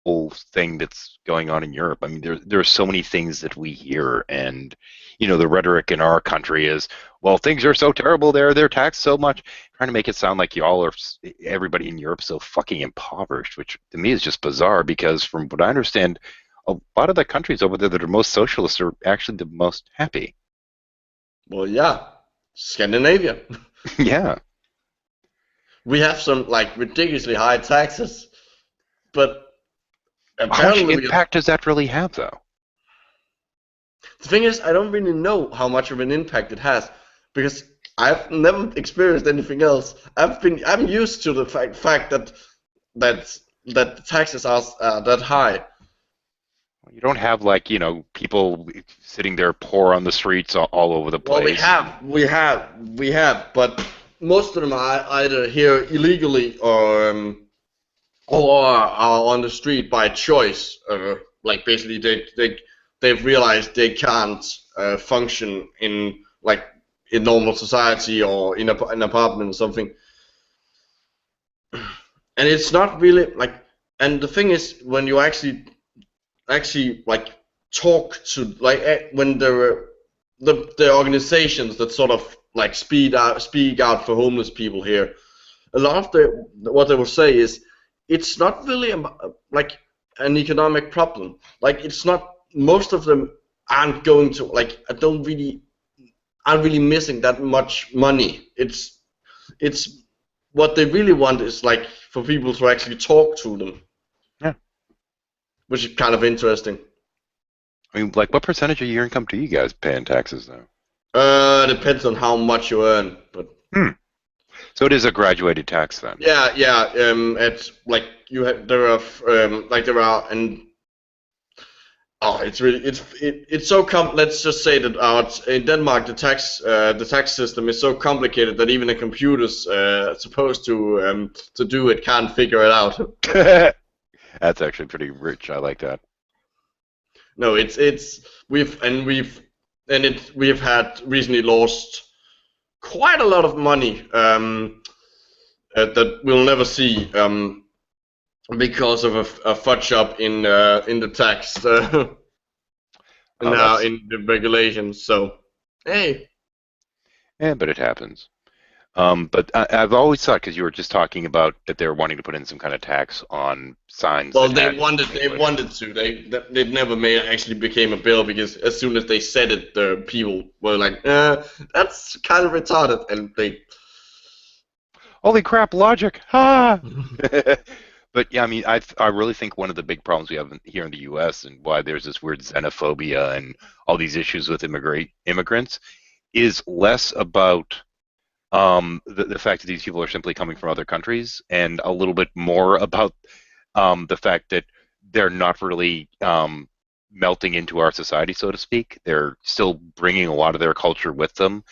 whole thing that's going on in Europe. I mean, there are so many things that we hear, and the rhetoric in our country is, well, things are so terrible there, they're taxed so much, trying to make it sound like y'all are everybody in Europe so fucking impoverished, which to me is just bizarre because from what I understand, a lot of the countries over there that are most socialist are actually the most happy. Well, yeah, Scandinavia. Yeah. We have some like ridiculously high taxes, but How much apparently we have. impact does that really have, though? The thing is, I don't really know how much of an impact it has because I've never experienced anything else. I'm used to the fact that that the taxes are that high. You don't have like, people sitting there poor on the streets all over the Well, place. we have, but most of them are either here illegally or are on the street by choice. Like basically, they've realized they can't function in like in normal society or in an apartment or something. And it's not really like. And the thing is, when you actually like talk to like when there were the organizations that sort of like speak out for homeless people here, a lot of what they will say is it's not really like an economic problem. Like it's not. Most of them aren't going to like. I don't really aren't really missing that much money. It's what they really want is like for people to actually talk to them, Yeah. which is kind of interesting. I mean, like, what percentage of your income do you guys pay in taxes, though? Depends on how much you earn, but Hmm. So it is a graduated tax then. yeah, yeah. It's like you have there are like there are and oh, it's really it's so let's just say that in Denmark the tax system is so complicated that even a computer's supposed to do it can't figure it out. That's actually pretty rich. I like that. No, it's we've had recently lost quite a lot of money that we'll never see because of a fudge up in the tax Oh, now that's in the regulations. So hey, but it happens. But I've always thought because you were just talking about that they were wanting to put in some kind of tax on signs well that had they English. wanted to they never made actually became a bill because as soon as they said it, the people were like, that's kind of retarded, and they. Holy crap, logic! Ha! But yeah, I mean, I really think one of the big problems we have here in the U.S. and why there's this weird xenophobia and all these issues with immigrants is less about the fact that these people are simply coming from other countries and a little bit more about the fact that they're not really melting into our society, so to speak. They're still bringing a lot of their culture with them,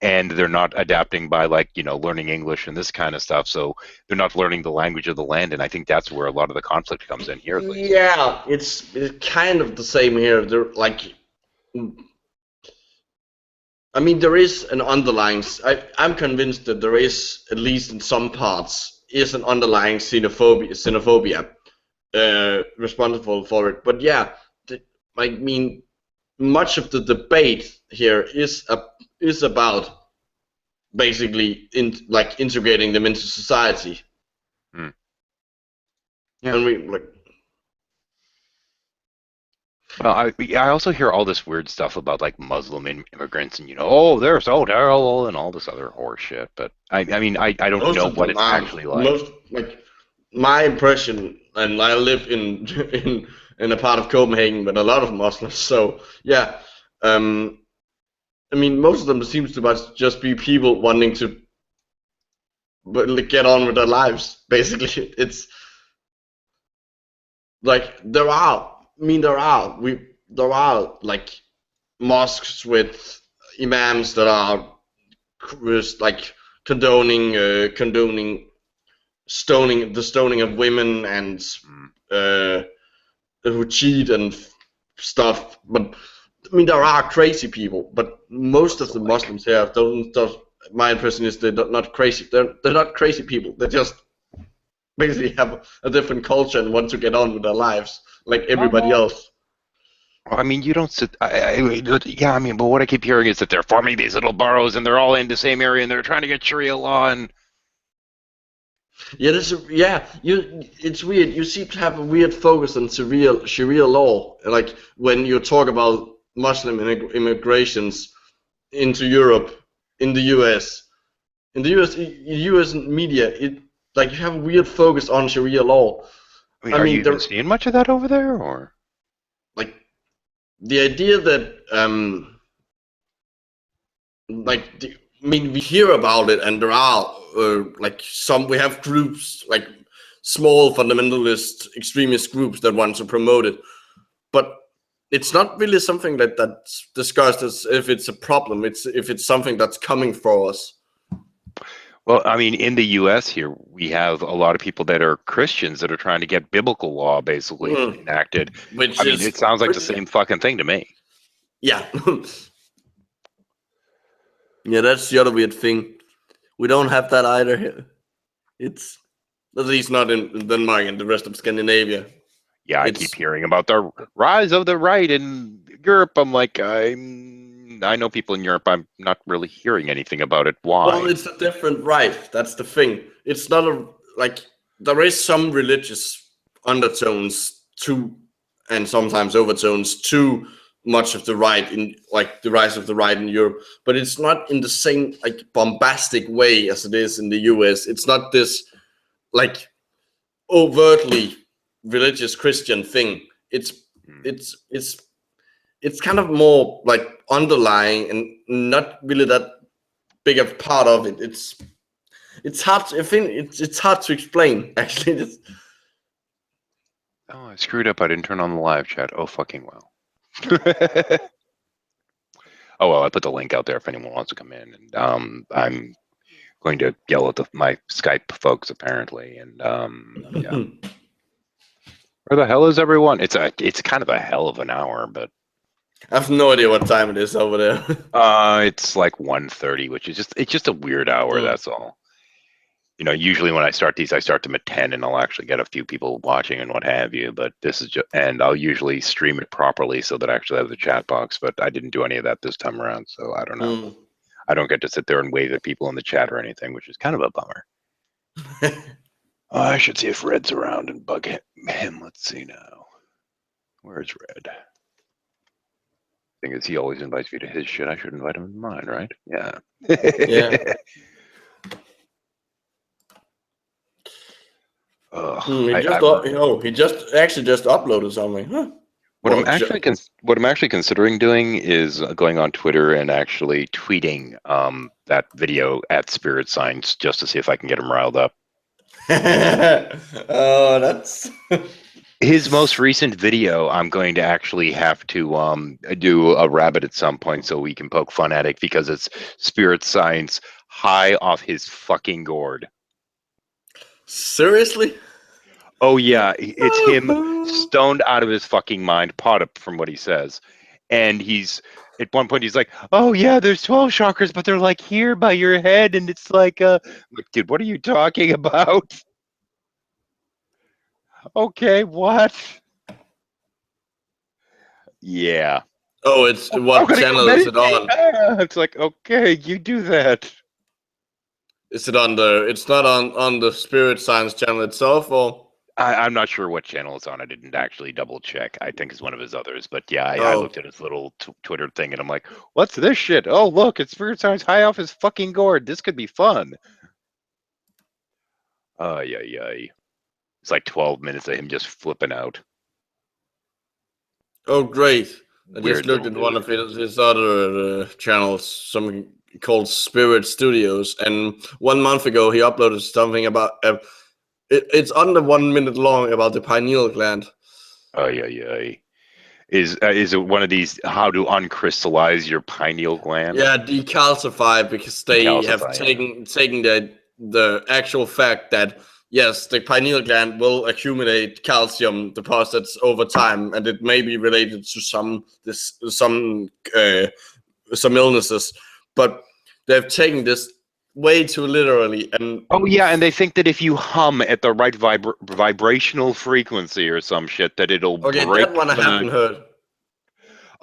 and they're not adapting by like learning English and this kind of stuff. So they're not learning the language of the land, and I think that's where a lot of the conflict comes in here, at least. Yeah, it's kind of the same here. There, like, I mean, there is an underlying. I'm convinced that there is, at least in some parts, is an underlying xenophobia, responsible for it. But yeah, I mean, much of the debate here is about basically like integrating them into society, Hmm. Yeah. and we like. Well, I also hear all this weird stuff about like Muslim immigrants and oh, they're so terrible and all this other horse shit. But I mean I don't Most know of what them it's are actually like. most like my impression, and I live in in a part of Copenhagen with a lot of Muslims. So yeah, um, I mean most of them seems to just be people wanting to get on with their lives. Basically, it's like there are like mosques with imams that are like condoning stoning of women and Mm, uh, who cheat and stuff. But I mean, there are crazy people, but most what's of the the link? Muslims here don't. My impression is they're not crazy. They're not crazy people. They're just basically have a different culture and want to get on with their lives like everybody else. I mean, you don't sit. Yeah, I mean, but what I keep hearing is that they're forming these little boroughs and they're all in the same area and they're trying to get Sharia law and. Yeah, it's weird. You seem to have a weird focus on Sharia law. Like when you talk about Muslim immigrations into Europe, in the US, US media, it like you have a weird focus on Sharia law. I mean, are you even seeing much of that over there, or? Like the idea that I mean, we hear about it, and there are we have groups like small fundamentalist extremist groups that want to promote it, but it's not really something that's discussed as if it's a problem. If it's something that's coming for us. Well, I mean, in the U.S. here, we have a lot of people that are Christians that are trying to get biblical law basically enacted. I mean, it sounds like the same fucking thing to me. Yeah. Yeah, that's the other weird thing. We don't have that either here. It's at least not in Denmark and the rest of Scandinavia. Yeah, I keep hearing about the rise of the right in Europe. I'm like, I know people in Europe. I'm not really hearing anything about it. Why? Well, it's a different right. That's the thing. It's not there is some religious undertones to, and sometimes overtones to much of the right in like the rise of the right in Europe, but it's not in the same like bombastic way as it is in the US. It's not this like overtly religious Christian thing. It's kind of more like underlying and not really that big of part of it. It's hard to, I think it's hard to explain actually. Oh, I screwed up. I didn't turn on the live chat. Oh, fucking well. Oh well, I put the link out there if anyone wants to come in, and I'm going to yell at my Skype folks apparently, and yeah. Where the hell is everyone? It's kind of a hell of an hour, but I have no idea what time it is over there. It's like 1:30, which is just a weird hour. That's all. You know, usually when I start these, I start them at 10, and I'll actually get a few people watching and what have you. But this is and I'll usually stream it properly so that I actually have the chat box. But I didn't do any of that this time around, so I don't know. I don't get to sit there and wave at people in the chat or anything, which is kind of a bummer. I should see if Red's around and bug him. Let's see now. Where's Red? Thing is, he always invites me to his shit. I should invite him to mine, right? Yeah. Yeah. He just uploaded something. Huh? What I'm actually considering doing is going on Twitter and actually tweeting that video at Spirit Signs just to see if I can get him riled up. Oh, that's his most recent video. I'm going to actually have to do a rabbit at some point so we can poke fun at it because it's Spirit Signs high off his fucking gourd. Seriously? Oh yeah, it's him stoned out of his fucking mind, pot up from what he says. And he's at one point he's like, "Oh yeah, there's 12 chakras, but they're like here by your head," and it's like, dude, what are you talking about? Okay, what? Yeah. Oh, it's what channel is it on? It's like, okay, you do that. Is it on the? It's not on the Spirit Science channel itself, or? I'm not sure what channel it's on. I didn't actually double check. I think it's one of his others. But yeah, I looked at his little Twitter thing and I'm like, what's this shit? Oh, look, it's Spirit Science high off his fucking gourd. This could be fun. Yeah. It's like 12 minutes of him just flipping out. Oh, great. I just looked at one of his other channels, something called Spirit Studios. And 1 month ago, he uploaded something about... It's under 1 minute long about the pineal gland. Oh yeah. Is it one of these how to uncrystallize your pineal gland? Yeah, decalcify, because they have taken the actual fact that yes, the pineal gland will accumulate calcium deposits over time, and it may be related to some illnesses, but they've taken this way too literally. And Oh yeah, and they think that if you hum at the right vibrational frequency or some shit, that it'll okay, break that one I the. haven't heard.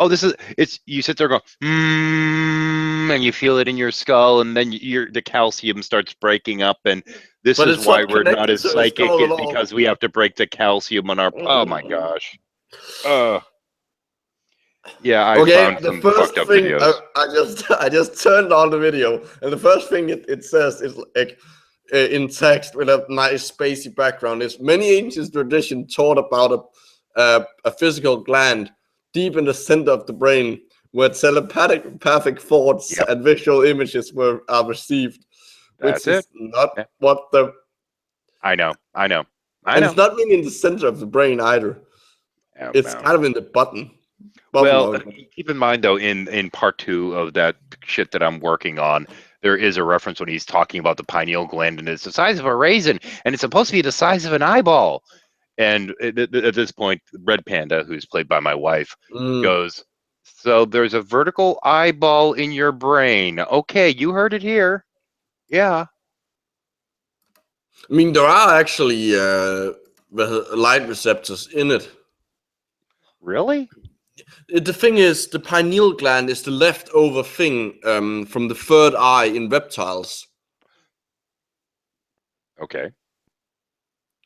Oh, it's you sit there going, and you feel it in your skull, and then the calcium starts breaking up, and this But is it's why not we're not connected as to the psychic, skull at is all. because we have to break the calcium on our. Oh my Mm. gosh. Yeah, I Okay, found the some first fucked up thing videos. I just turned on the video, and the first thing it says is like in text with a nice spacey background is many ancient traditions taught about a physical gland deep in the center of the brain where telepathic thoughts Yep, and visual images are received, which that's it. is not Yeah, what the I know, I know, I and it's know. not really in the center of the brain either. Yeah, It's well. kind of in the bottom Well, of it. keep in mind though, in part two of that shit that I'm working on, there is a reference when he's talking about the pineal gland, and it's the size of a raisin, and it's supposed to be the size of an eyeball. And at this point, Red Panda, who's played by my wife, Mm. goes, "So there's a vertical eyeball in your brain. Okay, you heard it here. Yeah, I mean, there are actually light receptors in it. really? The thing is, the pineal gland is the leftover thing from the third eye in reptiles. Okay.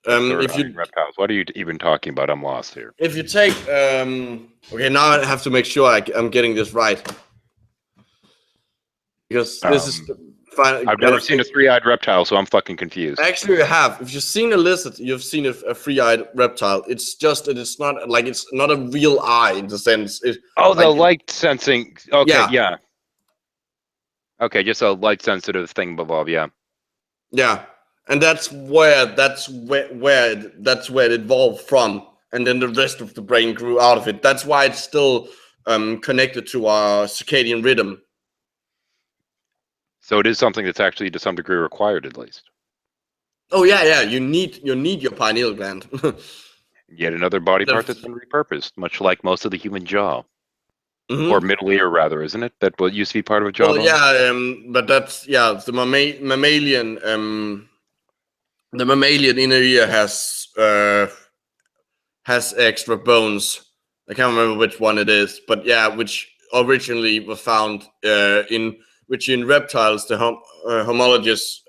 The third If eye in you reptiles. What are you even talking about? I'm lost here. if you take okay, now I have to make sure I'm getting this right because this is Um, final. I've never seen a three-eyed reptile, so I'm fucking confused. Actually, you have. If you've seen a lizard, you've seen a three-eyed reptile. It's just that it's not like it's not a real eye in the sense. It, Oh, the like light sensing. Okay, yeah, yeah. Okay, just a light sensitive thing above. Yeah. yeah, and that's where it evolved from, and then the rest of the brain grew out of it. That's why it's still connected to our circadian rhythm. So it is something that's actually to some degree required, at least. Oh yeah, yeah. You need your pineal gland. Yet another body part that's The, been repurposed, much like most of the human jaw, or mhm. middle ear, rather, isn't it? That what used to be part of a Well, jawbone. yeah, but that's yeah. The mammalian inner ear has extra bones. I can't remember which one it is, but yeah, which originally was found in reptiles. The homologous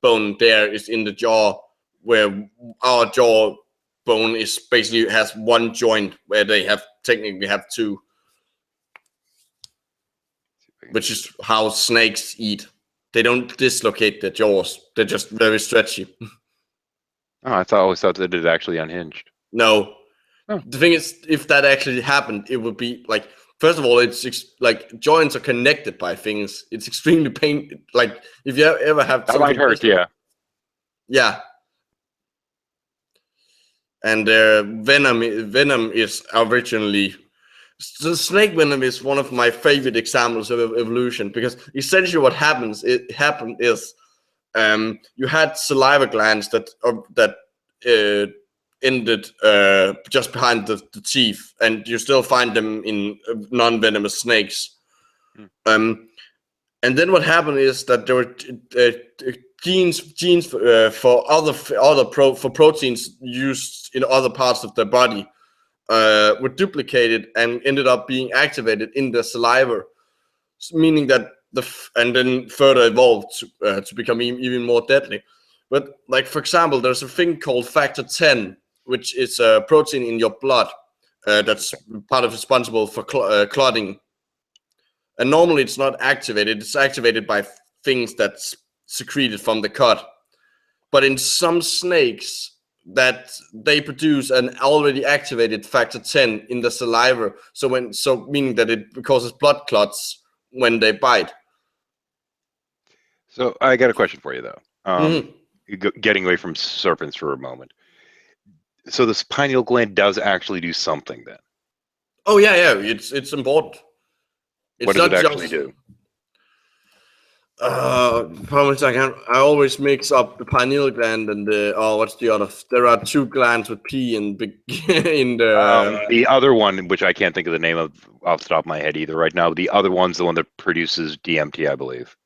bone there is in the jaw, where our jaw bone is basically has one joint where they have technically have two, which is how snakes eat. They don't dislocate their jaws; they're just very stretchy. Oh, always thought that it actually unhinged. No, Oh, the thing is, if that actually happened, it would be like first of all, like joints are connected by things. It's extremely pain. Like if you ever have that might something, hurt. Yeah. yeah. And venom is originally the snake venom is one of my favorite examples of evolution because essentially what happened is you had saliva glands that ended just behind the teeth, and you still find them in non-venomous snakes. Hmm. And then what happened is that there were genes for for proteins used in other parts of their body were duplicated and ended up being activated in the saliva, meaning that and then further evolved to become even more deadly. But like for example, there's a thing called factor 10, which is a protein in your blood that's part of responsible for clotting. And normally it's not activated; it's activated by things that's secreted from the cut. But in some snakes, that they produce an already activated factor 10 in the saliva, so meaning that it causes blood clots when they bite. So I got a question for you though. Mhm. Getting away from serpents for a moment. So this pineal gland does actually do something then. Oh yeah, yeah, it's important. What It's does it not actually just do? Promise I always mix up the pineal gland and the what's the other? There are two glands with P in in the The other one, which I can't think of the name of off the top of my head either right now, the other one's the one that produces DMT, I believe.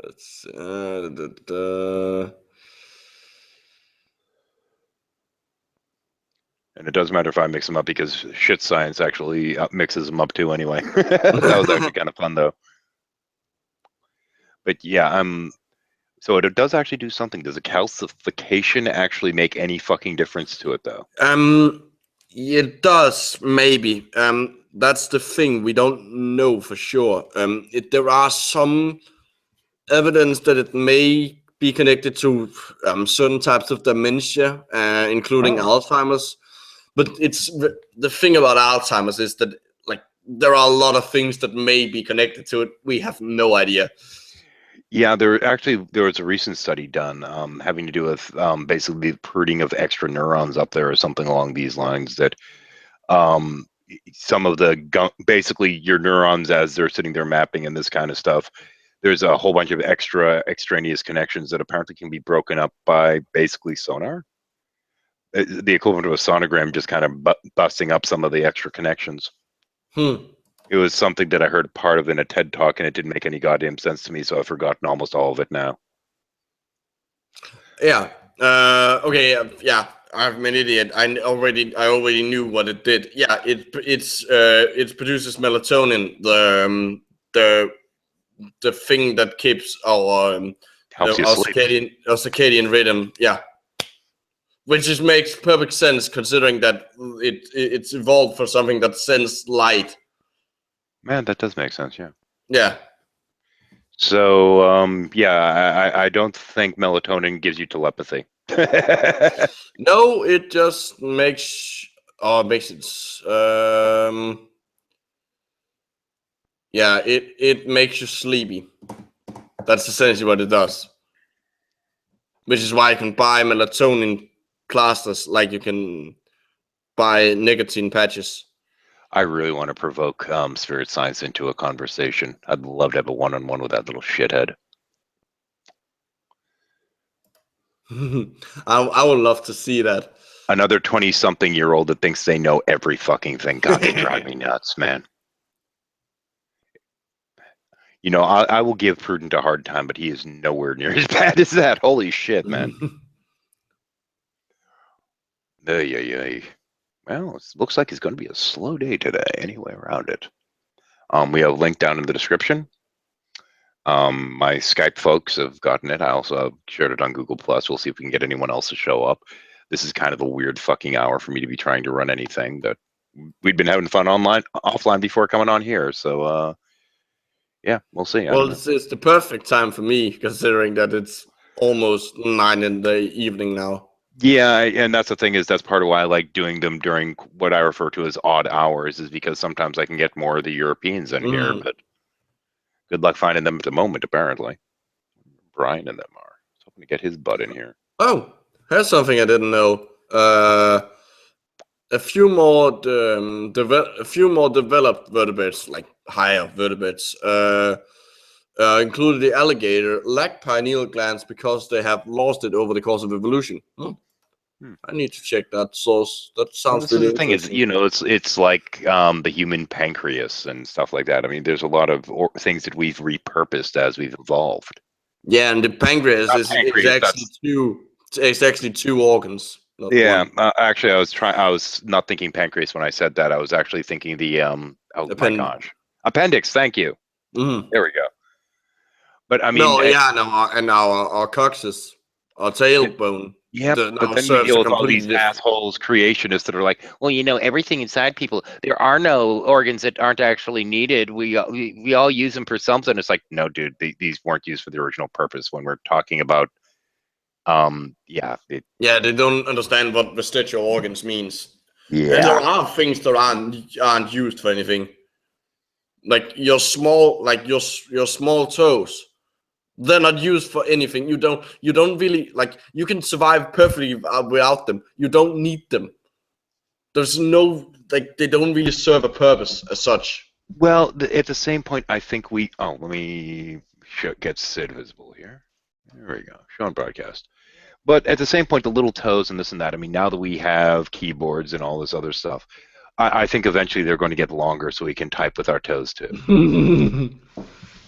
Let's And it doesn't matter if I mix them up because shit science actually mixes them up too anyway. That was actually kind of fun though. But yeah, so it does actually do something. Does a calcification actually make any fucking difference to it though? It does maybe. That's the thing, we don't know for sure. There are some evidence that it may be connected to certain types of dementia, including Alzheimer's. But it's the thing about Alzheimer's is that like there are a lot of things that may be connected to it. We have no idea. Yeah, there was a recent study done having to do with basically the pruning of extra neurons up there or something along these lines that um, some of the basically your neurons as they're sitting there mapping and this kind of stuff. There's a whole bunch of extraneous connections that apparently can be broken up by basically sonar. The equivalent of a sonogram, just kind of busting up some of the extra connections. It was something that I heard part of in a TED talk, and it didn't make any goddamn sense to me, so I've forgotten almost all of it now. Yeah. Okay. Yeah. I'm an idiot. I already knew what it did. Yeah. It produces melatonin, the thing that keeps our Helps you sleep. circadian rhythm. Yeah. Which just makes perfect sense considering that it's evolved for something that sends light. Man, that does make sense. Yeah. Yeah. So, yeah, I don't think melatonin gives you telepathy. No, it just makes it. Yeah, it makes you sleepy. That's essentially what it does. Which is why you can buy melatonin plasters like you can buy nicotine patches. I really want to provoke Spirit Science into a conversation. I'd love to have a one-on-one with that little shithead. I would love to see that. Another 20-something-year-old that thinks they know every fucking thing. God, they drive me nuts, man. You know, I will give Prudent a hard time, but he is nowhere near as bad as that. Holy shit, man. Well, it looks like it's going to be a slow day today anyway around it. We have a link down in the description. My Skype folks have gotten it. I also shared it on Google+. We'll see if we can get anyone else to show up. This is kind of a weird fucking hour for me to be trying to run anything. That we'd been having fun offline before coming on here. So, yeah, we'll see. Well, this is the perfect time for me, considering that it's almost 9 in the evening now. Yeah, and that's the thing is that's part of why I like doing them during what I refer to as odd hours, is because sometimes I can get more of the Europeans in here, but good luck finding them at the moment, apparently. Brian and them are. So hoping to get his butt in here. Oh, here's something I didn't know. A few more developed vertebrates, like higher vertebrates, including the alligator, lack pineal glands because they have lost it over the course of evolution. I need to check that source. That sounds really interesting. The thing is, you know, it's like the human pancreas and stuff like that. I mean, there's a lot of things that we've repurposed as we've evolved. Yeah, and the pancreas is actually two organs. Yeah, actually, I was not thinking pancreas when I said that. I was actually thinking the my gosh, appendix. Thank you. There we go. But I mean, and our coccyx, our tailbone. Yeah, but then we deal with all these assholes creationists that are like, well, you know, everything inside people, there are no organs that aren't actually needed. We all use them for something. It's like, no, dude, these weren't used for the original purpose. When we're talking about, they don't understand what vestigial organs means. Yeah, and there are things that aren't used for anything. Like your small toes. They're not used for anything. You don't really like. You can survive perfectly without them. You don't need them. There's no they don't really serve a purpose as such. Well, at the same point, I think let me get Sid visible here. There we go. Show on broadcast. But at the same point, the little toes and this and that. I mean, now that we have keyboards and all this other stuff, I think eventually they're going to get longer so we can type with our toes too.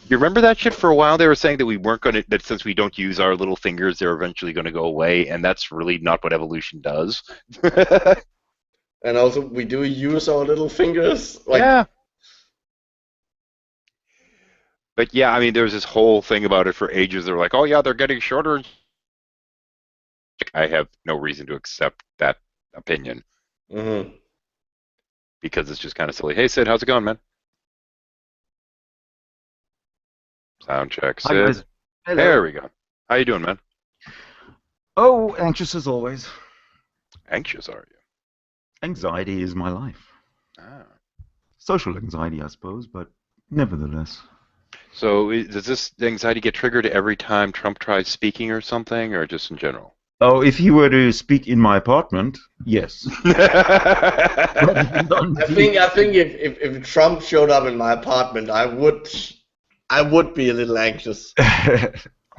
You remember that shit for a while? They were saying that we weren't going to, that since we don't use our little fingers, they're eventually going to go away, and that's really not what evolution does. And also, we do use our little fingers. Like, Yeah. But yeah, I mean, there was this whole thing about it for ages. They were like, oh yeah, they're getting shorter. I have no reason to accept that opinion mhm. because it's just kind of silly. Hey, Sid, how's it going, man? Sound check, Hi Sid. guys. Hello. There we go. How you doing, man? Oh, anxious as always. Anxious, are you? Anxiety is my life. Ah. Social anxiety, I suppose, but nevertheless. So does this anxiety get triggered every time Trump tries speaking or something, or just in general? Oh, if he were to speak in my apartment, yes. I think if Trump showed up in my apartment, I would be a little anxious.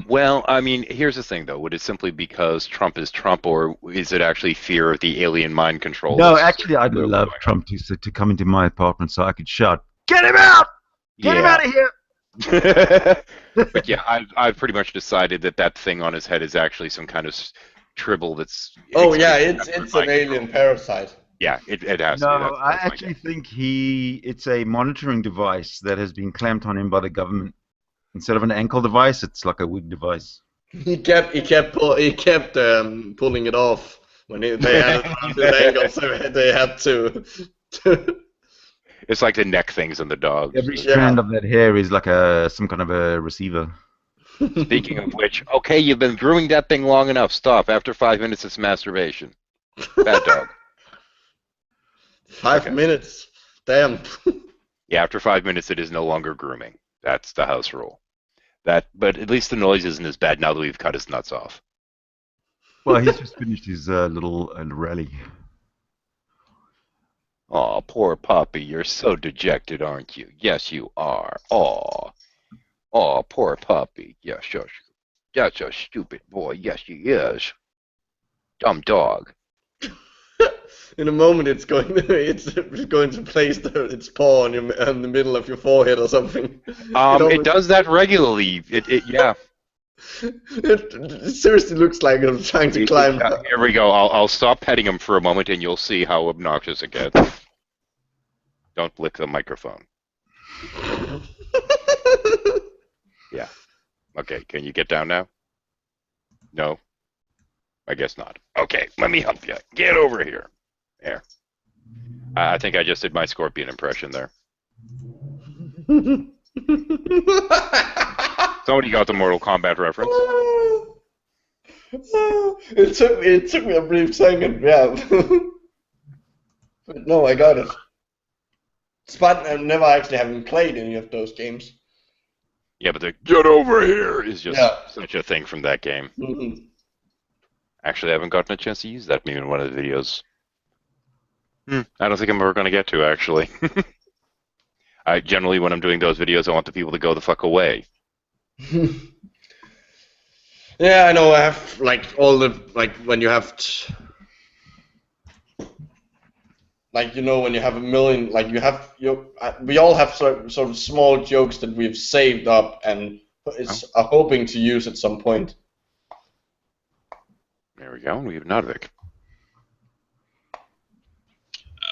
Well, I mean, here's the thing, though. Would it simply because Trump is Trump, or is it actually fear of the alien mind control? No, actually, I'd love Trump to come into my apartment so I could shout, "Get him out! Get him out of here!" But yeah, I've pretty much decided that thing on his head is actually some kind of tribble that's. Oh yeah, it's an alien parasite. Yeah, it has No, to be. That's I actually think it's a monitoring device that has been clamped on him by the government. Instead of an ankle device, it's like a wig device. He kept pulling it off when they had it on his ankle, so they had to. It's like the neck things on the dogs. Every strand of that hair is like some kind of a receiver. Speaking of which, okay, you've been grooming that thing long enough. Stop. After 5 minutes, it's masturbation. Bad dog. 5 minutes. Damn. Yeah, after 5 minutes, it is no longer grooming. That's the house rule. But at least the noise isn't as bad now that we've cut his nuts off. Well, he's just finished his little rally. Aw, poor puppy, you're so dejected, aren't you? Yes, you are. Aw. Aw, poor puppy. Yes, that's a stupid boy. Yes, he is. Dumb dog. In a moment, it's going to place its paw on the middle of your forehead or something. It does that regularly. Yeah. It seriously looks like I'm trying to climb. Here we go. I'll stop petting him for a moment, and you'll see how obnoxious it gets. Don't lick the microphone. Yeah. Okay. Can you get down now? No. I guess not. Okay. Let me help you. Get over here. There. I think I just did my Scorpion impression there. Somebody got the Mortal Kombat reference. It took me a brief second, yeah. But no, I got it. Despite never actually having played any of those games. Yeah, but the "get over here" is just such a thing from that game. Mm-hmm. Actually, I haven't gotten a chance to use that maybe in one of the videos. I don't think I'm ever going to get to, actually. I generally, when I'm doing those videos, I want the people to go the fuck away. Yeah, I know. I have when you have, when you have a million, we all have sort of small jokes that we've saved up and are hoping to use at some point. There we go. We have Nodvik.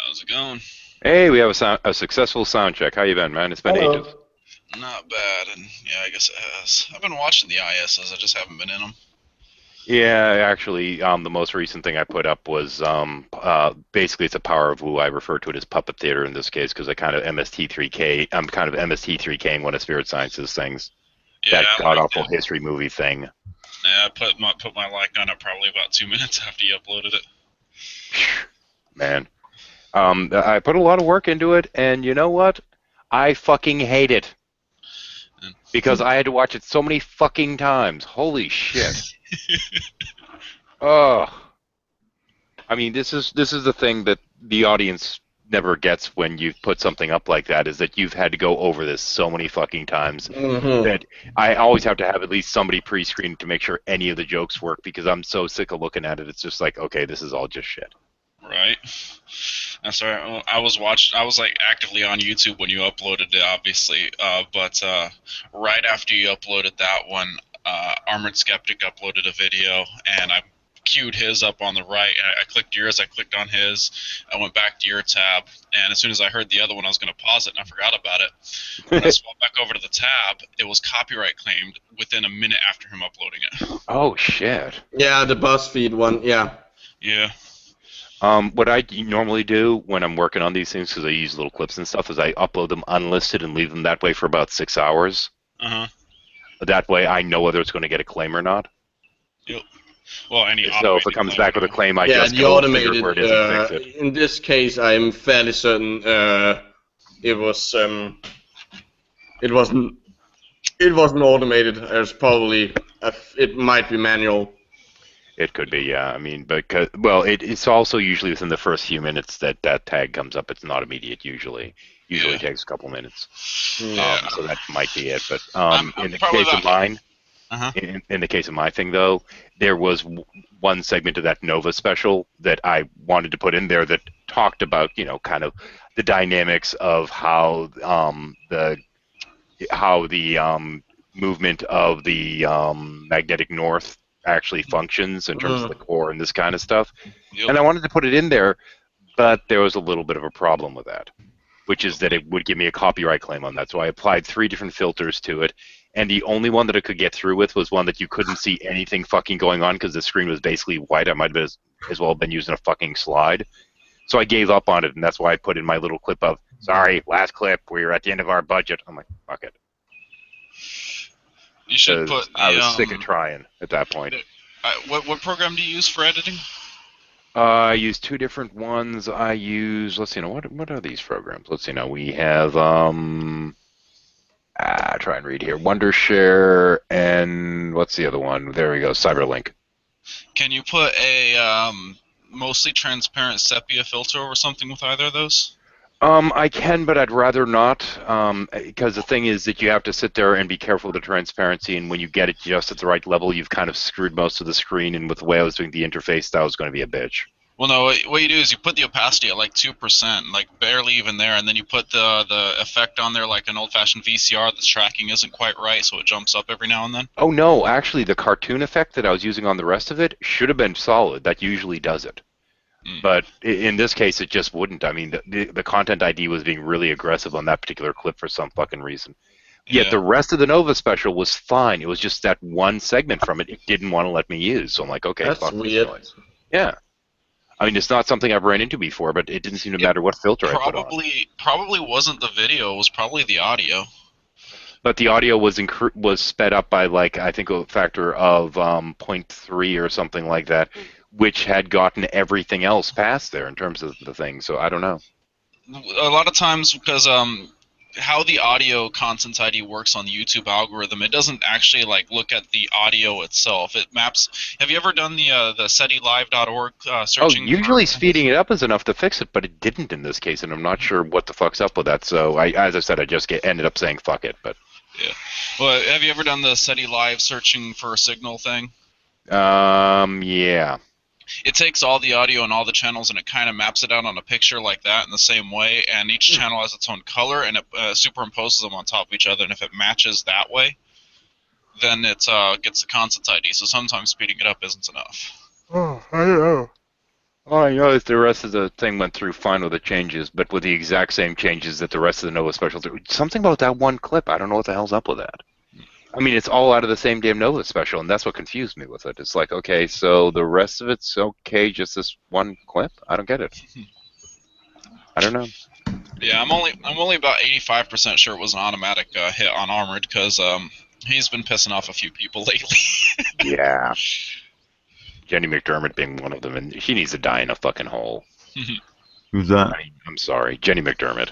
How's it going? Hey, we have a successful sound check. How you been, man? It's been ages. Not bad, and yeah, I guess it has. I've been watching the ISs, I just haven't been in them. Yeah, actually, the most recent thing I put up was basically it's a Power of Wu. I refer to it as puppet theater in this case because I kind of MST3K. I'm kind of MST3King one of Spirit Science's things. Yeah, that god awful history movie thing. Yeah, I put my like on it probably about 2 minutes after you uploaded it. Man, I put a lot of work into it, and you know what? I fucking hate it. Because I had to watch it so many fucking times. Holy shit. Oh. I mean, this is the thing that the audience never gets when you put something up like that, is that you've had to go over this so many fucking times that I always have to have at least somebody pre-screened to make sure any of the jokes work, because I'm so sick of looking at it. It's just like, okay, this is all just shit. Right. That's all right. Well, I was like actively on YouTube when you uploaded it, obviously. But right after you uploaded that one, Armored Skeptic uploaded a video, and I queued his up on the right. I clicked yours. I clicked on his. I went back to your tab, and as soon as I heard the other one, I was going to pause it, and I forgot about it. When I swapped back over to the tab, it was copyright claimed within a minute after him uploading it. Oh shit. Yeah, the BuzzFeed one. Yeah. Yeah. What I normally do when I'm working on these things, because I use little clips and stuff, is I upload them unlisted and leave them that way for about 6 hours. Uh-huh. That way I know whether it's going to get a claim or not. Yep. Well, any So if it comes back with a claim, I just the go automated. figure where it is and fix it. In this case, I'm fairly certain it was it wasn't automated. There's probably it might be manual. It could be, yeah. I mean, because it's also usually within the first few minutes that tag comes up. It's not immediate usually. Usually it takes a couple minutes. Yeah. So that might be it. But I'm in the probably case of mine, Uh-huh. in the case of my thing though, there was one segment of that Nova special that I wanted to put in there that talked about, kind of the dynamics of how the movement of the magnetic north actually functions in terms of the core and this kind of stuff. Yep. And I wanted to put it in there, but there was a little bit of a problem with that, which is that it would give me a copyright claim on that. So I applied 3 different filters to it, and the only one that I could get through with was one that you couldn't see anything fucking going on because the screen was basically white. I might have as well been using a fucking slide. So I gave up on it, and that's why I put in my little clip of, sorry, last clip, we're at the end of our budget. I'm like, fuck it. You should put. I was sick of trying at that point. What program do you use for editing? I use 2 different ones. I use, let's see, what are these programs? Let's see, now we have, try and read here, Wondershare, and what's the other one? There we go, Cyberlink. Can you put a mostly transparent sepia filter over something with either of those? I can, but I'd rather not, because the thing is that you have to sit there and be careful of the transparency, and when you get it just at the right level, you've kind of screwed most of the screen, and with the way I was doing the interface, that was going to be a bitch. Well, no, what you do is you put the opacity at like 2%, like barely even there, and then you put the effect on there like an old-fashioned VCR. The tracking isn't quite right, so it jumps up every now and then. Oh, no, actually, the cartoon effect that I was using on the rest of it should have been solid. That usually does it. But in this case, it just wouldn't. I mean, the content ID was being really aggressive on that particular clip for some fucking reason. Yet the rest of the Nova special was fine. It was just that one segment from it didn't want to let me use. So I'm like, okay, That's fuck weird. this noise. Yeah. I mean, it's not something I've ran into before, but it didn't seem to matter what filter I put on. Probably wasn't the video. It was probably the audio. But the audio was sped up by, like, I think a factor of 0.3 or something like that, which had gotten everything else past there in terms of the thing. So I don't know. A lot of times, because how the audio content ID works on the YouTube algorithm, it doesn't actually like look at the audio itself. It maps. Have you ever done the SETILive.org searching? Oh, usually speeding it up is enough to fix it, but it didn't in this case, and I'm not sure what the fuck's up with that. So as I said, I just ended up saying fuck it. But yeah. Well, have you ever done the SETILive searching for a signal thing? Yeah. It takes all the audio and all the channels and it kind of maps it out on a picture like that in the same way, and each channel has its own color, and it superimposes them on top of each other, and if it matches that way, then it gets the content ID, so sometimes speeding it up isn't enough. Oh, I don't know. All I know is the rest of the thing went through fine with the changes, but with the exact same changes that the rest of the Nova special did. Something about that one clip, I don't know what the hell's up with that. I mean, it's all out of the same damn Nova special, and that's what confused me with it. It's like, okay, so the rest of it's okay, just this one clip? I don't get it. I don't know. Yeah, I'm only about 85% sure it was an automatic hit on Armored, because he's been pissing off a few people lately. Yeah. Jenny McDermott being one of them, and she needs to die in a fucking hole. Who's that? I mean, I'm sorry, Jenny McDermott.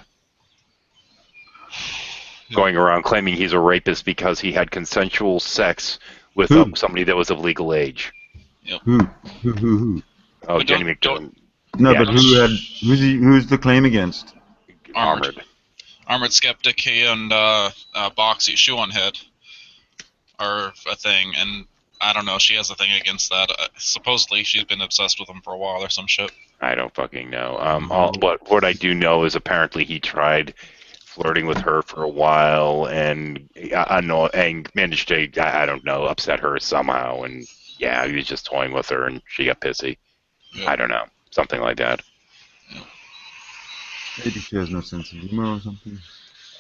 Going around claiming he's a rapist because he had consensual sex with somebody that was of legal age. Yep. Who? Oh, But Jenny McDermott. No, Yeah, but who's the claim against? Armored Skeptic, he and Boxy, Shoe on Head, are a thing, and I don't know, she has a thing against that. Supposedly she's been obsessed with him for a while or some shit. I don't fucking know. What I do know is apparently he tried flirting with her for a while and and managed to I don't know upset her somehow, and yeah, he was just toying with her and she got pissy. Yeah. I don't know, something like that. Maybe she has no sense of humor or something.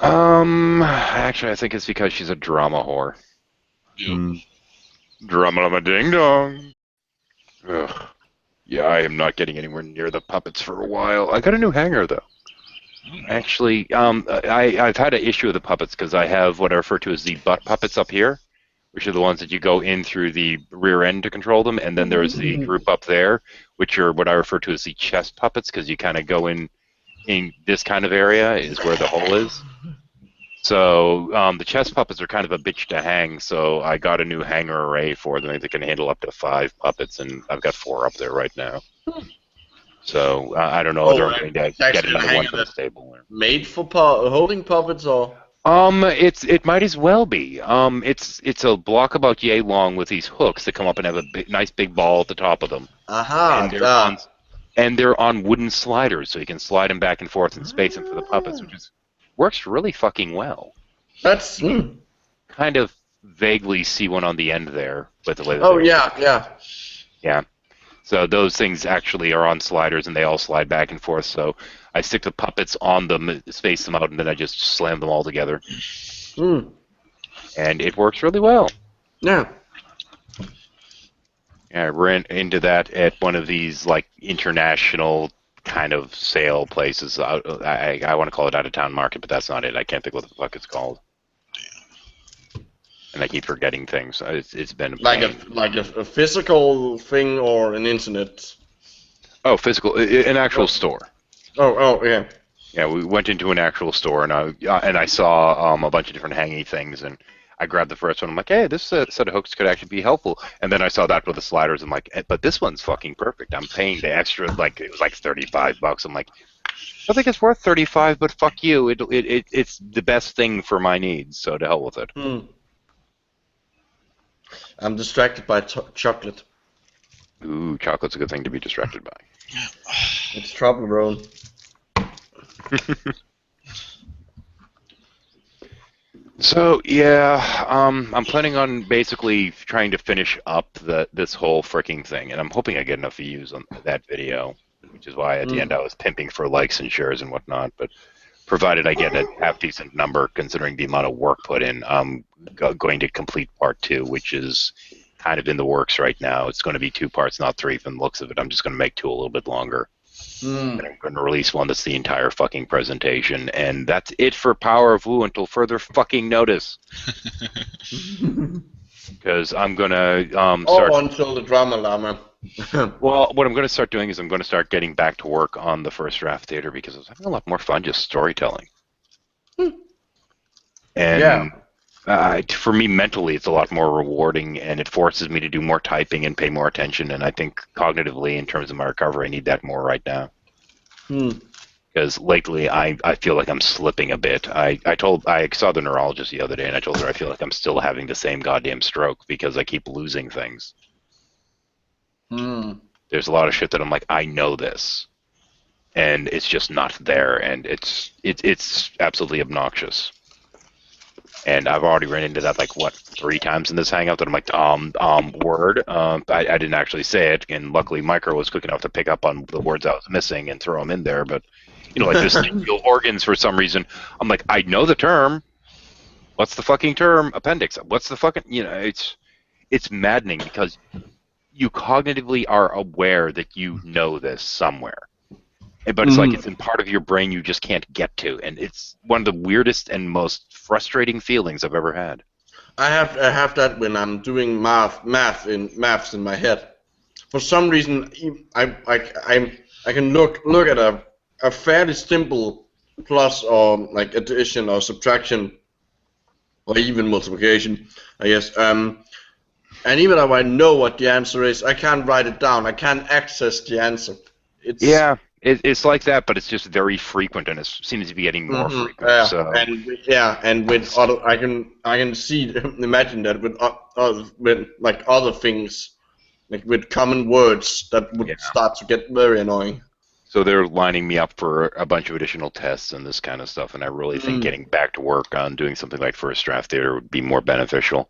Actually, I think it's because she's a drama whore. Yep. Hmm. Drama ding dong. Ugh. Yeah, I am not getting anywhere near the puppets for a while. I got a new hanger though. Actually, I've had an issue with the puppets because I have what I refer to as the butt puppets up here, which are the ones that you go in through the rear end to control them, and then there's the group up there, which are what I refer to as the chest puppets because you kind of go in this kind of area is where the hole is. So the chest puppets are kind of a bitch to hang, so I got a new hanger array for them that can handle up to 5 puppets, and I've got 4 up there right now. So I don't know whether I'm going to get actually a another one hanger for the that's stable. Or... made for holding puppets, or? it might as well be. It's a block about yay long with these hooks that come up and have a nice big ball at the top of them. Aha, And they're on wooden sliders, so you can slide them back and forth and space them for the puppets, which works really fucking well. That's. Kind of vaguely see one on the end there with the way. Oh yeah. Yeah. So those things actually are on sliders, and they all slide back and forth. So I stick the puppets on them, space them out, and then I just slam them all together. Hmm. And it works really well. Yeah. I ran into that at one of these like international kind of sale places. I want to call it out of town market, but that's not it. I can't think what the fuck it's called. And I keep forgetting things. It's been a a physical thing or an internet. Oh, physical, an actual store. Oh yeah. Yeah, we went into an actual store, and I saw a bunch of different hanging things, and I grabbed the first one. I'm like, hey, this set of hooks could actually be helpful. And then I saw that with the sliders. I'm like, but this one's fucking perfect. I'm paying the extra, like it was like $35. I'm like, I think it's worth $35, but fuck you. It's the best thing for my needs. So to hell with it. I'm distracted by chocolate. Ooh, chocolate's a good thing to be distracted by. It's trouble, Rowan. So yeah, I'm planning on basically trying to finish up this whole freaking thing, and I'm hoping I get enough views on that video, which is why at the end I was pimping for likes and shares and whatnot. But provided I get a half decent number, considering the amount of work put in, I'm going to complete part 2, which is kind of in the works right now. It's going to be 2 parts, not 3 from the looks of it. I'm just going to make 2 a little bit longer. And I'm going to release one that's the entire fucking presentation, and that's it for Power of Wu until further fucking notice. Because I'm going to start... until the drama llama. Well, what I'm going to start doing is I'm going to start getting back to work on the first draft theater, because I was having a lot more fun just storytelling. And for me, mentally, it's a lot more rewarding, and it forces me to do more typing and pay more attention, and I think cognitively, in terms of my recovery, I need that more right now. Because lately, I feel like I'm slipping a bit. I saw the neurologist the other day, and I told her I feel like I'm still having the same goddamn stroke because I keep losing things. There's a lot of shit that I'm like, I know this, and it's just not there, and it's absolutely obnoxious. And I've already run into that, like, 3 times in this hangout that I'm like, word. I didn't actually say it, and luckily Micro was quick enough to pick up on the words I was missing and throw them in there. But, like vestigial organs for some reason, I'm like, I know the term. What's the fucking term? Appendix. What's the fucking, it's maddening because you cognitively are aware that you know this somewhere. But it's like it's in part of your brain you just can't get to, and it's one of the weirdest and most frustrating feelings I've ever had. I have that when I'm doing maths in my head. For some reason, I can look at a fairly simple plus or like addition or subtraction, or even multiplication, I guess. And even though I know what the answer is, I can't write it down. I can't access the answer. It's like that, but it's just very frequent, and it seems to be getting more frequent. Yeah, so. and with other, I can imagine that with other things, like with common words, that would start to get very annoying. So they're lining me up for a bunch of additional tests and this kind of stuff, and I really think getting back to work on doing something like First Draft Theater would be more beneficial.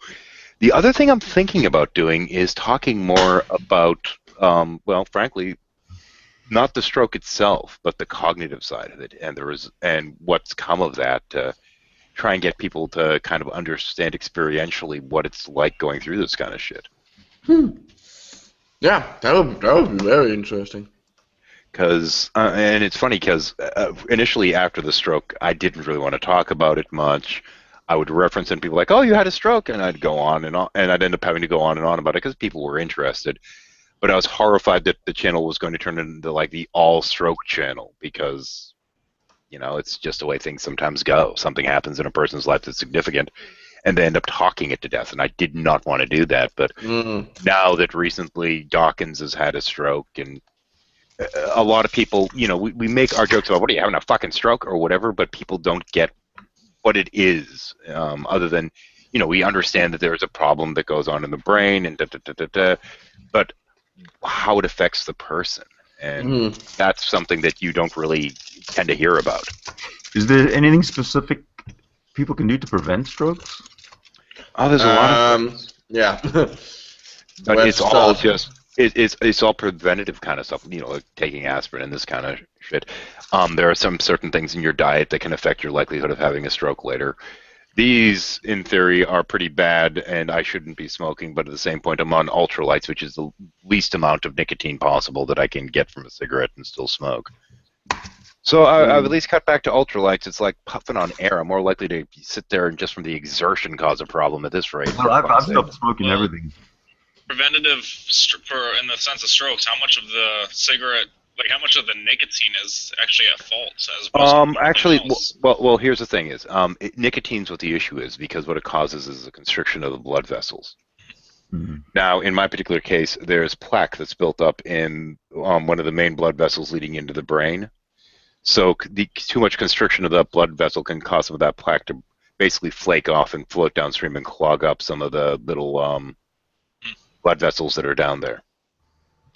The other thing I'm thinking about doing is talking more about, well, frankly, not the stroke itself, but the cognitive side of it, and what's come of that. To try and get people to kind of understand experientially what it's like going through this kind of shit. Yeah, that would be very interesting. Because, and it's funny because initially after the stroke, I didn't really want to talk about it much. I would reference and people like, "Oh, you had a stroke," and I'd go on and on, and I'd end up having to go on and on about it because people were interested. But I was horrified that the channel was going to turn into like the all-stroke channel because, you know, it's just the way things sometimes go. Something happens in a person's life that's significant, and they end up talking it to death. And I did not want to do that. But now that recently Dawkins has had a stroke and a lot of people, you know, we make our jokes about, what are you, having a fucking stroke or whatever, but people don't get what it is, other than, you know, we understand that there's a problem that goes on in the brain and but how it affects the person. And that's something that you don't really tend to hear about. Is there anything specific people can do to prevent strokes? Oh, there's a lot of things. Yeah. But it's all just... It's all preventative kind of stuff, you know, like taking aspirin and this kind of shit. There are some certain things in your diet that can affect your likelihood of having a stroke later. These, in theory, are pretty bad, and I shouldn't be smoking, but at the same point, I'm on ultralights, which is the least amount of nicotine possible that I can get from a cigarette and still smoke. So I've at least cut back to ultralights. It's like puffing on air. I'm more likely to sit there and just from the exertion cause a problem at this rate. Well, I've stopped smoking everything. Preventative, in the sense of strokes, how much of the cigarette, like how much of the nicotine is actually at fault? As opposed to actually, else? well, here's the thing: is nicotine's what the issue is because what it causes is a constriction of the blood vessels. Now, in my particular case, there's plaque that's built up in one of the main blood vessels leading into the brain. So too much constriction of that blood vessel can cause some of that plaque to basically flake off and float downstream and clog up some of the little blood vessels that are down there.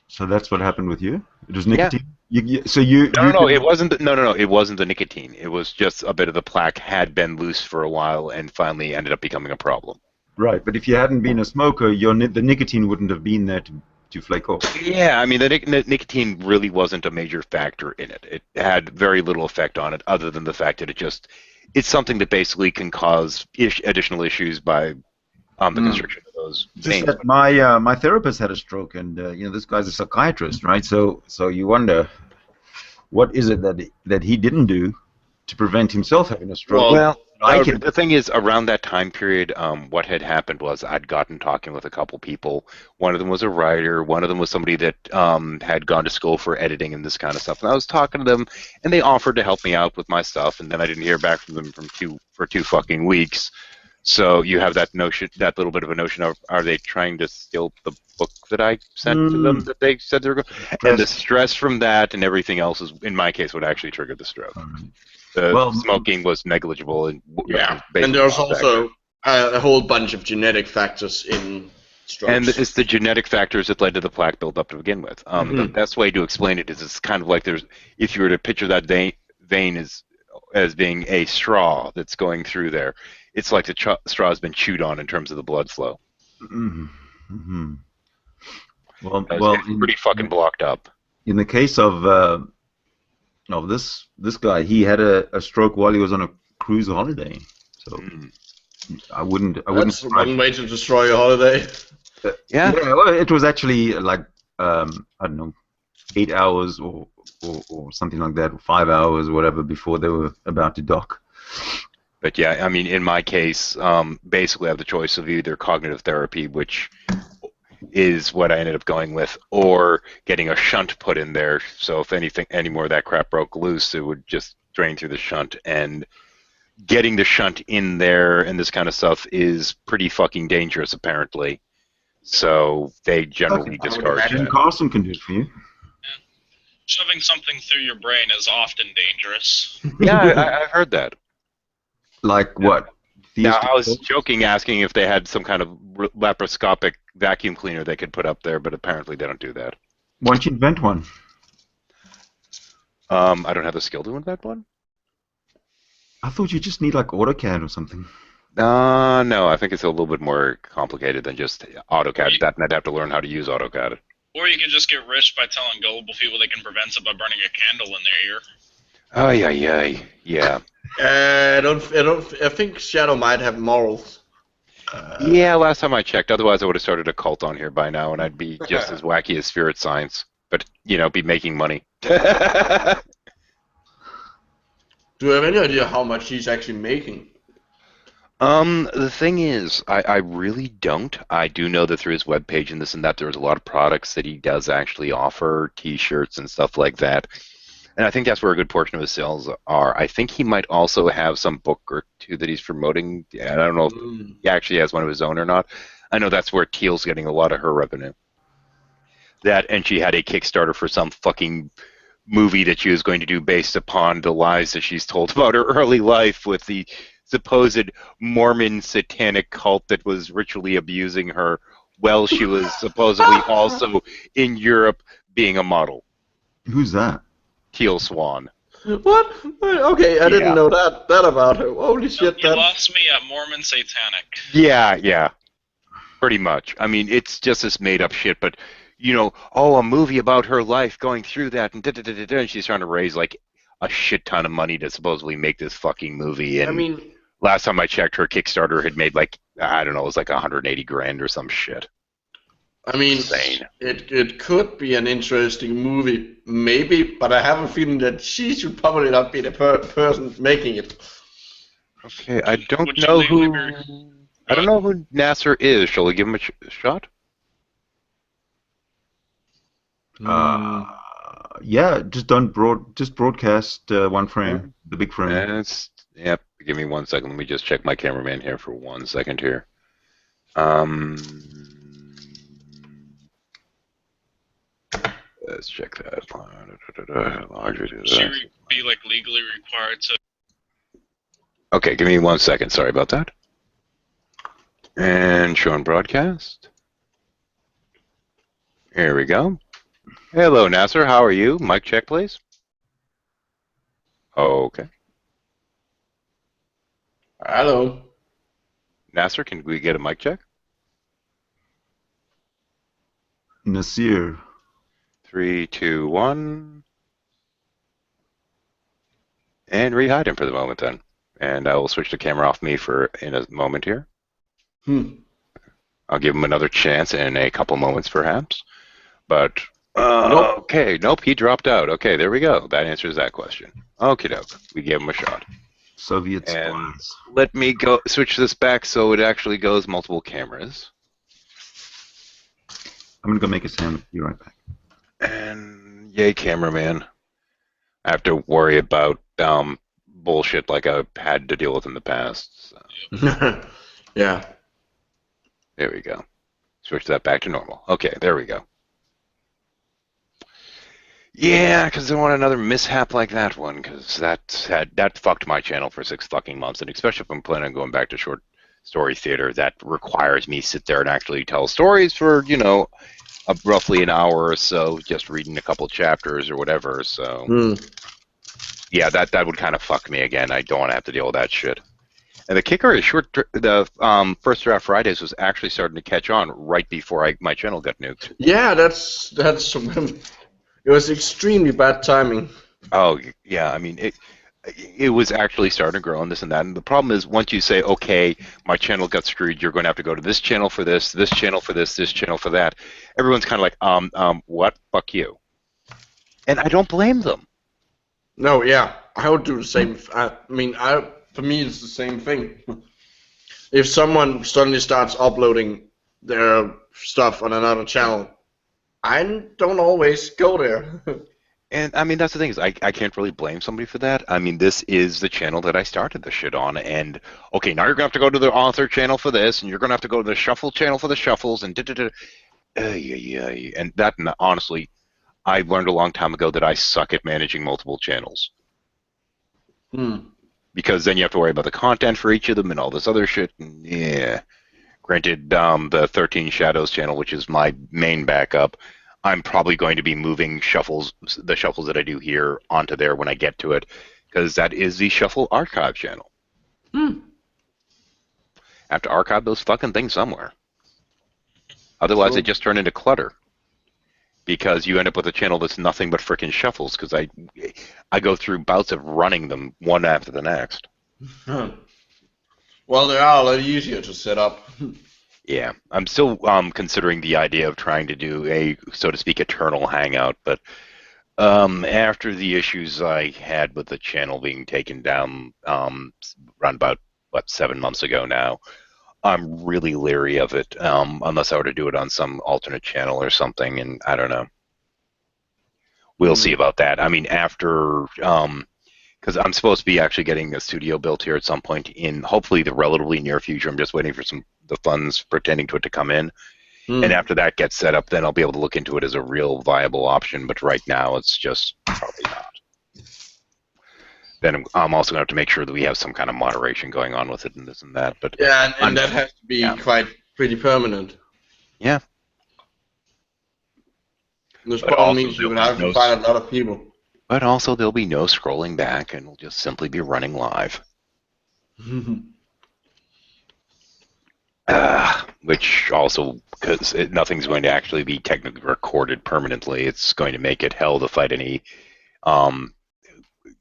So that's what happened with you? It was nicotine? Yeah. It wasn't. No, it wasn't the nicotine. It was just a bit of the plaque had been loose for a while and finally ended up becoming a problem. Right, but if you hadn't been a smoker, the nicotine wouldn't have been there to flake off. Yeah, I mean, the nicotine really wasn't a major factor in it. It had very little effect on it other than the fact that it's something that basically can cause additional issues by the constriction of those veins. Just that my therapist had a stroke, and you know, this guy's a psychiatrist, right? So you wonder, what is it that he didn't do to prevent himself having a stroke? Well, the thing is, around that time period, what had happened was I'd gotten talking with a couple people. One of them was a writer. One of them was somebody that had gone to school for editing and this kind of stuff. And I was talking to them, and they offered to help me out with my stuff. And then I didn't hear back from them for 2 fucking weeks. So you have that notion, that little bit of a notion of, are they trying to steal the book that I sent to them that they said they were going to? And the stress from that and everything else is, in my case, what actually triggered the stroke. The smoking was negligible. And there's also a whole bunch of genetic factors in strokes. And it's the genetic factors that led to the plaque buildup to begin with. The best way to explain it is it's kind of like if you were to picture that vein as being a straw that's going through there, it's like the straw has been chewed on in terms of the blood flow. Well, it's pretty fucking blocked up. In the case of this guy, he had a stroke while he was on a cruise holiday. So I wouldn't. That's one way to destroy your holiday. Yeah. Well, it was actually like I don't know, 8 hours or something like that, 5 hours or whatever before they were about to dock. But yeah, I mean, in my case, basically I have the choice of either cognitive therapy, which is what I ended up going with, or getting a shunt put in there. So if any more of that crap broke loose, it would just drain through the shunt. And getting the shunt in there and this kind of stuff is pretty fucking dangerous, apparently. So they generally discourage it. Jim Carson can do it for you. Shoving something through your brain is often dangerous. Yeah, I've heard that. Like what? Now, I was joking, asking if they had some kind of laparoscopic vacuum cleaner they could put up there, but apparently they don't do that. Why don't you invent one? I don't have the skill doing that one. I thought you just need like AutoCAD or something. No, I think it's a little bit more complicated than just AutoCAD. That, and I'd have to learn how to use AutoCAD. Or you can just get rich by telling gullible people they can prevent it by burning a candle in their ear. Oh, yeah. I think Shadow might have morals. Yeah, last time I checked. Otherwise, I would have started a cult on here by now, and I'd be just as wacky as Spirit Science. But, be making money. Do you have any idea how much he's actually making? The thing is, I really don't. I do know that through his webpage and this and that, there's a lot of products that he does actually offer, T-shirts and stuff like that. And I think that's where a good portion of his sales are. I think he might also have some book or two that he's promoting. I don't know if he actually has one of his own or not. I know that's where Teal's getting a lot of her revenue. That, and she had a Kickstarter for some fucking movie that she was going to do based upon the lies that she's told about her early life with the supposed Mormon satanic cult that was ritually abusing her while she was supposedly also in Europe being a model. Who's that? Teal Swan. What? Okay, I didn't know that about her. Holy shit! You lost me at Mormon satanic. Yeah. Pretty much. I mean, it's just this made-up shit, but, a movie about her life going through that, and and she's trying to raise, like, a shit ton of money to supposedly make this fucking movie. And I mean, last time I checked, her Kickstarter had made, like, I don't know, it was like 180 grand or some shit. I mean, Insane. It could be an interesting movie, maybe, but I have a feeling that she should probably not be the person making it. Okay, I don't know who Nasser is. Shall we give him a shot? Yeah, just broadcast one frame, the big frame. Yep. Give me 1 second. Let me just check my cameraman here for 1 second here. Let's check that. Should we be like legally required to? Okay, give me 1 second. Sorry about that. And show on broadcast. Here we go. Hello, Nasser. How are you? Mic check, please. Okay. Hello. Nasser, can we get a mic check? Nasir. 3, 2, 1. And re-hide him for the moment then. And I will switch the camera off me in a moment here. I'll give him another chance in a couple moments perhaps. But, Nope. Okay, nope, he dropped out. Okay, there we go. That answers that question. Okie doke. We gave him a shot. Soviet And spies. let me go switch this back so it actually goes multiple cameras. I'm gonna go make a sound. Be right back. And yay, cameraman. I have to worry about bullshit like I've had to deal with in the past. So. Yeah. There we go. Switch that back to normal. Okay, there we go. Yeah, because I don't want another mishap like that one, because that fucked my channel for 6 fucking months, and especially if I'm planning on going back to short story theater, that requires me to sit there and actually tell stories for, roughly an hour or so, just reading a couple chapters or whatever, so... Yeah, that would kind of fuck me again. I don't want to have to deal with that shit. And the kicker is the First Draft Fridays was actually starting to catch on right before my channel got nuked. Yeah, that's it was extremely bad timing. Oh, yeah, I mean, it was actually starting to grow and this and that. And the problem is once you say, okay, my channel got screwed, you're going to have to go to this channel for this channel for this channel for that. Everyone's kind of like, what? Fuck you. And I don't blame them. No, yeah, I would do the same. For me, it's the same thing. If someone suddenly starts uploading their stuff on another channel, I don't always go there. And, I mean, that's the thing is I can't really blame somebody for that. I mean, this is the channel that I started the shit on, and, okay, now you're going to have to go to the author channel for this, and you're going to have to go to the shuffle channel for the shuffles, and and that, honestly, I learned a long time ago that I suck at managing multiple channels. Because then you have to worry about the content for each of them and all this other shit, and, yeah. Granted, the 13 Shadows channel, which is my main backup, I'm probably going to be moving the shuffles that I do here onto there when I get to it, because that is the Shuffle Archive channel. Hmm. I have to archive those fucking things somewhere. Otherwise, Cool. they just turn into clutter. Because you end up with a channel that's nothing but frickin' shuffles, because I go through bouts of running them one after the next. Huh. Well, they are a lot easier to set up. Yeah, I'm still considering the idea of trying to do a, so to speak, eternal hangout, but after the issues I had with the channel being taken down around about, 7 months ago now, I'm really leery of it, unless I were to do it on some alternate channel or something, and I don't know. We'll see about that. I mean, after, because I'm supposed to be actually getting a studio built here at some point in hopefully the relatively near future. I'm just waiting for the funds pertaining to it to come in. Hmm. And after that gets set up, then I'll be able to look into it as a real viable option. But right now, it's just probably not. Then I'm also going to have to make sure that we have some kind of moderation going on with it and this and that. But Yeah, and that has to be pretty permanent. Yeah. This But probably also means you would there'll have be to no find a lot of people. But also there'll be no scrolling back, and we'll just simply be running live. Which also, because nothing's going to actually be technically recorded permanently, it's going to make it hell to fight any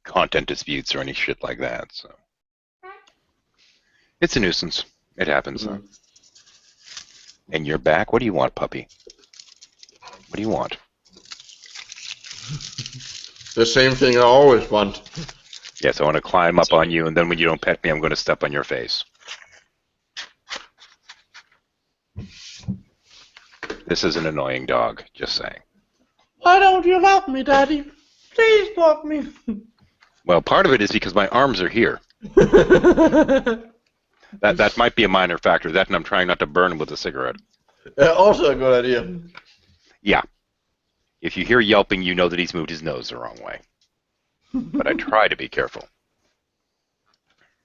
content disputes or any shit like that. So it's a nuisance. It happens. Mhm. And you're back? What do you want, puppy? What do you want? The same thing I always want. Yes, I want to climb up on you, and then when you don't pet me, I'm going to step on your face. This is an annoying dog, just saying. Why don't you love me, Daddy? Please love me. Well, part of it is because my arms are here. That might be a minor factor. That, and I'm trying not to burn him with a cigarette. Also a good idea. Yeah. If you hear yelping, you know that he's moved his nose the wrong way. But I try to be careful.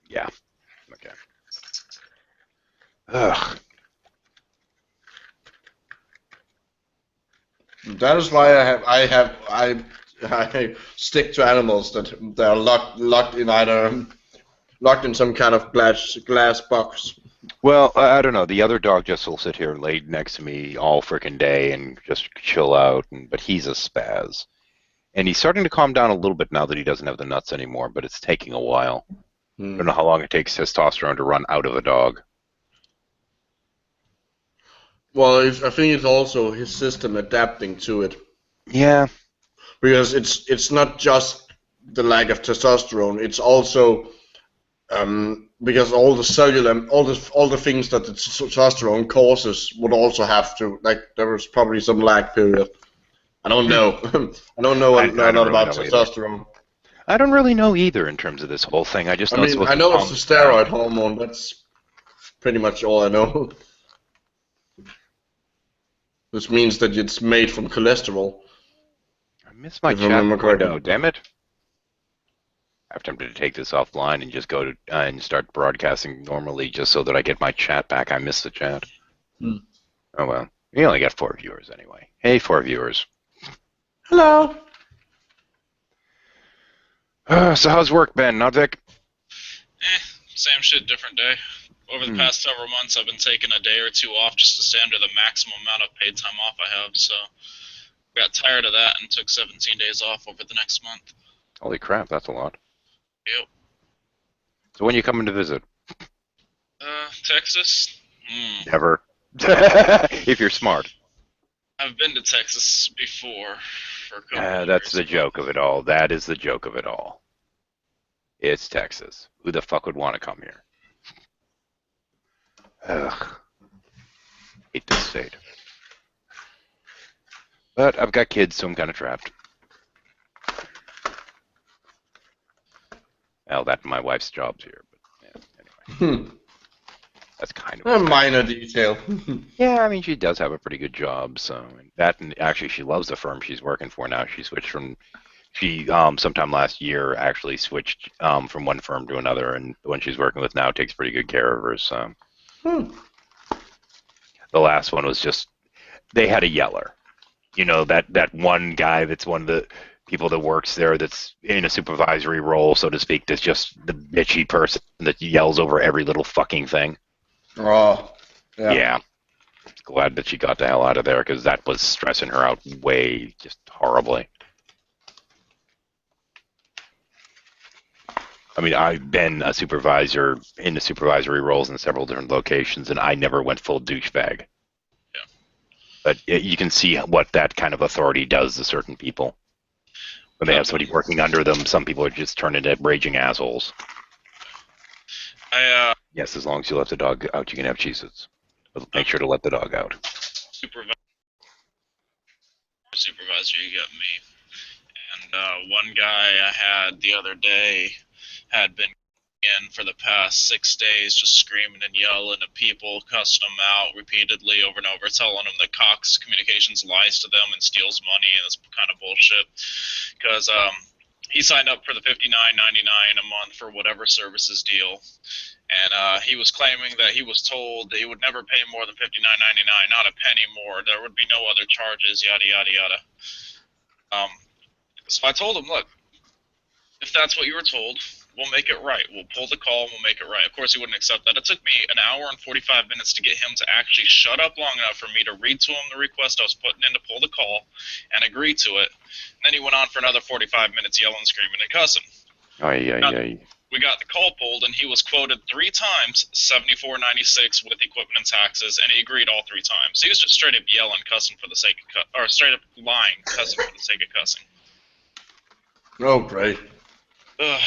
Yeah. Okay. Ugh. That is why I stick to animals that are locked in some kind of glass box. Well, I don't know. The other dog just will sit here laid next to me all frickin' day and just chill out. But he's a spaz. And he's starting to calm down a little bit now that he doesn't have the nuts anymore, but it's taking a while. I don't know how long it takes testosterone to run out of a dog. Well, I think it's also his system adapting to it. Yeah. Because it's not just the lack of testosterone. It's also because all the cellular, all the things that the testosterone causes would also have to, like, there was probably some lag period. I don't know. I don't know a lot about testosterone. I don't really know either in terms of this whole thing. I just know it's supposed I know to it's the steroid hormone. That's pretty much all I know. Which means that it's made from cholesterol. I missed my chat window, damn it. I'm tempted to take this offline and just go to and start broadcasting normally just so that I get my chat back. I missed the chat. Oh well. We only got 4 viewers anyway. Hey, 4 viewers. Hello. So how's work been, not Vic? Same shit, different day. Over the past several months, I've been taking a day or two off just to stay under the maximum amount of paid time off I have, so got tired of that and took 17 days off over the next month. Holy crap, that's a lot. Yep. So when are you coming to visit? Texas? Never. If you're smart. I've been to Texas before for a couple of That's years. the joke of it all. That is the joke of it all. It's Texas. Who the fuck would want to come here? Ugh. Hate this state. But I've got kids, so I'm kind of trapped. Well, that and my wife's job's here, but yeah, anyway. That's kind of a minor detail. Yeah, I mean, she does have a pretty good job, so and actually she loves the firm she's working for now. She switched from sometime last year actually switched from one firm to another, and the one she's working with now takes pretty good care of her. So the last one was just they had a yeller, You know, that one guy that's one of the people that works there that's in a supervisory role, so to speak, that's just the bitchy person that yells over every little fucking thing. Oh, yeah. Yeah. Glad that she got the hell out of there because that was stressing her out way just horribly. I mean, I've been a supervisor in the supervisory roles in several different locations, and I never went full douchebag. Yeah. But you can see what that kind of authority does to certain people. When they have somebody working under them, some people are just turned into raging assholes. Yes, as long as you let the dog out, you can have Cheez-Its. But make sure to let the dog out. Supervisor, you got me. And one guy I had the other day had been in for the past 6 days just screaming and yelling at people, cussing them out repeatedly over and over, telling them that Cox Communications lies to them and steals money and this kind of bullshit. Because he signed up for the $59.99 a month for whatever services deal. And he was claiming that he was told that he would never pay more than $59.99, not a penny more. There would be no other charges, yada, yada, yada. So I told him, look, if that's what you were told, we'll make it right. We'll pull the call and we'll make it right. Of course, he wouldn't accept that. It took me an hour and 45 minutes to get him to actually shut up long enough for me to read to him the request I was putting in to pull the call and agree to it. And then he went on for another 45 minutes yelling, screaming, and cussing. We got the call pulled, and he was quoted 3 times, $74.96 with equipment and taxes, and he agreed all 3 times. He was just straight up yelling, cussing for the sake of or straight up lying, cussing for the sake of cussing. Oh, great. Ugh.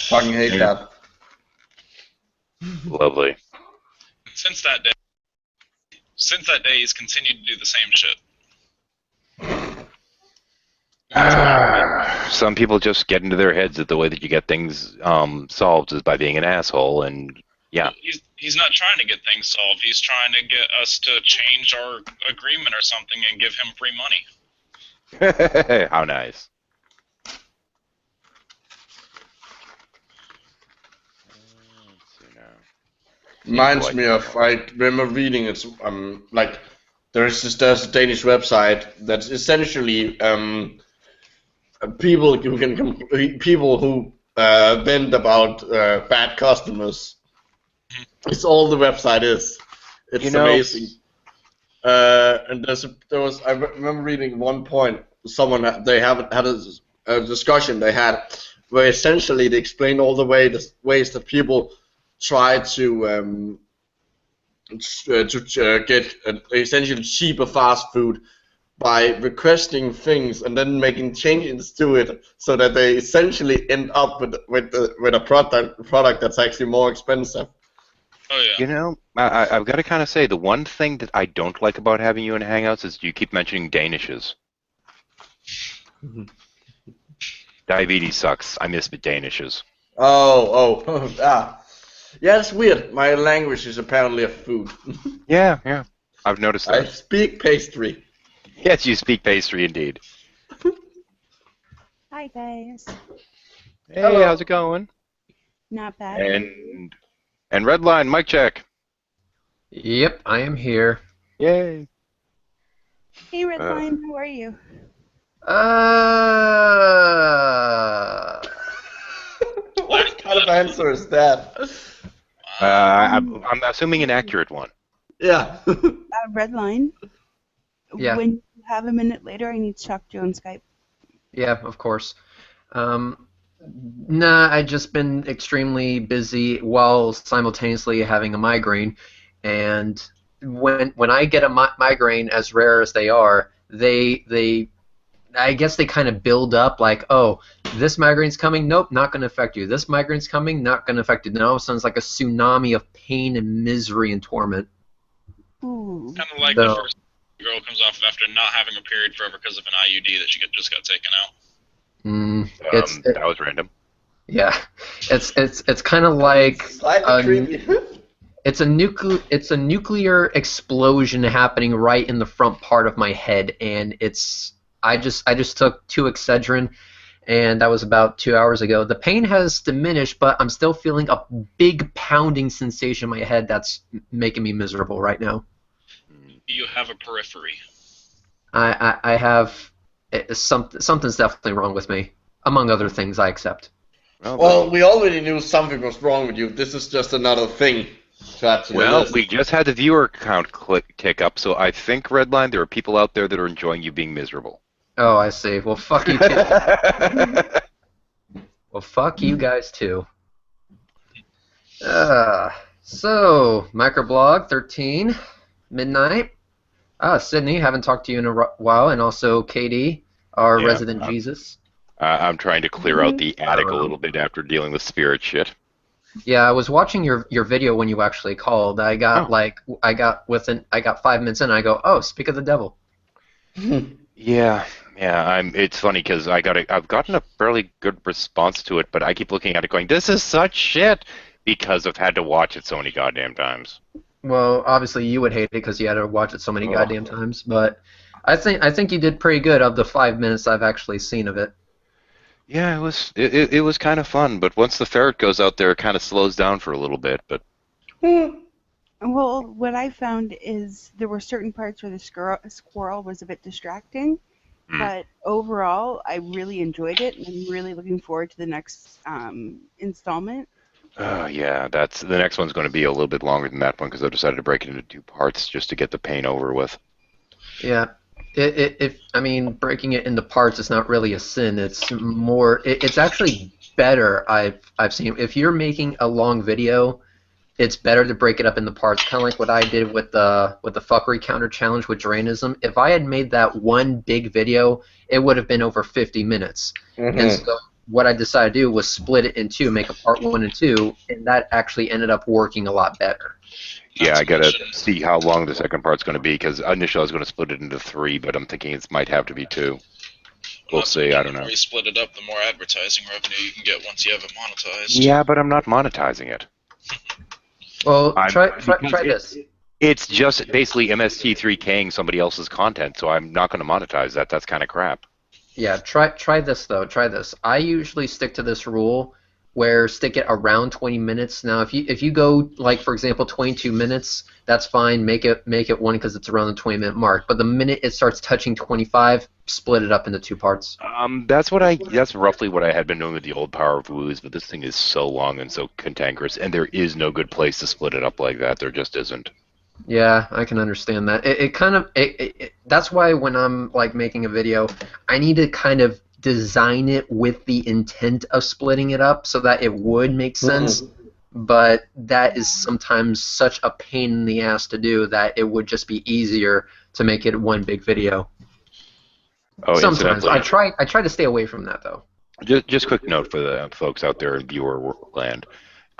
Fucking hate that. Lovely. Since that day, he's continued to do the same shit. Some people just get into their heads that the way that you get things solved is by being an asshole, and yeah. He's not trying to get things solved. He's trying to get us to change our agreement or something and give him free money. How nice. Reminds me of, I remember reading it, like, there's a Danish website that's essentially people who vent about bad customers. It's all the website is. It's amazing. And I remember reading one point. They had a discussion they had where essentially they explained all the ways that people try to get essentially cheaper fast food by requesting things and then making changes to it, so that they essentially end up with a product that's actually more expensive. Oh yeah. You know, I've got to kind of say the one thing that I don't like about having you in Hangouts is you keep mentioning Danishes. Diabetes sucks. I miss the Danishes. Yeah, it's weird. My language is apparently a food. Yeah. I've noticed that. I speak pastry. Yes, you speak pastry indeed. Hi guys. Hey, Hello. how's it going? Not bad. And Redline, mic check. Yep, I am here. Yay. Hey Redline, how are you? What kind of answer is that? I'm assuming an accurate one. Yeah. Redline. Yeah. When you have a minute later, I need to talk to you on Skype. Yeah, of course. Nah, I've just been extremely busy while simultaneously having a migraine, and when I get a migraine, as rare as they are, I guess they kind of build up like, oh, this migraine's coming, nope, not going to affect you. This migraine's coming, not going to affect you. Now it sounds like a tsunami of pain and misery and torment. Ooh. Kind of like the first girl comes off after not having a period forever because of an IUD that she just got taken out. That was random. Yeah, it's kind of like Slightly creepy. it's a nuclear explosion happening right in the front part of my head, and I just took 2 Excedrin, and that was about 2 hours ago. The pain has diminished, but I'm still feeling a big pounding sensation in my head that's making me miserable right now. You have a periphery. I have something's definitely wrong with me, among other things I accept. Well, we already knew something was wrong with you. This is just another thing to add to the Well, list. we just had the viewer count tick up, so I think, Redline, there are people out there that are enjoying you being miserable. Oh, I see. Well, fuck you too. Well, fuck you guys too. So, Microblog 13, Midnight. Sydney, haven't talked to you in a while, and also Katie, our Yeah, resident Jesus. I'm trying to clear out the attic a little bit after dealing with spirit shit. Yeah, I was watching your video when you actually called. I got 5 minutes in, and I go, oh, speak of the devil. Yeah. It's funny because I've gotten a fairly good response to it, but I keep looking at it going, this is such shit, because I've had to watch it so many goddamn times. Well, obviously you would hate it because you had to watch it so many goddamn times, but I think you did pretty good of the 5 minutes I've actually seen of it. Yeah, it was kind of fun, but once the ferret goes out there, it kind of slows down for a little bit. But Well, what I found is there were certain parts where the squirrel was a bit distracting, but overall, I really enjoyed it, and I'm really looking forward to the next installment. Yeah, the next one's going to be a little bit longer than that one because I decided to break it into 2 parts just to get the pain over with. Yeah. Breaking it into parts is not really a sin. It's more. It's actually better. I've seen. If you're making a long video, it's better to break it up into parts. Kind of like what I did with the fuckery counter challenge with Drainism. If I had made that one big video, it would have been over 50 minutes. And so what I decided to do was split it in 2, make a part 1 and 2, and that actually ended up working a lot better. Yeah, I gotta see how long the second part's going to be because initially I was going to split it into 3, but I'm thinking it might have to be 2. We'll see. I don't know. The more you split it up, the more advertising revenue you can get once you have it monetized. Yeah, but I'm not monetizing it. Well, try this. It's just basically MST3K'ing somebody else's content, so I'm not going to monetize that. That's kind of crap. Yeah, try this though. Try this. I usually stick to this rule where stick it around 20 minutes. Now, if you go like for example 22 minutes, that's fine. Make it 1 because it's around the 20-minute mark. But the minute it starts touching 25, split it up into 2 parts. That's roughly what I had been doing with the old Power of Woos, but this thing is so long and so cantankerous, and there is no good place to split it up like that. There just isn't. Yeah, I can understand that. That's why when I'm like making a video, I need to kind of design it with the intent of splitting it up so that it would make sense. But that is sometimes such a pain in the ass to do that it would just be easier to make it one big video. Oh, sometimes I try to stay away from that though. Just quick note for the folks out there in viewer land.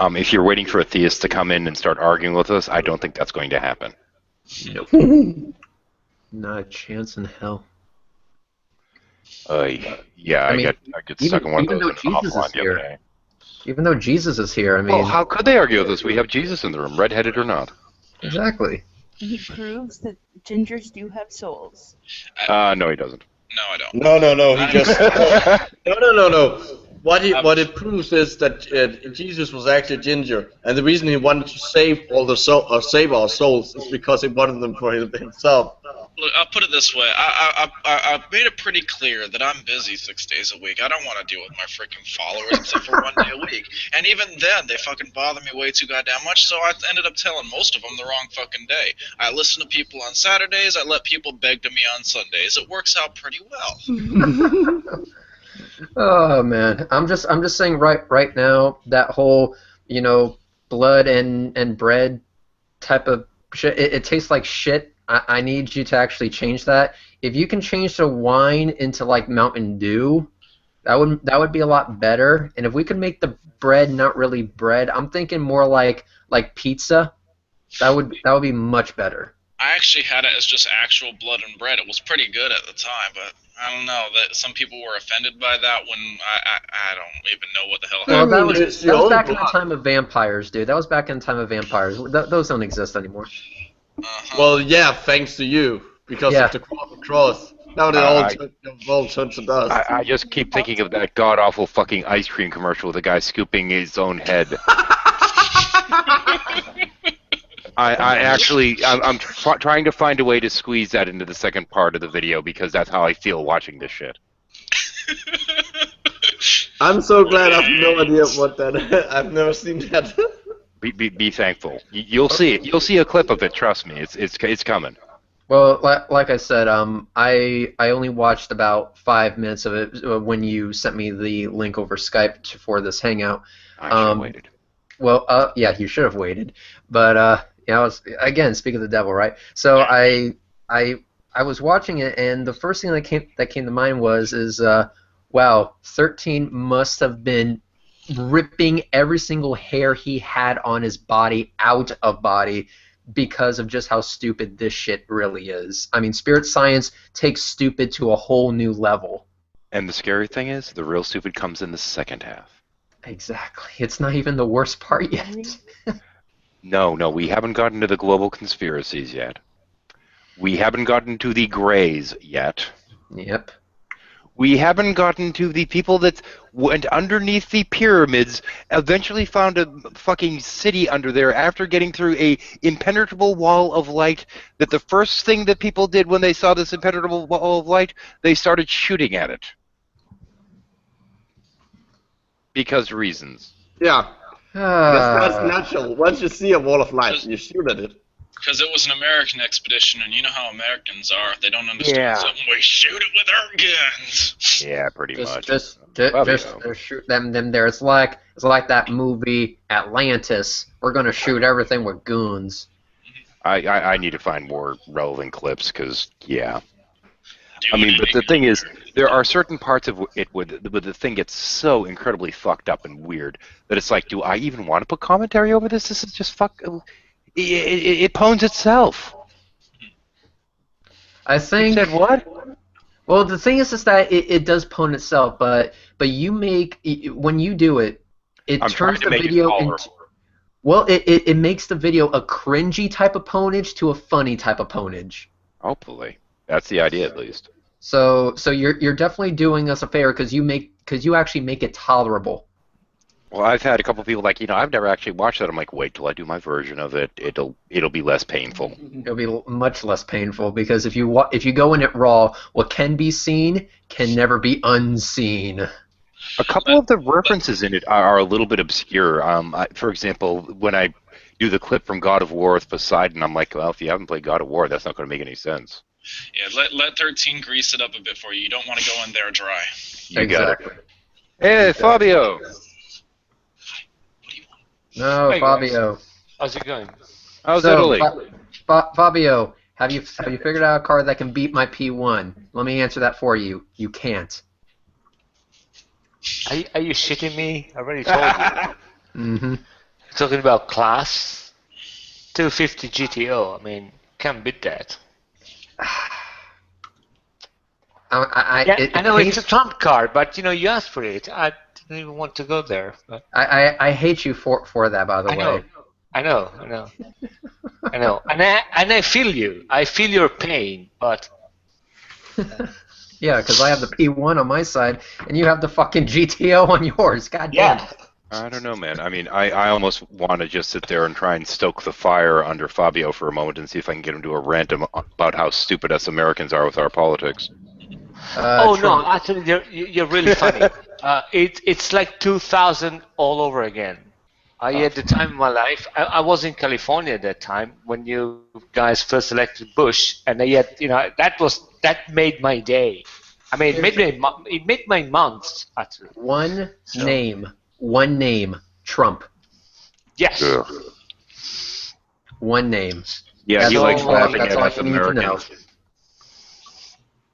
If you're waiting for a theist to come in and start arguing with us, I don't think that's going to happen. Nope. Not a chance in hell. I get stuck in one of those offline the other day. Even though Jesus is here, I mean... Well, how could they argue with us? We have Jesus in the room, redheaded or not. Exactly. He proves that gingers do have souls. No, he doesn't. No, I don't. No. He just no. What it proves is that Jesus was actually ginger, and the reason he wanted to save save our souls is because he wanted them for himself. Look, I'll put it this way. I made it pretty clear that I'm busy 6 days a week. I don't want to deal with my freaking followers except for 1 day a week. And even then, they fucking bother me way too goddamn much, so I ended up telling most of them the wrong fucking day. I listen to people on Saturdays. I let people beg to me on Sundays. It works out pretty well. Oh man, I'm just saying right now that whole blood and bread type of shit. It tastes like shit. I need you to actually change that. If you can change the wine into like Mountain Dew, that would be a lot better. And if we could make the bread not really bread, I'm thinking more like pizza. That would be much better. I actually had it as just actual blood and bread. It was pretty good at the time, but I don't know that some people were offended by that when I don't even know what the hell happened. Well, that was back in the time of vampires, dude. That was back in the time of vampires. Those don't exist anymore. Well, yeah, thanks to you because of the cross. Now they all turn to dust. I just keep thinking of that god awful fucking ice cream commercial with the guy scooping his own head. I'm trying to find a way to squeeze that into the second part of the video because that's how I feel watching this shit. I'm so glad I have no idea what that. I've never seen that. Be thankful. You'll see it. You'll see a clip of it. Trust me. It's coming. Well, like I said, I only watched about 5 minutes of it when you sent me the link over Skype for this hangout. I should have waited. Well, yeah, you should have waited. But yeah, I was again speaking of the devil, right? So I was watching it, and the first thing that came to mind is wow, 13 must have been ripping every single hair he had on his body out of body because of just how stupid this shit really is. I mean, Spirit Science takes stupid to a whole new level. And the scary thing is, the real stupid comes in the second half. Exactly. It's not even the worst part yet. No, we haven't gotten to the global conspiracies yet. We haven't gotten to the Greys yet. Yep. We haven't gotten to the people that went underneath the pyramids, eventually found a fucking city under there after getting through a impenetrable wall of light, that the first thing that people did when they saw this impenetrable wall of light, they started shooting at it. Because reasons. Yeah. That's natural. Once you see a wall of light, you shoot at it. Because it was an American expedition, and you know how Americans are. They don't understand something. We shoot it with our guns. Yeah, pretty much. Just shoot them there. It's like that movie Atlantis. We're gonna shoot everything with goons. I need to find more relevant clips because I mean, but the thing is, there are certain parts of it where the thing gets so incredibly fucked up and weird that it's like, do I even want to put commentary over this? This is just It pwns itself. I think. You said what? Well, the thing is that it does pwn itself, but you make when you do it, it turns the video into. Well, it makes the video a cringy type of pwnage to a funny type of pwnage. Hopefully, that's the idea at least. So you're definitely doing us a favor because you actually make it tolerable. Well, I've had a couple people like, I've never actually watched that. I'm like, wait till I do my version of it. It'll be less painful. It'll be much less painful because if you go in it raw, what can be seen can never be unseen. A couple of the references in it are a little bit obscure. For example, when I do the clip from God of War with Poseidon, I'm like, well, if you haven't played God of War, that's not going to make any sense. Yeah, let 13 grease it up a bit for you. You don't want to go in there dry. You got it. Hey, Fabio. No, Hey, Fabio. How's it going? How's Italy? Fabio, have you figured out a card that can beat my P1? Let me answer that for you. You can't. Are you shitting me? I already told you. Mm-hmm. Talking about class 250 GTO. I mean, can't beat that. I know it's a trump card, but you asked for it. I didn't even want to go there. But I hate you for that, by the way. I know. And I feel you. I feel your pain, but yeah, because I have the P1 on my side, and you have the fucking GTO on yours. God damn. yeah. I don't know, man. I mean, I almost want to just sit there and try and stoke the fire under Fabio for a moment and see if I can get him to a rant about how stupid us Americans are with our politics. No, actually, you're really funny. It's like 2000 all over again. At the time of my life, I was in California at that time when you guys first elected Bush, and yet that made my day. I mean, it made my months actually. One name, Trump. Yes. Ugh. One name. Yeah, he likes laughing that's at all us you need to know. Americans.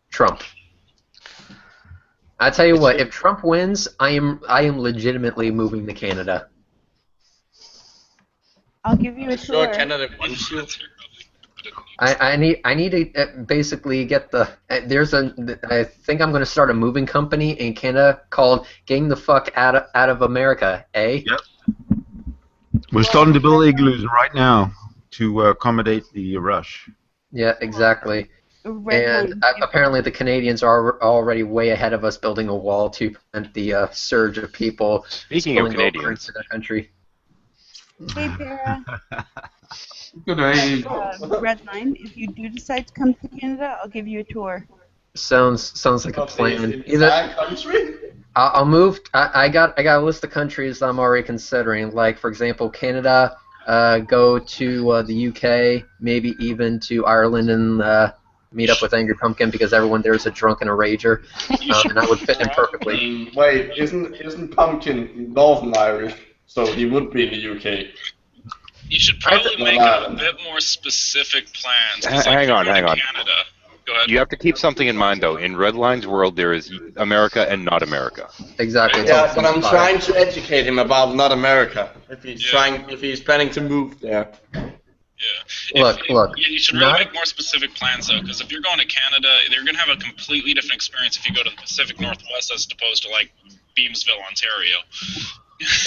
Trump. I tell you what, if Trump wins, I am legitimately moving to Canada. I'll give you a Sure, tour. Canada wants you. I need to basically get the I think I'm going to start a moving company in Canada called Getting the Fuck Out of America, eh? Yep. We're starting to build igloos right now to accommodate the rush. Yeah, exactly. Red And Wine. apparently the Canadians are already way ahead of us building a wall to prevent the surge of people Speaking of spilling over Canadians, into the country. Hey, Para. Good day. Redline, if you do decide to come to Canada, I'll give you a tour. Sounds like a plan. Entire country? I'll move. I got a list of countries I'm already considering. Like for example, Canada. Go to the UK, maybe even to Ireland and meet up with Angry Pumpkin because everyone there is a drunk and a rager, and I would fit in perfectly. Wait, isn't Pumpkin Northern Irish? So he would be in the UK. You should probably make a bit more specific plans. 'cause, like, Hang on. Canada. Go ahead. You have to keep something in mind, though. In Redline's world, there is America and not America. Exactly. Yeah, but I'm trying to educate him about not America. If he's planning to move there. Yeah. Look. You should really make more specific plans, though, because if you're going to Canada, you're going to have a completely different experience if you go to the Pacific Northwest as opposed to, like, Beamsville, Ontario.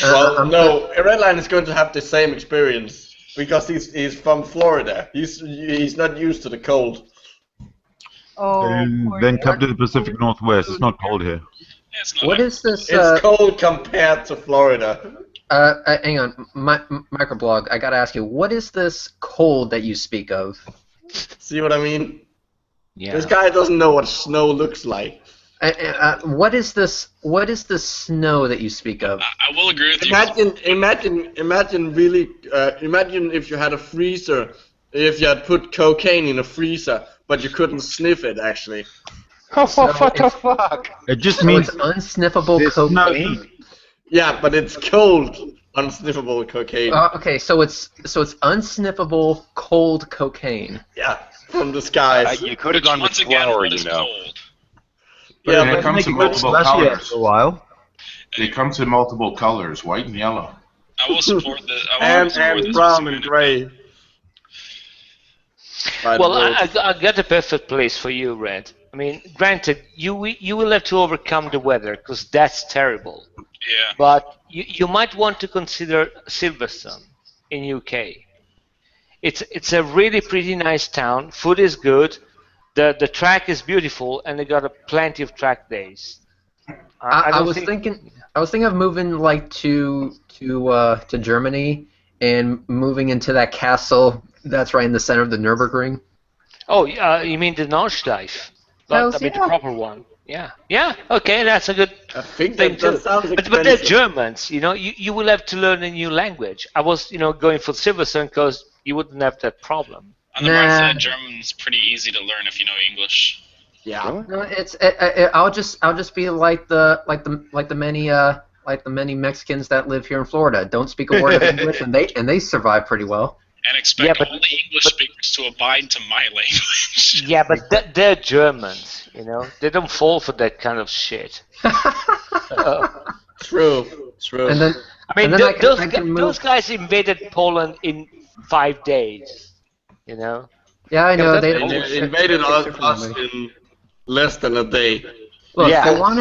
Well, no, Redline is going to have the same experience because he's from Florida. He's not used to the cold. Oh, Then come to the Pacific Northwest. It's not cold here. Yeah, it's not What like- is this? It's cold compared to Florida. Hang on, microblog. I gotta ask you, what is this cold that you speak of? See what I mean? Yeah. This guy doesn't know what snow looks like. What is this? What is the snow that you speak of? I will agree with you. Imagine if you had a freezer, if you had put cocaine in a freezer, but you couldn't sniff it actually. What the fuck? It just So means it's unsniffable there's no cocaine. heat. Yeah, but it's cold, unsniffable cocaine. Okay, so it's unsniffable cold cocaine. Yeah, from the skies. You could have gone with Once again, flour, what you is know. cold? Yeah, They but come to multiple Last year colors. for a while. They come to multiple colors, white and yellow. I will support this. and brown and gray. Well, I got a perfect place for you, Red. I mean, granted, you will have to overcome the weather because that's terrible. Yeah. But you might want to consider Silverstone in UK. It's a really pretty nice town. Food is good. The track is beautiful, and they got plenty of track days. I was thinking of moving like to Germany and moving into that castle that's right in the center of the Nürburgring. Oh, you mean the Nordschleife? Hells I mean yeah. the proper one. Yeah. Yeah. Okay, that's a good I think thing that too. sounds But expensive. they're Germans, you know. You will have to learn a new language. I was, going for Silverstone because you wouldn't have that problem. On the bright Nah. side, German's pretty easy to learn if you know English. Yeah. No, I'll just be like the many Mexicans that live here in Florida. Don't speak a word of English, and they survive pretty well. And expect Yeah, but- all the English speakers to abide to my language. Yeah, but they're Germans, you know. They don't fall for that kind of shit. True. And then I mean, And then I can move- those guys invaded Poland in 5 days, you know. yeah, I know but they that- don't They do shit invaded us differently. in less than a day. Look, Yeah. I want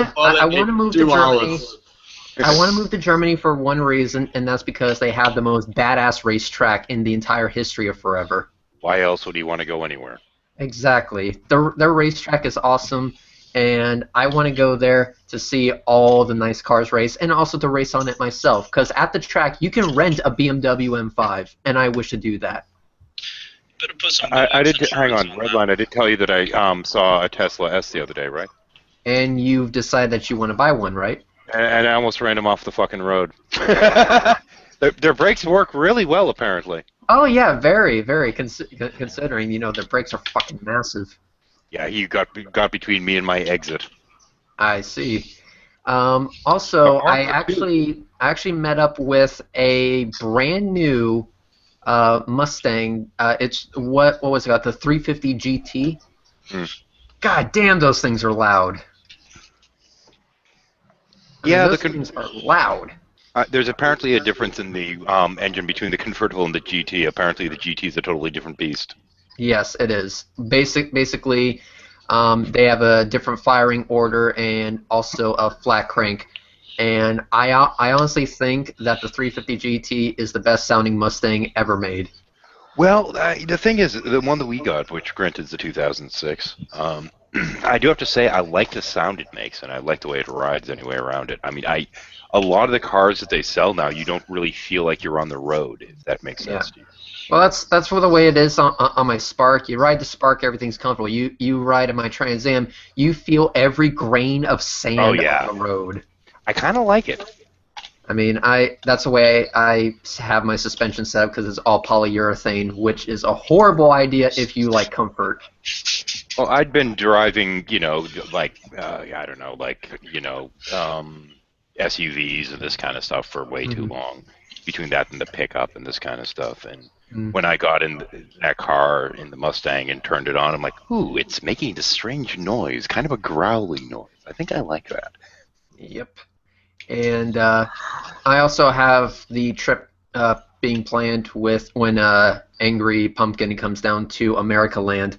to move to 2 Germany. hours. I want to move to Germany for one reason, and that's because they have the most badass racetrack in the entire history of forever. Why else would he want to go anywhere? Exactly. Their racetrack is awesome, and I want to go there to see all the nice cars race, and also to race on it myself. Because at the track, you can rent a BMW M5, and I wish to do that. Better put some I did. insurance Hang on, that. Redline. I did tell you that I saw a Tesla S the other day, right? And you've decided that you want to buy one, right? And I almost ran him off the fucking road. Their brakes work really well, apparently. Oh yeah, very, very. Considering their brakes are fucking massive. Yeah, he got between me and my exit. I see. Also, I actually met up with a brand new Mustang. It's what was it? The 350 GT. God damn, those things are loud. Yeah, those things are loud. There's apparently a difference in the engine between the convertible and the GT. Apparently, the GT is a totally different beast. Yes, it is. Basically, they have a different firing order and also a flat crank. And I honestly think that the 350 GT is the best sounding Mustang ever made. Well, the thing is, the one that we got, which granted is the 2006, I do have to say I like the sound it makes, and I like the way it rides anyway around it. I mean, a lot of the cars that they sell now, you don't really feel like you're on the road, if that makes sense to you. Well, that's for the way it is on my Spark. You ride the Spark, everything's comfortable. You ride in my Trans Am, you feel every grain of sand on the road. I kind of like it. I mean, that's the way I have my suspension set up because it's all polyurethane, which is a horrible idea if you like comfort. Well, I'd been driving, like I don't know, SUVs and this kind of stuff for way too long. Between that and the pickup and this kind of stuff, and when I got in that car in the Mustang and turned it on, I'm like, ooh, it's making this strange noise, kind of a growly noise. I think I like that. Yep. And I also have the trip being planned with when Angry Pumpkin comes down to America Land,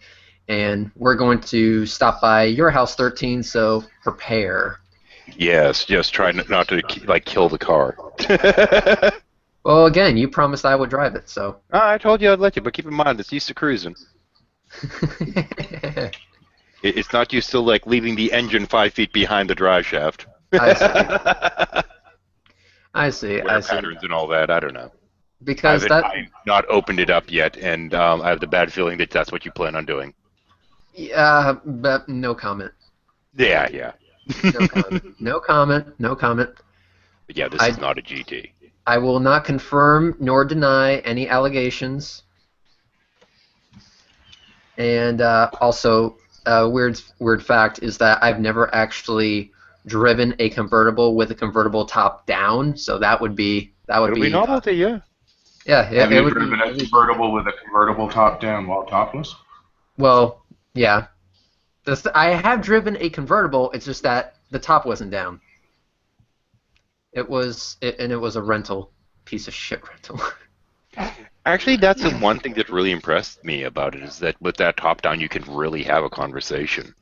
and we're going to stop by your house 13, so prepare. Yes, just try not to kill the car. Well, again, you promised I would drive it, so. I told you I'd let you, but keep in mind it's used to cruising. It's not used to leaving the engine 5 feet behind the drive shaft. I see. Patterns and all that. I don't know. Because I've not opened it up yet, and I have the bad feeling that that's what you plan on doing. Yeah, but no comment. Yeah. No comment. But yeah, this is not a GT. I will not confirm nor deny any allegations. And also, weird fact is that I've never actually driven a convertible with a convertible top down, so that would be novelty, yeah. Yeah, Have you driven a convertible with a convertible top down while topless? Well, yeah. I have driven a convertible. It's just that the top wasn't down. It was a rental, piece of shit rental. Actually, that's the one thing that really impressed me about it, is that with that top down, you can really have a conversation.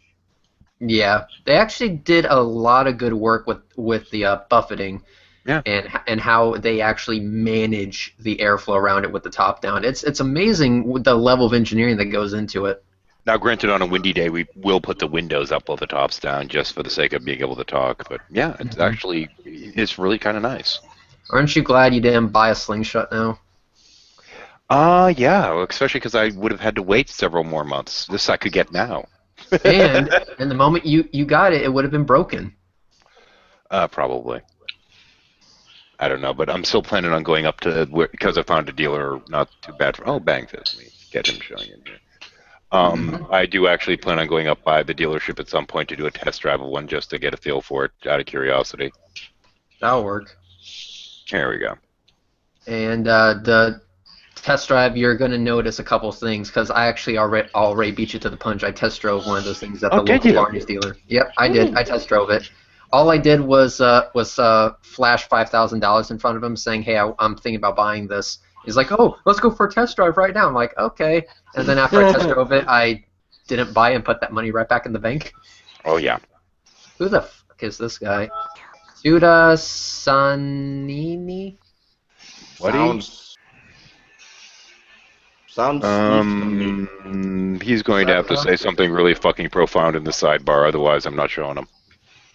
Yeah, they actually did a lot of good work with the buffeting, yeah, and how they actually manage the airflow around it with the top down. It's amazing with the level of engineering that goes into it. Now, granted, on a windy day, we will put the windows up while the top's down, just for the sake of being able to talk. But yeah, it's really kind of nice. Aren't you glad you didn't buy a slingshot now? Yeah, especially because I would have had to wait several more months. This I could get now. And the moment you got it, it would have been broken. Probably. I don't know, but I'm still planning on going up to because I found a dealer not too bad for. Oh, Bangfist, let me get him showing in here. I do actually plan on going up by the dealership at some point to do a test drive of one just to get a feel for it out of curiosity. That'll work. There we go. And the test drive, you're going to notice a couple things because I actually already beat you to the punch. I test drove one of those things at the local Barney's dealer. Yep, I did. I test drove it. All I did was flash $5,000 in front of him saying, hey, I'm thinking about buying this. He's like, oh, let's go for a test drive right now. I'm like, okay. And then after I test drove it, I didn't buy it and put that money right back in the bank. Oh, yeah. Who the fuck is this guy? Suda Sanini? Sounds. He's going to have to say something really fucking profound in the sidebar, otherwise I'm not showing him.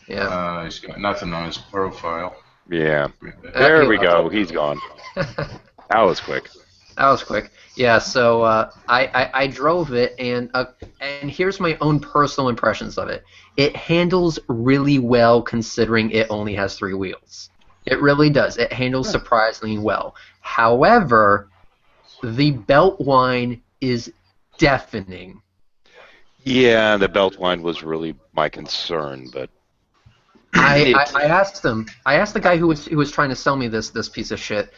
Yeah. He's got nothing on his profile. Yeah. There we go. He's gone. That was quick. That was quick. Yeah, so I drove it, and here's my own personal impressions of it. It handles really well considering it only has 3 wheels. It really does. It handles surprisingly well. However, the belt whine is deafening. Yeah, the belt whine was really my concern, but I asked him. I asked the guy who was trying to sell me this piece of shit,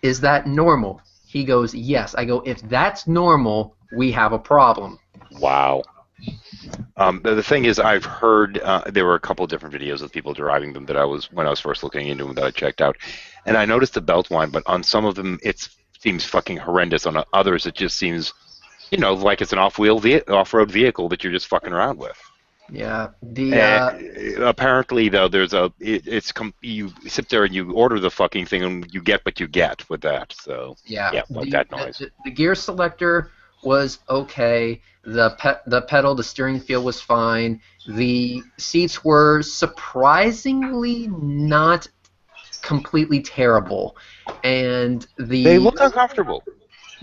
is that normal? He goes, yes. I go, if that's normal, we have a problem. Wow. The thing is, I've heard there were a couple of different videos of people driving them when I was first looking into them that I checked out, and I noticed the belt whine, but on some of them it seems fucking horrendous. On others, it just seems, like it's an off-road vehicle that you're just fucking around with. Yeah. Apparently, though, you sit there and you order the fucking thing and you get what you get with that. So yeah, like that noise. The gear selector was okay. The pedal, the steering feel was fine. The seats were surprisingly not completely terrible, and They look uncomfortable.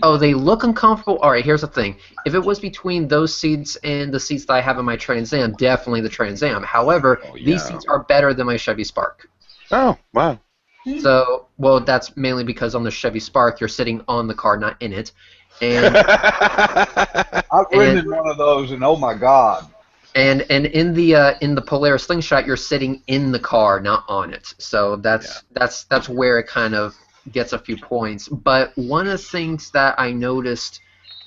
Oh, they look uncomfortable? Alright, here's the thing. If it was between those seats and the seats that I have in my Trans Am, definitely the Trans Am. However, these seats are better than my Chevy Spark. Oh, wow. So, well, that's mainly because on the Chevy Spark, you're sitting on the car, not in it. And I've ridden in one of those, and oh my god. And in the Polaris Slingshot, you're sitting in the car, not on it. So that's where it kind of gets a few points. But one of the things that I noticed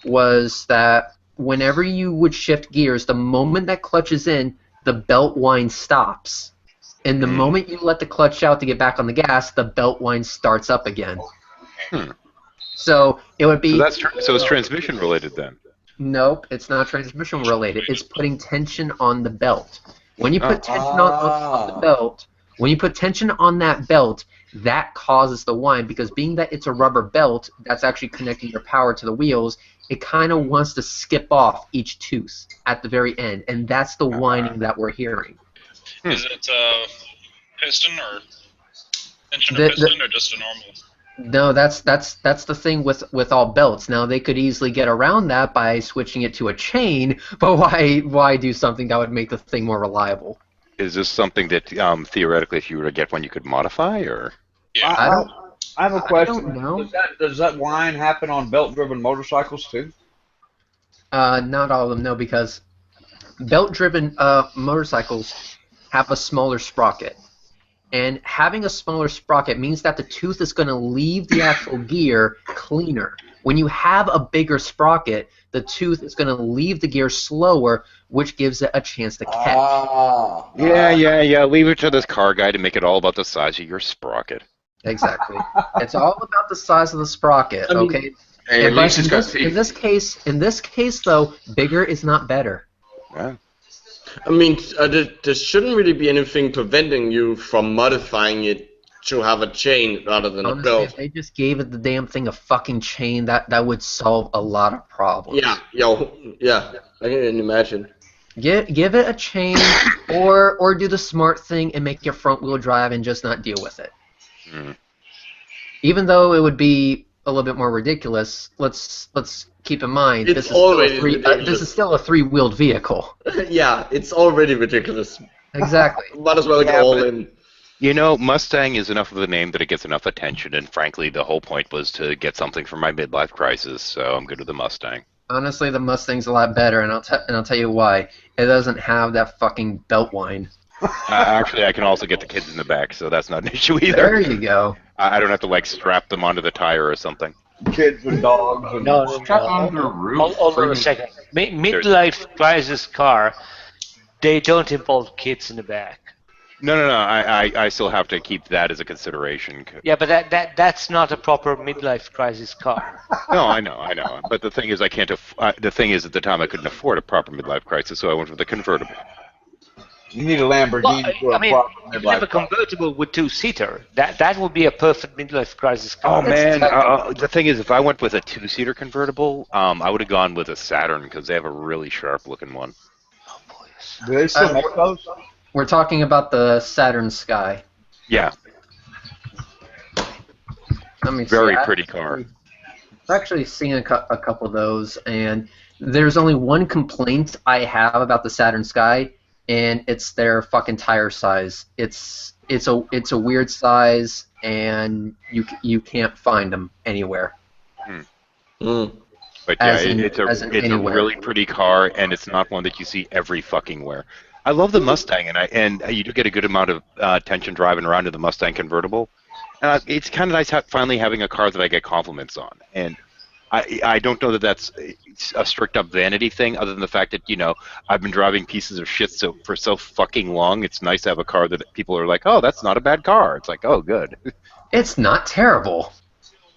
was that whenever you would shift gears, the moment that clutch is in, the belt wind stops. And the moment you let the clutch out to get back on the gas, the belt wind starts up again. So it would be. So it's transmission related then. Nope, it's not transmission related. It's putting tension on the belt. When you put tension on the belt, when you put tension on that belt, that causes the whine, because being that it's a rubber belt that's actually connecting your power to the wheels, it kind of wants to skip off each tooth at the very end, and that's the whining that we're hearing. Is it piston or tension or piston or just a normal? No, that's the thing with all belts. Now they could easily get around that by switching it to a chain, but why do something that would make the thing more reliable? Is this something that theoretically, if you were to get one, you could modify, or? Yeah. I have a question. I don't know. Does that whine happen on belt-driven motorcycles too? Not all of them, no, because belt-driven motorcycles have a smaller sprocket. And having a smaller sprocket means that the tooth is going to leave the actual gear cleaner. When you have a bigger sprocket, the tooth is going to leave the gear slower, which gives it a chance to catch. Yeah. Leave it to this car guy to make it all about the size of your sprocket. Exactly. It's all about the size of the sprocket, okay? Hey, at least it's got teeth. In this case, though, bigger is not better. Yeah. I mean, there shouldn't really be anything preventing you from modifying it to have a chain rather than Honestly, a belt. if they just gave it the damn thing a fucking chain, that would solve a lot of problems. Yeah, I can imagine. Give it a chain, or do the smart thing and make your front wheel drive and just not deal with it. Even though it would be a little bit more ridiculous, let's keep in mind this is still a three-wheeled vehicle. Yeah, it's already ridiculous. Exactly. Might as well go all in. You know, Mustang is enough of a name that it gets enough attention, and frankly, the whole point was to get something for my midlife crisis, so I'm good with the Mustang. Honestly, the Mustang's a lot better, and I'll tell you why. It doesn't have that fucking belt whine. Actually, I can also get the kids in the back, so that's not an issue either. There you go. I don't have to like strap them onto the tire or something. Kids and dogs. And No. Hold on a second. Midlife crisis car, they don't involve kids in the back. No. I still have to keep that as a consideration. Yeah, but that's not a proper midlife crisis car. No, I know. But the thing is, I can't. The thing is, at the time, I couldn't afford a proper midlife crisis, so I went with a convertible. You need a Lamborghini for a proper if you have a convertible with two-seater, that would be a perfect midlife crisis car. Oh man, the thing is, if I went with a two-seater convertible, I would have gone with a Saturn because they have a really sharp-looking one. Oh boy. Do they still make those? We're talking about the Saturn Sky. Yeah, Let me see. very pretty car. I've actually seen a couple of those, and there's only one complaint I have about the Saturn Sky, and it's their fucking tire size. It's a weird size, and you can't find them anywhere. But yeah, it's a really pretty car, and it's not one that you see every fucking where. I love the Mustang, and you do get a good amount of attention driving around in the Mustang convertible. It's kind of nice finally having a car that I get compliments on, and I don't know that that's a strict up vanity thing, other than the fact that, you know, I've been driving pieces of shit for so fucking long. It's nice to have a car that people are like, oh, that's not a bad car. It's like, oh, good. It's not terrible.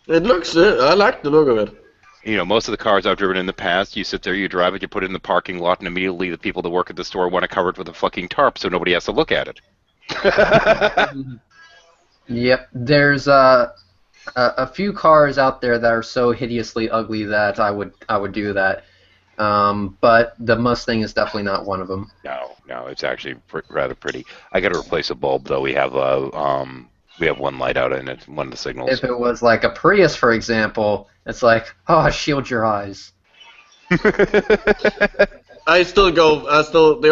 It looks. I like the look of it. You know, most of the cars I've driven in the past, you sit there, you drive it, you put it in the parking lot, and immediately the people that work at the store want to cover it with a fucking tarp so nobody has to look at it. Yep, there's a few cars out there that are so hideously ugly that I would do that. But the Mustang is definitely not one of them. No, it's actually rather pretty. I got to replace a bulb though. We have one light out in it, one of the signals. If it was like a Prius, for example, it's like, oh, shield your eyes. The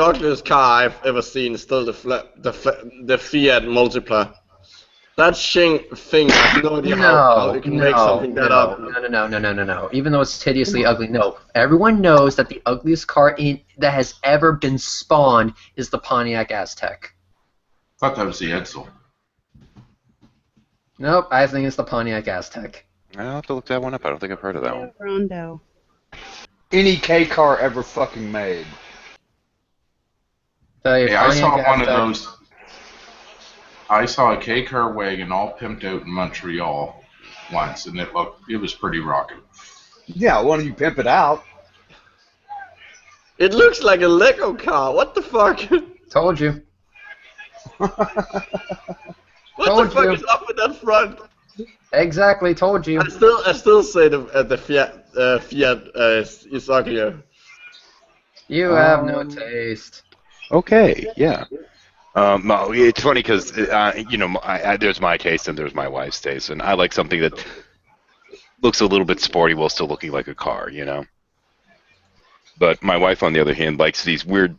ugliest car I've ever seen is still the Fiat Multipla. That thing, I have no idea how you can make something that up. No. Even though it's hideously ugly, no. Everyone knows that the ugliest car that has ever been spawned is the Pontiac Aztec. I thought that was the Edsel. Nope, I think it's the Pontiac Aztec. I'll have to look that one up. I don't think I've heard of that one. Rondo. Any K car ever fucking made. Yeah, I saw one of those. I saw a K-car wagon all pimped out in Montreal once, and it was pretty rocking. Yeah, why don't you pimp it out? It looks like a Lego car. What the fuck? Told you. What the fuck is up with that front? Exactly, told you. I still say the Fiat is uglier. You have no taste. Okay, yeah. It's funny because there's my taste and there's my wife's taste, and I like something that looks a little bit sporty while still looking like a car, But my wife, on the other hand, likes these weird,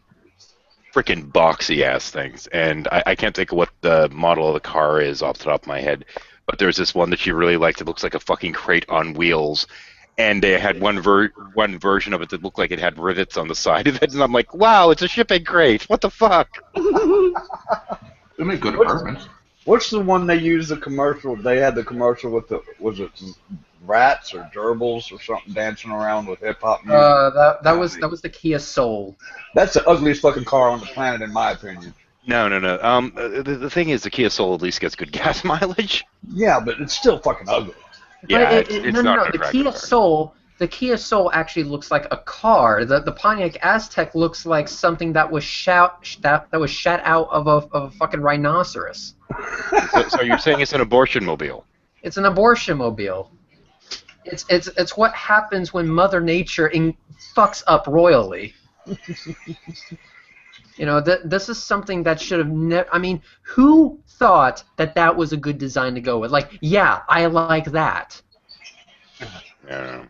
freaking boxy ass things, and I can't think of what the model of the car is off the top of my head. But there's this one that she really liked. It looks like a fucking crate on wheels. And they had one version of it that looked like it had rivets on the side of it. And I'm like, wow, it's a shipping crate. What the fuck? They make good apartments. What's the one they used the commercial? They had the commercial with was it rats or gerbils or something dancing around with hip-hop music? That was the Kia Soul. That's the ugliest fucking car on the planet, in my opinion. No. The thing is, the Kia Soul at least gets good gas mileage. Yeah, but it's still fucking ugly. Yeah, it's not the Kia Soul. The Kia Soul actually looks like a car. The Pontiac Aztec looks like something that was shot out of a fucking rhinoceros. So you're saying it's an abortion mobile? It's an abortion mobile. It's what happens when Mother Nature fucks up royally. This is something that should have never. I mean, who thought that was a good design to go with? Like, yeah, I like that. Yeah.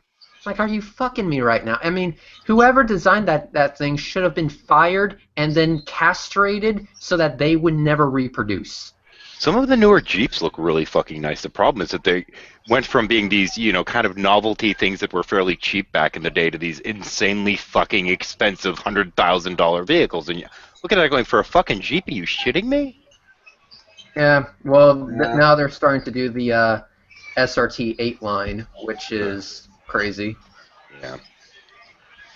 Like, are you fucking me right now? I mean, whoever designed that thing should have been fired and then castrated so that they would never reproduce. Some of the newer Jeeps look really fucking nice. The problem is that they went from being these, kind of novelty things that were fairly cheap back in the day to these insanely fucking expensive $100,000 vehicles. And look at that going for a fucking Jeep. Are you shitting me? Yeah, well, now they're starting to do the SRT 8 line, which is crazy. Yeah.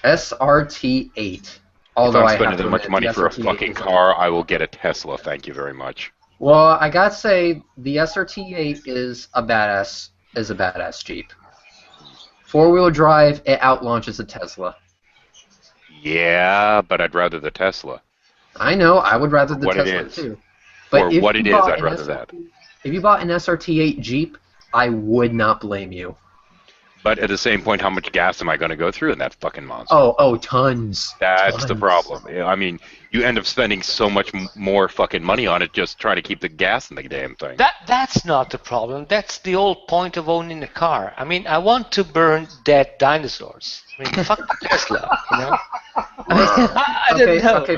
SRT 8. If Although I'm spending that much money for a fucking car, I will get a Tesla. Thank you very much. Well, I gotta say, the SRT8 is a badass Jeep. 4-wheel drive, it outlaunches a Tesla. Yeah, but I'd rather the Tesla. I know, I would rather the Tesla too. But or what it is, I'd rather that. If you bought an SRT8 Jeep, I would not blame you. But at the same point, how much gas am I going to go through in that fucking monster? Oh, tons. That's the problem. I mean, you end up spending so much more fucking money on it just trying to keep the gas in the damn thing. That's not the problem. That's the whole point of owning a car. I mean, I want to burn dead dinosaurs. I mean, fuck the Tesla, I don't know. Okay,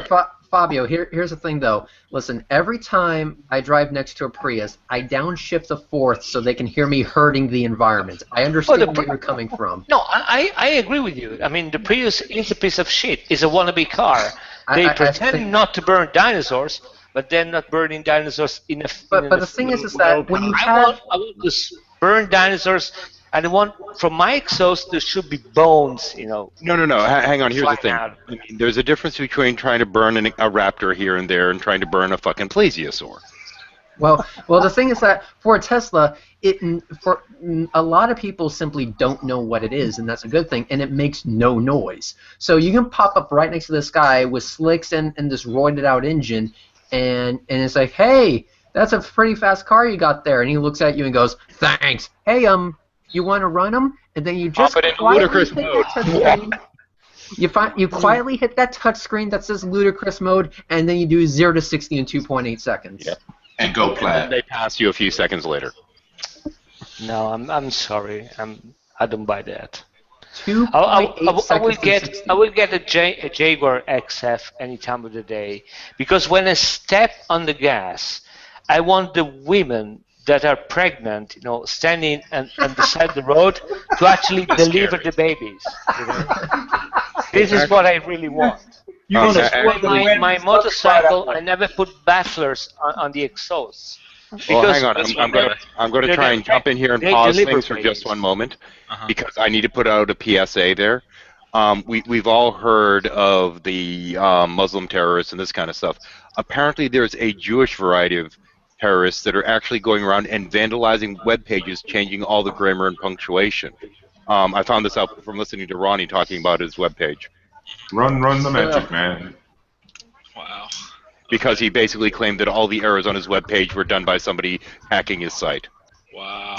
Fabio, here's the thing, though. Listen, every time I drive next to a Prius, I downshift the fourth so they can hear me hurting the environment. I understand where you're coming from. No, I agree with you. I mean, the Prius is a piece of shit. It's a wannabe car. They pretend not to burn dinosaurs, but they're not burning dinosaurs in a... But the thing is that when you have... I want to burn dinosaurs... And I want, from my exhaust, there should be bones, No. Hang on. Here's the thing. I mean, there's a difference between trying to burn a raptor here and there and trying to burn a fucking plesiosaur. Well, the thing is that for a Tesla, for a lot of people simply don't know what it is, and that's a good thing, and it makes no noise. So you can pop up right next to this guy with slicks and this roided out engine, and it's like, hey, that's a pretty fast car you got there, and he looks at you and goes, thanks. Hey, you want to run them? And then you just ludicrous mode. You quietly hit that touchscreen that says ludicrous mode, and then you do 0 to 60 in 2.8 seconds. Yep. And go And plat. then they pass you a few seconds later. No, I'm sorry. I don't buy that. 2.8 I seconds will to get 60. I will get a Jaguar XF any time of the day, because when I step on the gas, I want the women that are pregnant, standing on the side of the road to actually deliver the babies. This is what I really want. You want to Okay. split the My wind motorcycle, I never put bafflers on the exhausts. Well, Because hang on. I'm going to try and jump in here and they pause deliver things for babies. just one moment, Uh-huh. because I need to put out a PSA there. We've all heard of the Muslim terrorists and this kind of stuff. Apparently, there's a Jewish variety of terrorists that are actually going around and vandalizing web pages, changing all the grammar and punctuation. I found this out from listening to Ronnie talking about his web page, Run the magic, man. Wow. because he basically claimed that all the errors on his web page were done by somebody hacking his site. Wow.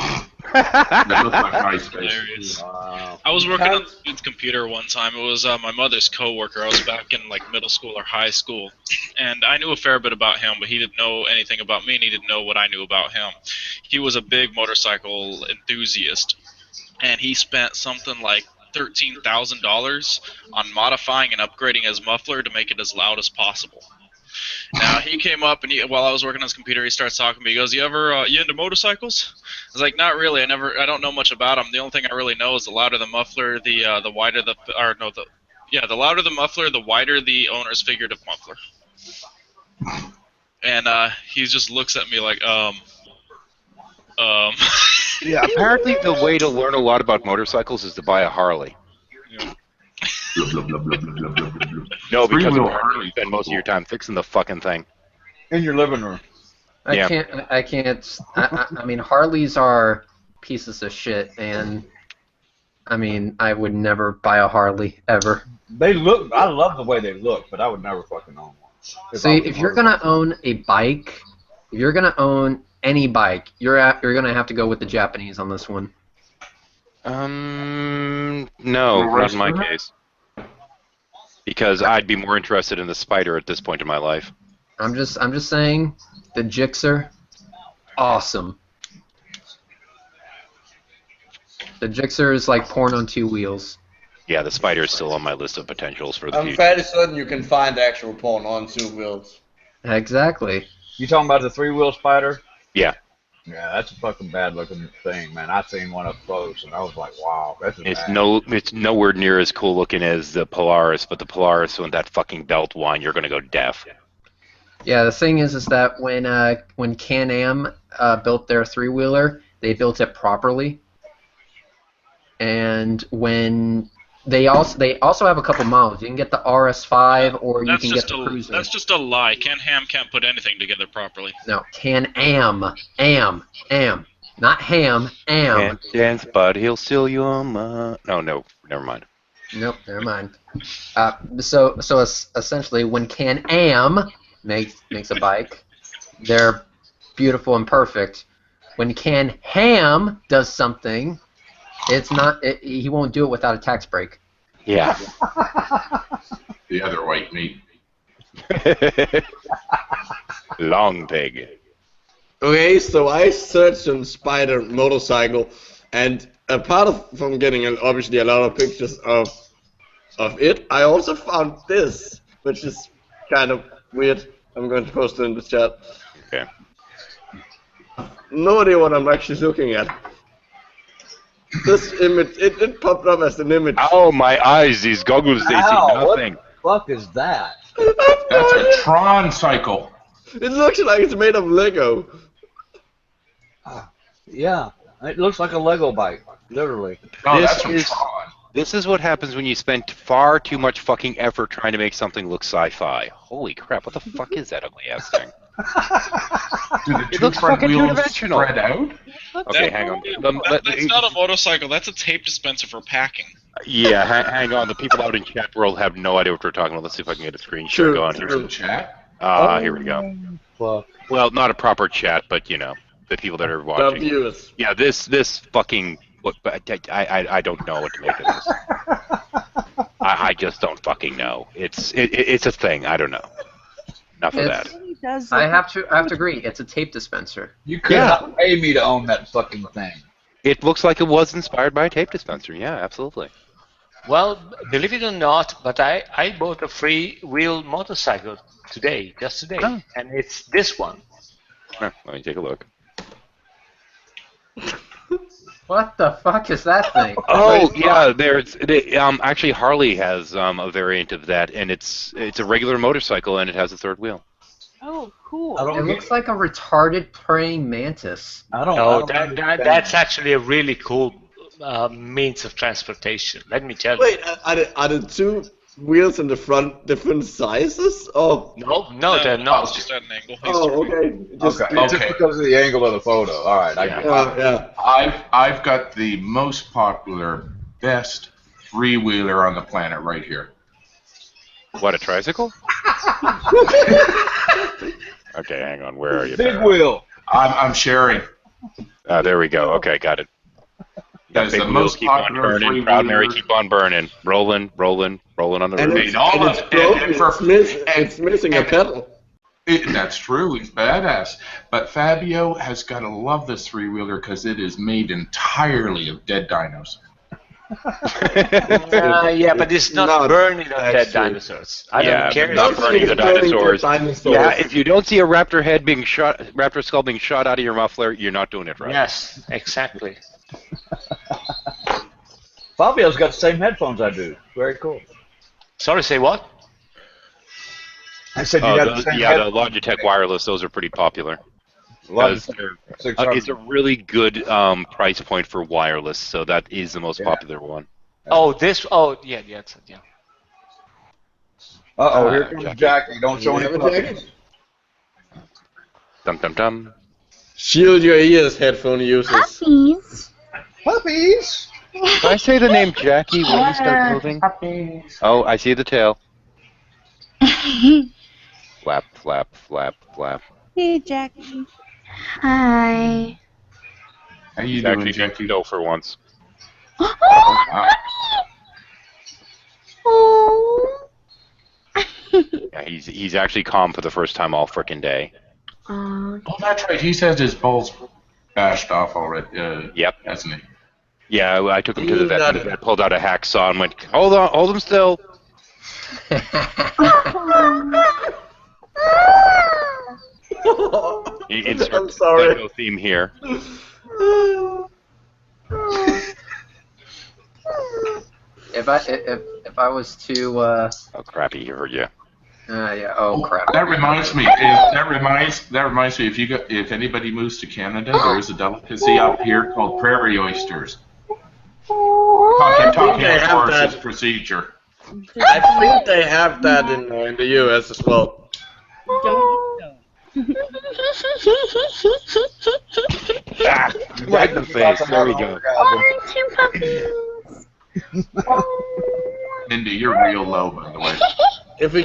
It looked like MySpace. Hilarious. Wow. I was working on a dude's computer one time. It was my mother's coworker. I was back in like middle school or high school, and I knew a fair bit about him, but he didn't know anything about me, and he didn't know what I knew about him. He was a big motorcycle enthusiast, and he spent something like $13,000 on modifying and upgrading his muffler to make it as loud as possible. Now he came up and while I was working on his computer, he starts talking to me. He goes, "You ever you into motorcycles?" I was like, "Not really. I don't know much about them. The only thing I really know is the louder the muffler, the wider the the louder the muffler, the wider the owner's figurative muffler." And he just looks at me like, Yeah, apparently the way to learn a lot about motorcycles is to buy a Harley. Blah, blah, blah, blah, blah, blah, blah, blah. No, because Three-wheel apparently Harley. you spend most of your time fixing the fucking thing. In your living room. Yeah. I can't. I mean, Harleys are pieces of shit, and I mean, I would never buy a Harley ever. They look. I love the way they look, but I would never fucking own one. See, if you're gonna own a bike, if you're gonna own any bike, you're gonna have to go with the Japanese on this one. No, not in my case. Because I'd be more interested in the Spider at this point in my life. I'm just saying, the Gixxer, awesome. The Gixxer is like porn on two wheels. Yeah, the Spider is still on my list of potentials for the I'm future. fairly certain you can find actual porn on two wheels. Exactly. You talking about the three-wheel Spider? Yeah. Yeah, that's a fucking bad-looking thing, man. I seen one up close, and I was like, wow, that's It's bad. it's nowhere near as cool looking as the Polaris, but the Polaris with that fucking belt wine, you're gonna go deaf. Yeah, the thing is that when Can-Am built their three-wheeler, they built it properly, and when they also have a couple models. You can get the RS5 or you can get the Cruiser. That's just a lie. Can-Ham can't put anything together properly. No, Can-Am, not ham, am. Can't dance, but he'll steal your money. No, never mind. Nope, never mind. So essentially, when Can-Am makes a bike, they're beautiful and perfect. When Can-Ham does something, it's not. He won't do it without a tax break. Yeah. The other white meat. Long pig. Okay, so I searched on Spider motorcycle, and apart from getting obviously a lot of pictures of it, I also found this, which is kind of weird. I'm going to post it in the chat. Okay. No idea what I'm actually looking at. This image, it popped up as an image. Oh, my eyes, these goggles, they see Ow, nothing. What the fuck is that? That's a Tron cycle. It looks like it's made of Lego. Yeah, it looks like a Lego bike, literally. Oh, This that's from is- Tron. This is what happens when you spend far too much fucking effort trying to make something look sci-fi. Holy crap, what the fuck is that ugly ass thing? Do the It looks two front fucking wheels two-dimensional. spread out? Okay, hang on. That's not a motorcycle. That's a tape dispenser for packing. Yeah, hang on. The people out in chat world have no idea what we're talking about. Let's see if I can get a screenshot Sure, going There's here. a chat. Here we go. Fuck. Well, not a proper chat, but you know, the people that are The watching. viewers. Yeah, this fucking. I don't know what to make of this. I just don't fucking know. It's a thing. I don't know. Enough of It's- that. It really does I look have to agree. It's a tape dispenser. You could Yeah. not pay me to own that fucking thing. It looks like it was inspired by a tape dispenser. Yeah, absolutely. Well, believe it or not, but I bought a free-wheel motorcycle today, just today, Oh. and it's this one. Huh, let me take a look. What the fuck is that thing? Oh yeah, actually Harley has a variant of that, and it's a regular motorcycle and it has a third wheel. Oh, cool. I don't It get looks like a retarded praying mantis. I don't. I Oh, don't that's understand. actually a really cool means of transportation. Let me tell you. Wait, are the two wheels in the front different sizes? Oh, No, they're I not. was just at an angle. oh, okay. Just, Okay. Just because of the angle of the photo. All right. I get it. yeah. I've got the most popular, best three-wheeler on the planet right here. What, a tricycle? Okay, hang on. Where are you? Big Farrah? wheel. I'm sharing. There we go. Okay, got it. That is Big the wheels most keep on popular turning. Proud Mary, three-wheeler. keep on burning. Rolling on the And road. it's, all and of it's it. broken. And for- It's missing a pedal. That's true. He's badass. But Fabio has got to love this three-wheeler because it is made entirely of dead dinos. Yeah, but it's not Not burning on dead actually. dinosaurs. I Yeah, don't care. not if burning the dinosaurs. Dinosaurs. Yeah, if you don't see a raptor head being shot, raptor skull being shot out of your muffler, you're not doing it right. Yes, exactly. Fabio's got the same headphones I do. Very cool. Sorry, say what? I said you got the same The headphones. Logitech wireless, those are pretty popular. Love Because they're- 600. it's a really good price point for wireless, so that is the most Yeah. popular one. Oh, this. Oh, yeah. Uh-oh, here comes Jackie. Jackie. Don't show You any have a puppies. jacket? Dum dum dum. Shield your ears, headphone users. Puppies. Puppies! Did I say the name Jackie when you start moving? Puppies. Oh, I see the tail. Flap, flap, flap, flap. Hey, Jackie. Hi. How you He's doing, actually Jackie? no for once. Wow. Oh. Yeah, he's actually calm for the first time all frickin' day. Oh. Oh, that's right. He says his balls bashed off already. Yep. Hasn't he? Yeah, I took him to the vet. Got And the it. vet pulled out a hacksaw and went, hold him still. He inserts I'm sorry. psycho theme here. If I was to Oh crap, he heard you. yeah, oh crap. That reminds me. That reminds me. If anybody moves to Canada, there is a delicacy up here called prairie oysters. Talking they of have course, that. is procedure. I think they have that in the US as well. Don't eat Ah, right in the face. There we go. Oh, two puppies. Linda, you're real low, by the way. If you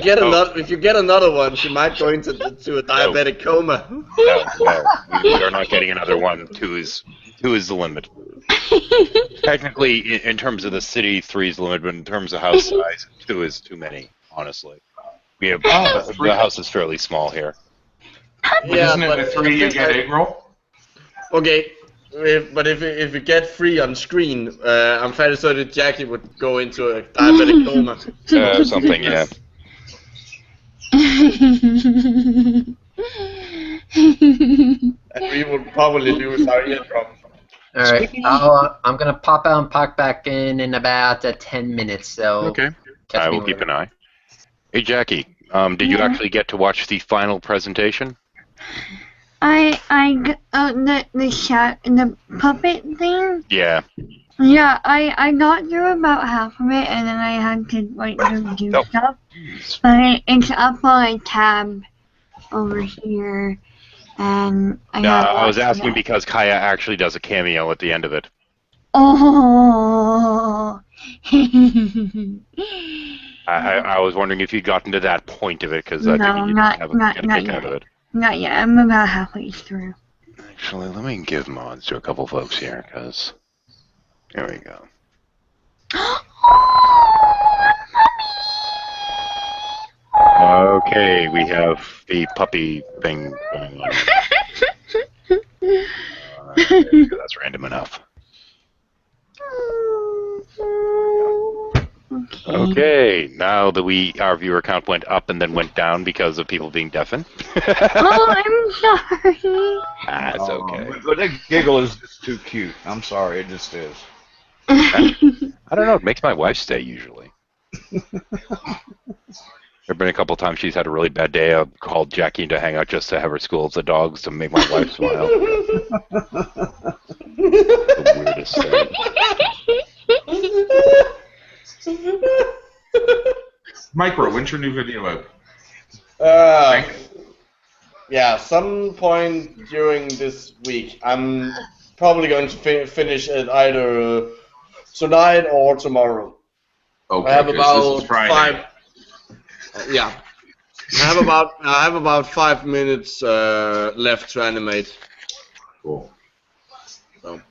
get another one, she might go into a diabetic coma. No, we are not getting another one. Two is the limit. Technically, in terms of the city, 3 is the limit, but in terms of house size, 2 is too many. Honestly, we have the house is fairly small here. But isn't it a 3 you get egg roll? Okay, but if you get 3 on screen, I'm fairly certain Jackie would go into a diabetic coma, Something, yeah. and we would probably lose our eardrum. All right, I'm gonna pop out and pop back in about 10 minutes. So Okay. catch I me will keep later. an eye. Hey, Jackie, did you Yeah. actually get to watch the final presentation? The puppet thing. Yeah. Yeah, I got through about half of it, and then I had to like do Nope. stuff. But it's up on a tab over here, and I No, have. I was asking because Kaya actually does a cameo at the end of it. Oh. I was wondering if you'd gotten to that point of it, because I No, think you not- have not- get a not kick out yet. of it. Not yet. I'm about halfway through. Actually, let me give mods to a couple folks here, because... There we go. Okay, we have the puppy thing going on. That's random enough. Okay, now that our viewer count went up and then went down because of people being deafened. Oh, I'm sorry. That's okay. But that giggle is just too cute. I'm sorry, it just is. I don't know, it makes my wife stay usually. There have been a couple times she's had a really bad day. I've called Jackie to hang out just to have her school the dogs to make my wife smile. The weirdest thing. Micro, when's your new video out? Yeah, some point during this week. I'm probably going to finish it either tonight or tomorrow. Okay, I have 'cause about this is Friday. 5. Yeah, I have about 5 minutes left to animate. Cool. So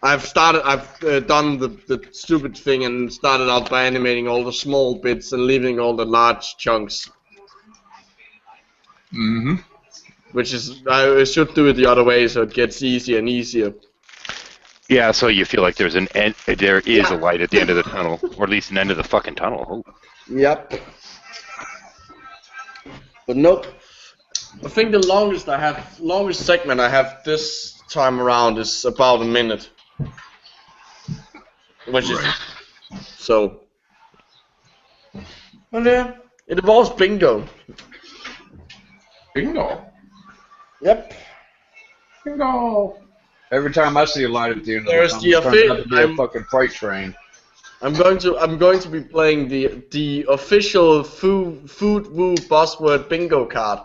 I've done the stupid thing and started out by animating all the small bits and leaving all the large chunks. Mm-hmm. Which is, I should do it the other way so it gets easier and easier. Yeah, so you feel like there is a light at the end of the tunnel, or at least an end of the fucking tunnel. Oh. Yep. But nope. I think the longest segment I have this time around is about a minute. Which is so. Well, yeah, it involves bingo. Bingo. Yep. Bingo. Every time I see a light at the end of There's the the tunnel, it turns out to be a fucking freight train. I'm going to be playing the official food woo buzzword bingo card.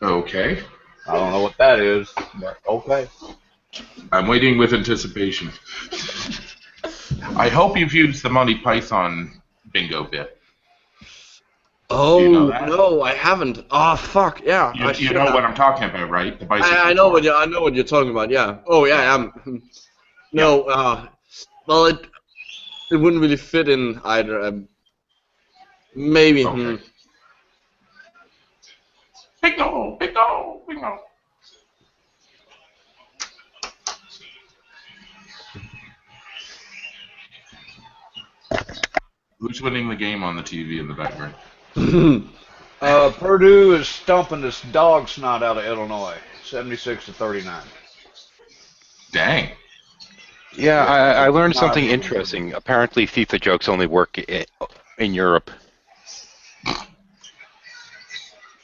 Okay. I don't know what that is, but okay. I'm waiting with anticipation. I hope you've used the Monty Python bingo bit. Oh, you know that? no, I haven't. Oh, fuck, yeah. You know what I'm talking about, right? The bicycle. I know what you're talking about. Yeah. Oh, yeah. No. Well, it wouldn't really fit in either. Maybe. Okay. Bingo, bingo, bingo. Who's winning the game on the TV in the background? Purdue is stomping this dog snot out of Illinois, 76-39. Dang. Yeah, I learned something interesting. Apparently, FIFA jokes only work in Europe.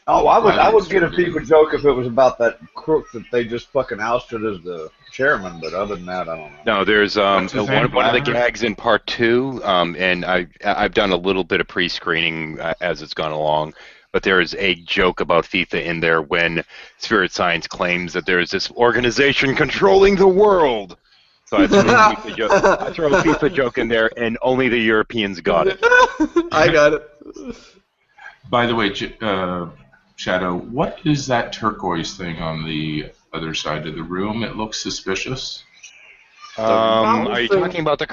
Oh, I would get a FIFA joke if it was about that crook that they just fucking ousted as the chairman, but other than that, I don't know. No, there's one of the gags in part 2, and I've done a little bit of pre-screening as it's gone along, but there is a joke about FIFA in there when Spirit Science claims that there is this organization controlling the world. So I throw a FIFA joke in there, and only the Europeans got it. I got it. By the way, Shadow, what is that turquoise thing on the other side of the room? It looks suspicious. Are you talking about the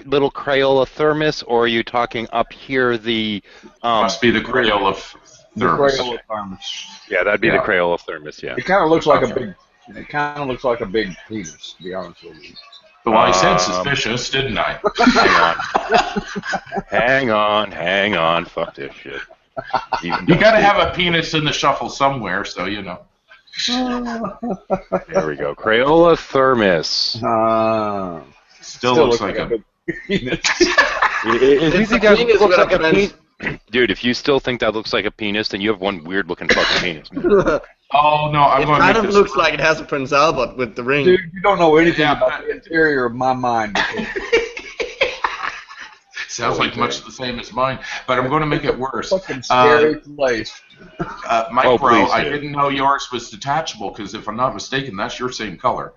little Crayola thermos, or are you talking up here the... Must be the Crayola thermos. The Crayola thermos. Yeah, that'd be the Crayola thermos, yeah. It kind of looks like a big... It kind of looks like a big penis, to be honest with you. Well, I said suspicious, didn't I? Hang on. Fuck this shit. You gotta have a penis in the shuffle somewhere, so you know. There we go. Crayola thermos. Still looks like a big penis. If you think that looks like a penis, dude, if you still think that looks like a penis, then you have one weird looking fucking penis, man. Oh no, I'm going to It kind of looks like it has a Prince Albert with the ring. Dude, you don't know anything about the interior of my mind. Sounds like much the same as mine, but I'm going to make it worse. Fucking scary place. Micro, I didn't know yours was detachable, because if I'm not mistaken, that's your same color.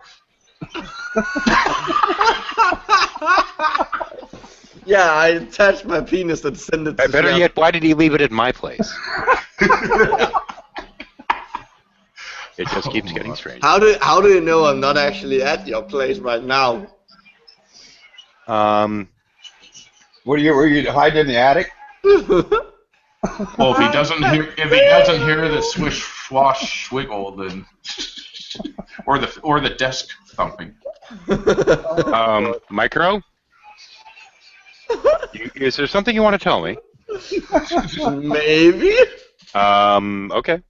Yeah, I attached my penis and sent it to Better Snap. yet, why did he leave it at my place? It just keeps getting strange. How do you know I'm not actually at your place right now? Were you hiding in the attic? Well, if he doesn't hear the swish swash swiggle, then or the desk thumping. Micro? Is there something you want to tell me? Maybe. Okay.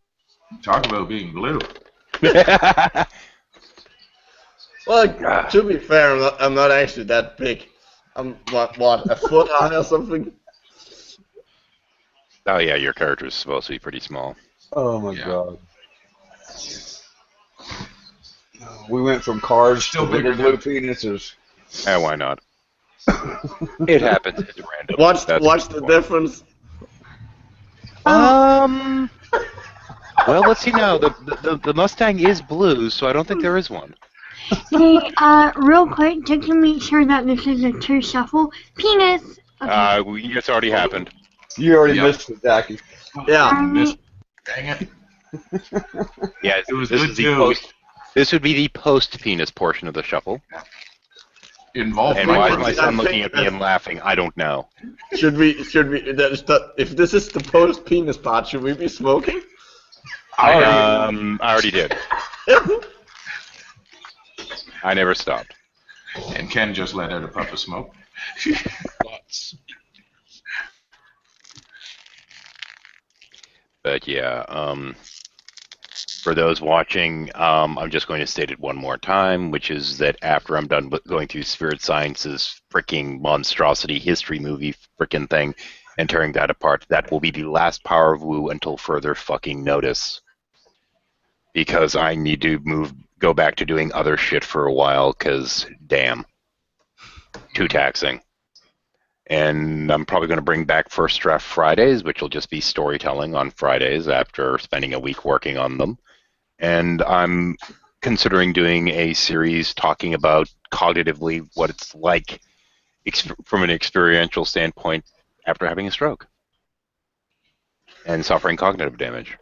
Talk about being blue. Well, to be fair, I'm not actually that big. I'm what a foot high or something. Oh yeah, your character is supposed to be pretty small. Oh my god. We went from cars to little blue penises. Why not? It happens. It's random. What's the difference? Well, let's see now. The Mustang is blue, so I don't think there is one. Hey, real quick, just to make sure that this is a true shuffle. Penis. Okay. It's already happened. You already missed it, Jackie. Yeah. Dang it. Yeah, It was this good is the too. post. This would be the post-penis portion of the shuffle. Involved. And why is my son looking at me and laughing? I don't know. Should we? If this is the post penis part, should we be smoking? I already did. I never stopped. And Ken just let out a puff of smoke. Lots. But yeah, for those watching, I'm just going to state it one more time, which is that after I'm done going through Spirit Science's freaking monstrosity history movie frickin' thing and tearing that apart, that will be the last Power of Woo until further fucking notice. Because I need to go back to doing other shit for a while, because damn, too taxing. And I'm probably going to bring back First Draft Fridays, which will just be storytelling on Fridays after spending a week working on them. And I'm considering doing a series talking about cognitively what it's like from an experiential standpoint after having a stroke and suffering cognitive damage.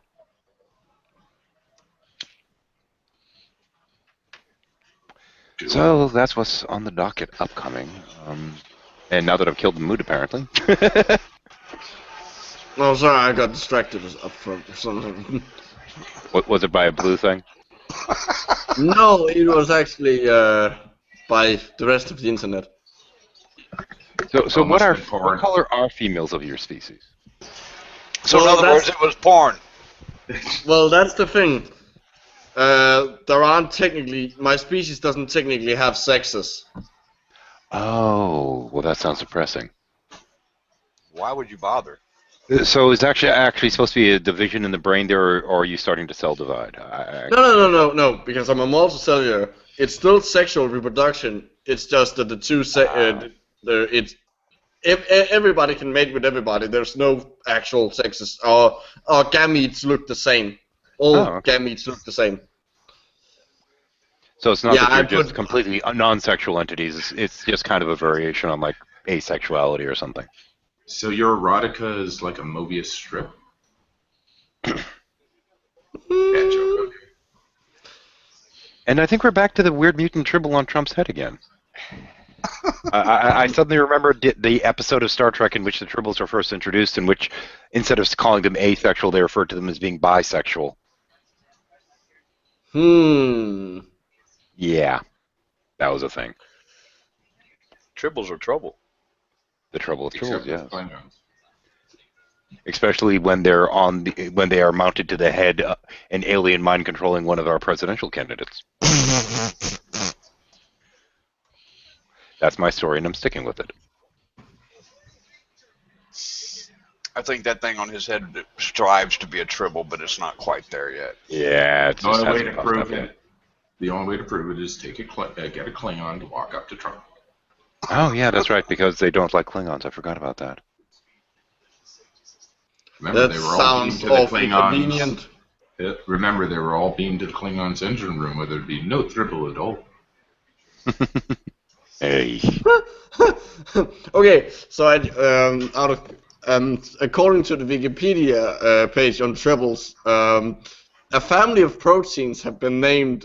So that's what's on the docket upcoming. And now that I've killed the mood, apparently. No, sorry, I got distracted up front or something. What was it by a blue thing? No, it was actually by the rest of the internet. So what color are females of your species? So in other words, it was porn. Well, that's the thing. There aren't technically. My species doesn't technically have sexes. Oh, well, that sounds depressing. Why would you bother? So is actually supposed to be a division in the brain there, or are you starting to cell divide? No, because I'm a multicellular. It's still sexual reproduction. It's just that the two everybody can mate with everybody. There's no actual sexes, or gametes look the same. All gametes look the same. So it's not that you're just completely non-sexual entities. It's just kind of a variation on like asexuality or something. So your erotica is like a Mobius strip? And I think we're back to the weird mutant tribble on Trump's head again. I suddenly remembered the episode of Star Trek in which the tribbles were first introduced, in which instead of calling them asexual, they referred to them as being bisexual. Yeah, that was a thing. Tribbles are trouble. The trouble with tribbles, yeah. Especially when they're when they are mounted to the head, an alien mind controlling one of our presidential candidates. That's my story, and I'm sticking with it. I think that thing on his head strives to be a tribble, but it's not quite there yet. Yeah, it's the only way to prove it. The only way to prove it is get a Klingon to walk up to Trump. Oh yeah, that's right, because they don't like Klingons. I forgot about that. Remember, that they were all sounds awfully convenient. Remember, they were all beamed to the Klingons' engine room, where there'd be no tribble at all. Hey. Okay, so according to the Wikipedia page on tribbles, a family of proteins have been named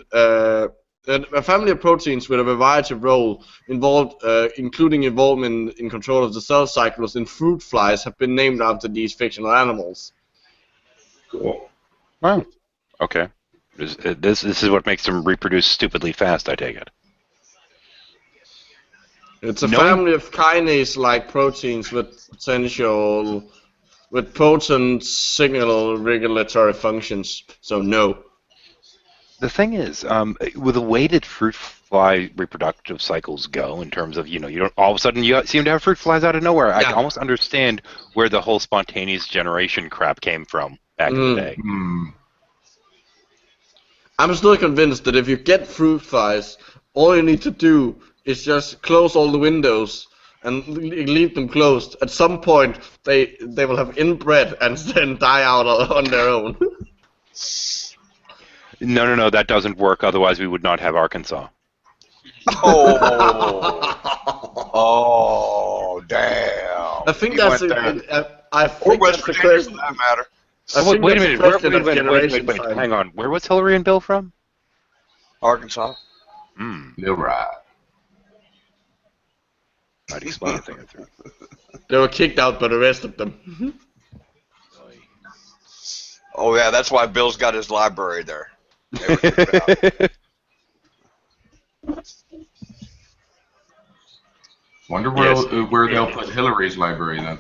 a family of proteins with a variety of role involved, including involvement in control of the cell cycles in fruit flies, have been named after these fictional animals. Cool. Wow. Okay. This is what makes them reproduce stupidly fast, I take it. It's a family of kinase-like proteins with potent signal regulatory functions. So no. The thing is, with the way that fruit fly reproductive cycles go, in terms of, you don't all of a sudden you seem to have fruit flies out of nowhere. Yeah. I can almost understand where the whole spontaneous generation crap came from back in the day. I'm still convinced that if you get fruit flies, all you need to do is just close all the windows and leave them closed. At some point, they will have inbred and then die out on their own. No, that doesn't work. Otherwise, we would not have Arkansas. Oh, damn. I think that's a question. That matter. Wait a minute. Wait. Hang on. Where was Hillary and Bill from? Arkansas. You're right. Might explain a thing or two. They were kicked out by the rest of them. Oh yeah, that's why Bill's got his library there. Wonder where they'll put Hillary's library then.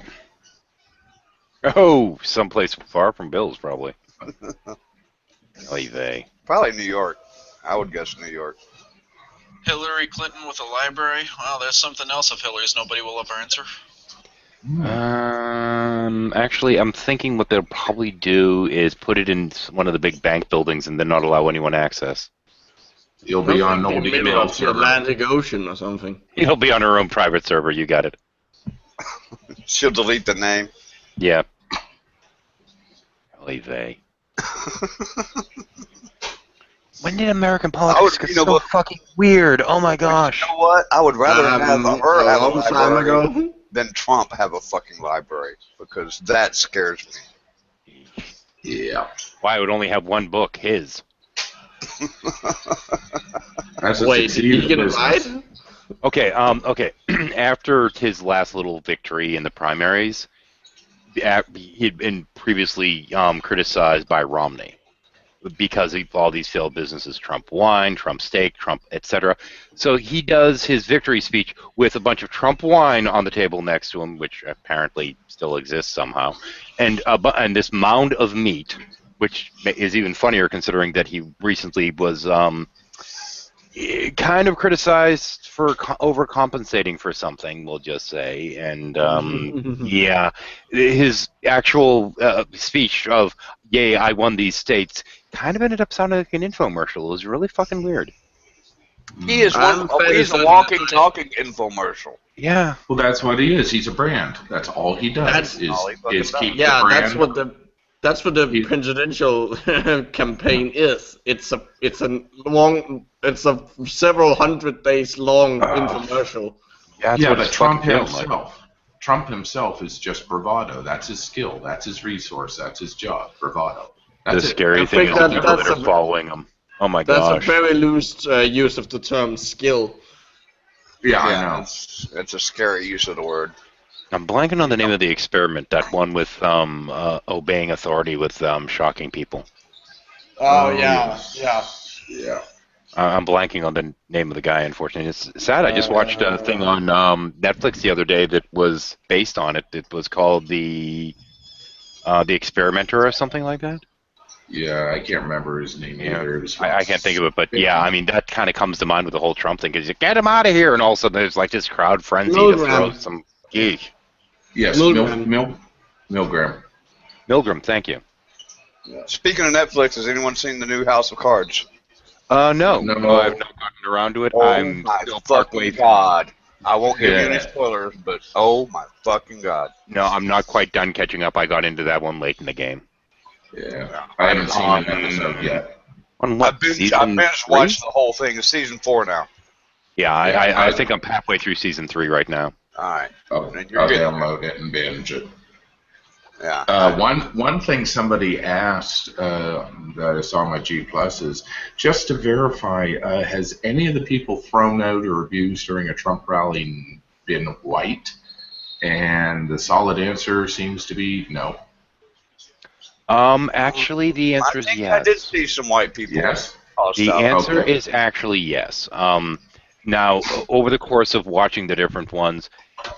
Oh, someplace far from Bill's, probably. Oy vey. Probably New York. I would guess New York. Hillary Clinton with a library? Wow, there's something else of Hillary's nobody will ever answer. Actually, I'm thinking what they'll probably do is put it in one of the big bank buildings and then not allow anyone access. You'll be on no email of the Atlantic Ocean or something. You'll be on her own private server. You got it. She'll delete the name. Yeah. Oy vey. When did American politics get so fucking weird? Oh my gosh. You know what? I would rather have her have a library than Trump have a fucking library, because that scares me. Yeah. Why, I would only have one book, his. Wait, did he get it right? Okay, after his last little victory in the primaries, he'd been previously criticized by Romney because of all these failed businesses, Trump wine, Trump steak, Trump, etc. So he does his victory speech with a bunch of Trump wine on the table next to him, which apparently still exists somehow, and this mound of meat, which is even funnier considering that he recently was kind of criticized for overcompensating for something, we'll just say. And yeah, his actual speech of, yay, I won these states, kind of ended up sounding like an infomercial. It was really fucking weird. He is he's a walking, talking infomercial. Yeah. Well, that's what he is. He's a brand. That's all he does. Is keep the brand. That's what the presidential campaign is. It's a several hundred days long infomercial. Yeah, but Trump himself is just bravado. That's his skill. That's his resource. That's his job. Bravado. The scary thing is the people that are following him. Oh my gosh. That's a very loose use of the term skill. Yeah, I know. It's a scary use of the word. I'm blanking on the name of the experiment, that one with obeying authority with shocking people. Oh, yeah. I'm blanking on the name of the guy, unfortunately. It's sad. I just watched a thing on Netflix the other day that was based on it. It was called The Experimenter or something like that. Yeah, I can't remember his name either. I can't think of it, but yeah, I mean, that kind of comes to mind with the whole Trump thing, because you get him out of here, and all of a sudden there's like this crowd frenzy to throw some geek. Yes, Milgram. Milgram, thank you. Speaking of Netflix, has anyone seen the new House of Cards? No, I've not gotten around to it. Oh, I'm my still fucking God. I won't give you any spoilers, but oh my fucking God. No, I'm not quite done catching up. I got into that one late in the game. Yeah, I haven't seen an episode yet. I've binge watched the whole thing. It's season 4 now. Yeah, I think I'm halfway through season 3 right now. Alright. I'll download it and binge it. Yeah. One thing somebody asked that I saw on my G Plus is just to verify: has any of the people thrown out or abused during a Trump rally been white? And the solid answer seems to be no. Actually, the answer is yes. I did see some white people. Yes. The answer is actually yes. Now, over the course of watching the different ones,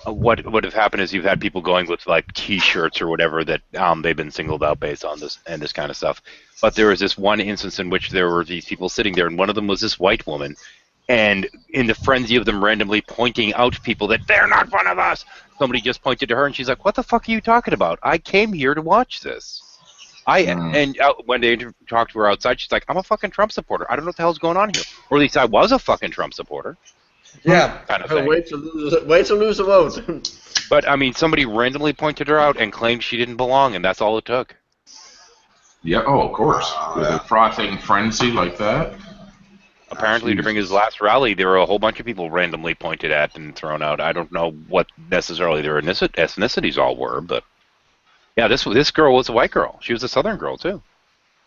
what would have happened is you've had people going with like T-shirts or whatever that they've been singled out based on this and this kind of stuff. But there was this one instance in which there were these people sitting there, and one of them was this white woman, and in the frenzy of them randomly pointing out people that they're not one of us, somebody just pointed to her, and she's like, "What the fuck are you talking about? I came here to watch this." And when they talked to her outside, she's like, "I'm a fucking Trump supporter. I don't know what the hell's going on here." Or at least I was a fucking Trump supporter. Yeah, kind of thing. way to lose a vote. But I mean, somebody randomly pointed her out and claimed she didn't belong, and that's all it took. Yeah. Oh, of course. With a frothing frenzy like that. Apparently, during his last rally, there were a whole bunch of people randomly pointed at and thrown out. I don't know what necessarily their ethnicities all were, but yeah, this girl was a white girl. She was a Southern girl too,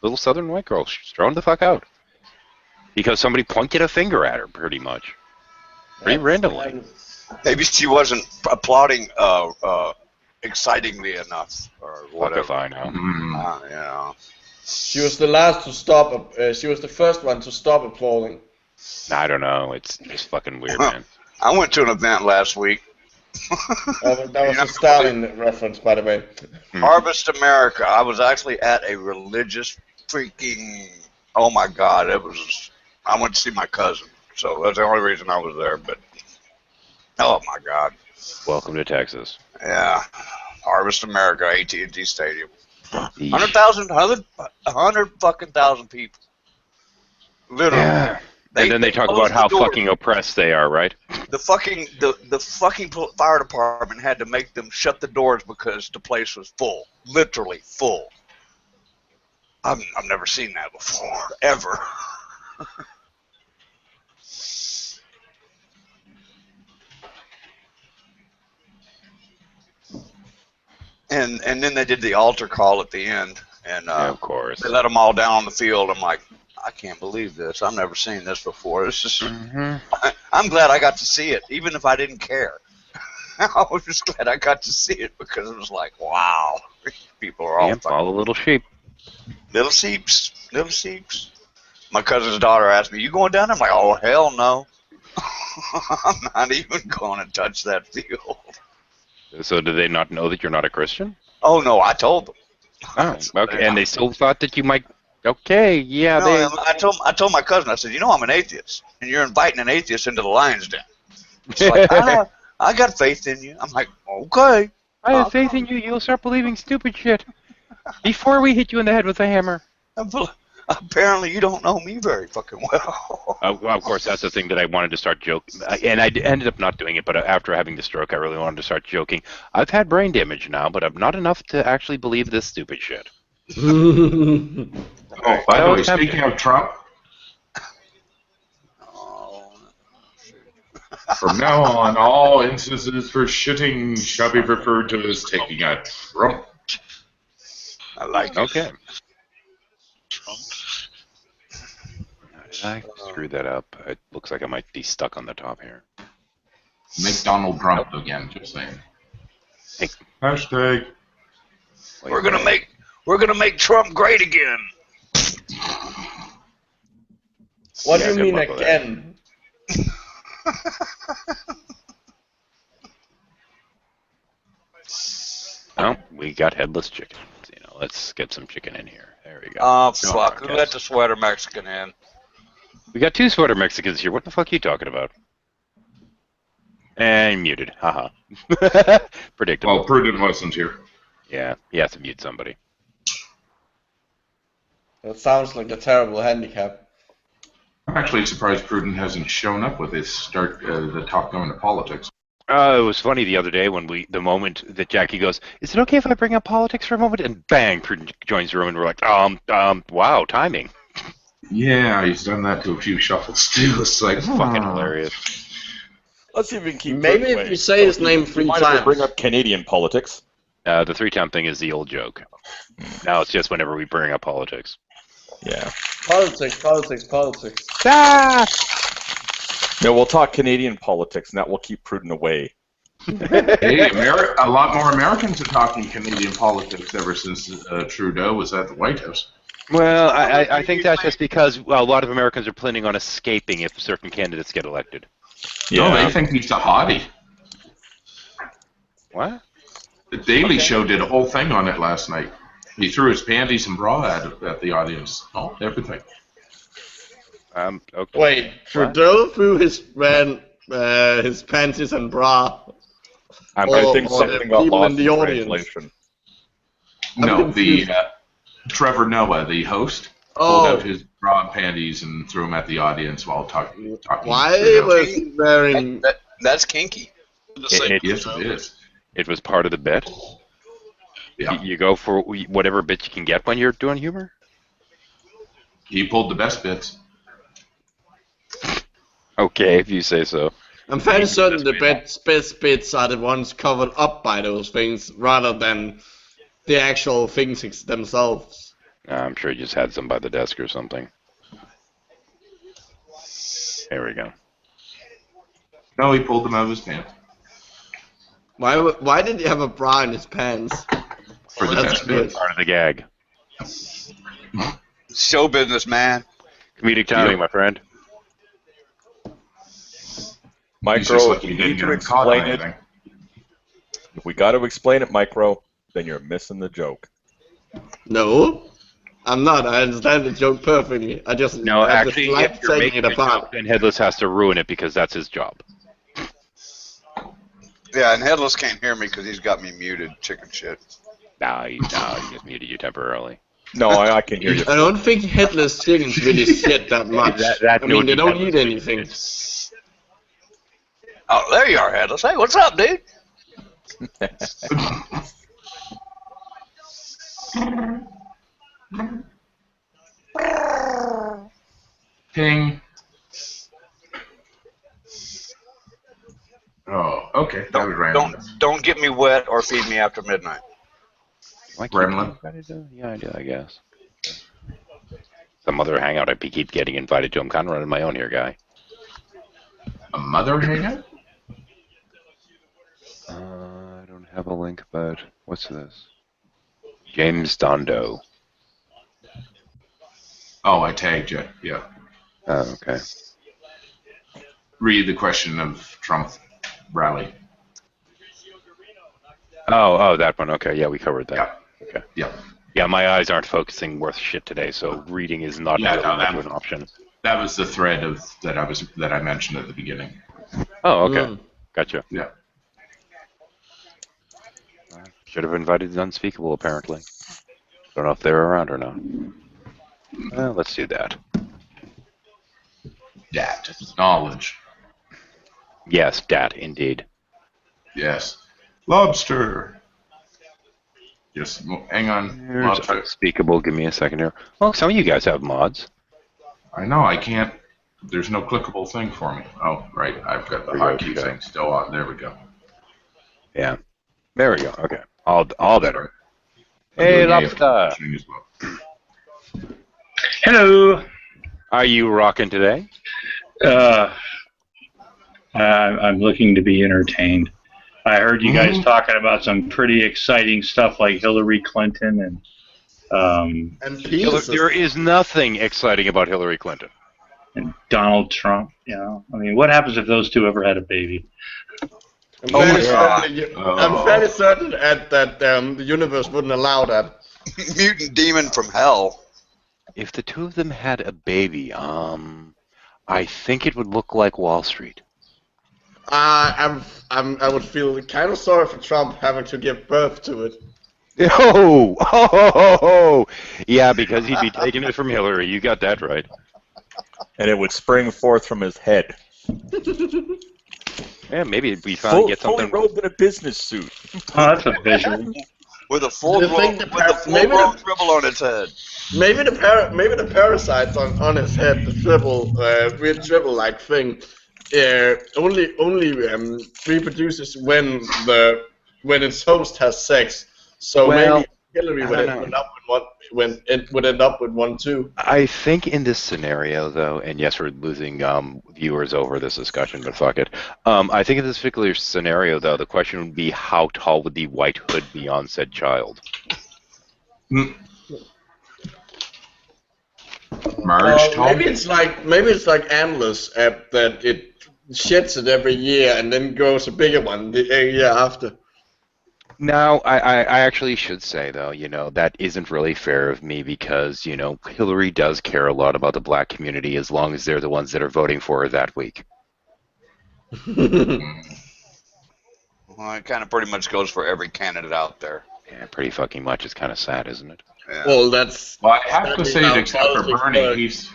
little Southern white girl. She was thrown the fuck out because somebody pointed a finger at her, pretty much, pretty randomly. Maybe she wasn't applauding excitingly enough, or whatever. Fuck if I know. You know. She was the last to stop. She was the first one to stop applauding. I don't know. It's just fucking weird, man. I went to an event last week. That was a Stalin reference, by the way. Harvest America. I was actually at a religious freaking. Oh my God! It was. I went to see my cousin, so that's the only reason I was there. But oh my God! Welcome to Texas. Yeah, Harvest America, AT&T Stadium. 100 fucking thousand people. Literally. Yeah. And then they talk about how fucking oppressed they are, right? The fucking fire department had to make them shut the doors because the place was full, literally full. I've never seen that before, ever. And then they did the altar call at the end, and yeah, of course they let them all down on the field. I'm like, I can't believe this. I've never seen this before. This is. I'm glad I got to see it, even if I didn't care. I was just glad I got to see it because it was like, wow, people are all all the little sheep. Little sheeps, little sheeps. My cousin's daughter asked me, "You going down there?" I'm like, "Oh hell no, I'm not even going to touch that field." So do they not know that you're not a Christian? Oh no, I told them. Oh, okay, and they still thought that you might. Okay, yeah. No, I told my cousin. I said, "You know, I'm an atheist, and you're inviting an atheist into the lion's den." It's like, I got faith in you. I'm like, okay. I have faith in you. You'll start believing stupid shit before we hit you in the head with a hammer. Apparently, you don't know me very fucking well. Well, of course, that's the thing that I wanted to start joking, and I ended up not doing it. But after having the stroke, I really wanted to start joking. I've had brain damage now, but I'm not enough to actually believe this stupid shit. Oh, by the way, speaking of Trump, from now on, all instances for shitting shall be referred to as taking a Trump. I like it. Okay. Trump. Did I screw that up? It looks like I might be stuck on the top here. Make Donald Trump again, just saying. Hey. Hashtag. We're gonna make Trump great again. What do you mean again? Well, we got headless chicken. You know, let's get some chicken in here. There we go. Oh fuck! Who let the sweater Mexican in? We got 2 sweater Mexicans here. What the fuck are you talking about? And muted. Haha. Predictable. Well, Prudent wasn't here. Yeah, he has to mute somebody. That sounds like a terrible handicap. I'm actually surprised Prudent hasn't shown up with his the talk going to politics. It was funny the other day when the moment that Jackie goes, "Is it okay if I bring up politics for a moment?" And bang, Prudent joins the room, and we're like, wow, timing. Yeah, he's done that to a few shuffles too. It's like fucking hilarious. Let's see if we can keep. Maybe if you say his name 3 times. times. Bring up Canadian politics. The 3-time thing is the old joke. Now it's just whenever we bring up politics. Yeah. Politics. Ah! No, we'll talk Canadian politics, and that will keep Pruden away. Hey, a lot more Americans are talking Canadian politics ever since Trudeau was at the White House. Well, I think that's just because a lot of Americans are planning on escaping if certain candidates get elected. Yeah. No, they think he's a hottie. What? The Daily Show did a whole thing on it last night. He threw his panties and bra at the audience. Oh, everything. Okay. Wait, Trudeau threw his panties and bra. I think something got lost in audience. translation. No, Trevor Noah, the host, pulled out his bra and panties and threw them at the audience while talking. Why was he wearing? That's kinky. Yes, it is. It was part of the bit. Yeah. You go for whatever bit you can get when you're doing humor. He pulled the best bits. Okay, if you say so. I'm fairly certain the best bits are the ones covered up by those things, rather than the actual things themselves. I'm sure he just had some by the desk or something. There we go. No, he pulled them out of his pants. Why did he have a bra in his pants? For the best bits. Part of the gag. Show business, man. Comedic timing, my friend. Micro, if we need to explain it, if we got to explain it, Micro, then you're missing the joke. No, I'm not. I understand the joke perfectly. I just no, actually, if you're making it apart, then Headless has to ruin it because that's his job. Yeah, and Headless can't hear me because he's got me muted. Chicken shit. No, he just muted you temporarily. No, I can hear you. I don't think Headless chickens really shit that much. I mean, they don't eat anything. Oh, there you are, Headless. Hey, what's up, dude? Ping. Oh, okay. That was random. Don't get me wet or feed me after midnight. Gremlin. Yeah, I do, I guess. Some other hangout I keep getting invited to. I'm kind of running my own here, guy. A mother hangout? I don't have a link, but what's this? James Dondo. Oh, I tagged you. Yeah. Oh, okay. Read the question of Trump rally. Oh, that one. Okay, yeah, we covered that. Yeah. Okay. Yeah. Yeah, my eyes aren't focusing worth shit today, so reading is not an option. That was the thread that I mentioned at the beginning. Oh, okay. Gotcha. Yeah. Should have invited the unspeakable, apparently. Don't know if they're around or not. Well, let's do that. Dat. Knowledge. Yes, dat, indeed. Yes. Lobster. Just hang on. Here's Lobster. unspeakable. Give me a second here. Well, some of you guys have mods. I know, I can't. There's no clickable thing for me. Oh, right. I've got the hotkey thing still on. There we go. Yeah. There we go. Okay. All better. Hey, Lobster. Hello. Are you rocking today? I'm looking to be entertained. I heard you guys talking about some pretty exciting stuff like Hillary Clinton and there is nothing exciting about Hillary Clinton. And Donald Trump. You know, I mean, what happens if those two ever had a baby? I'm fairly certain that the universe wouldn't allow that. Mutant demon from hell. If the two of them had a baby, I think it would look like Wall Street. I would feel kind of sorry for Trump having to give birth to it. Oh, yeah, because he'd be taking it from Hillary. You got that right. And it would spring forth from his head. Yeah, maybe we finally get something. Fully robed in a business suit. Oh, that's a visual. With a full-grown dribble on its head. Maybe the parasites on his head, the dribble, weird dribble-like thing, only reproduces when its host has sex. So Well, maybe Hillary would end up with one. It would end up with one too. I think in this scenario, though, and yes, we're losing viewers over this discussion, but fuck it. I think in this particular scenario, though, the question would be how tall would the white hood be on said child? Marge tall? Maybe it's like Antlers that it sheds it every year and then grows a bigger one the year after. Now, I actually should say, though, that isn't really fair of me because, Hillary does care a lot about the black community as long as they're the ones that are voting for her that week. Well, it kind of pretty much goes for every candidate out there. Yeah, pretty fucking much. It's kind of sad, isn't it? Yeah. Well, that's... Well, I have to say, except for Bernie, he's...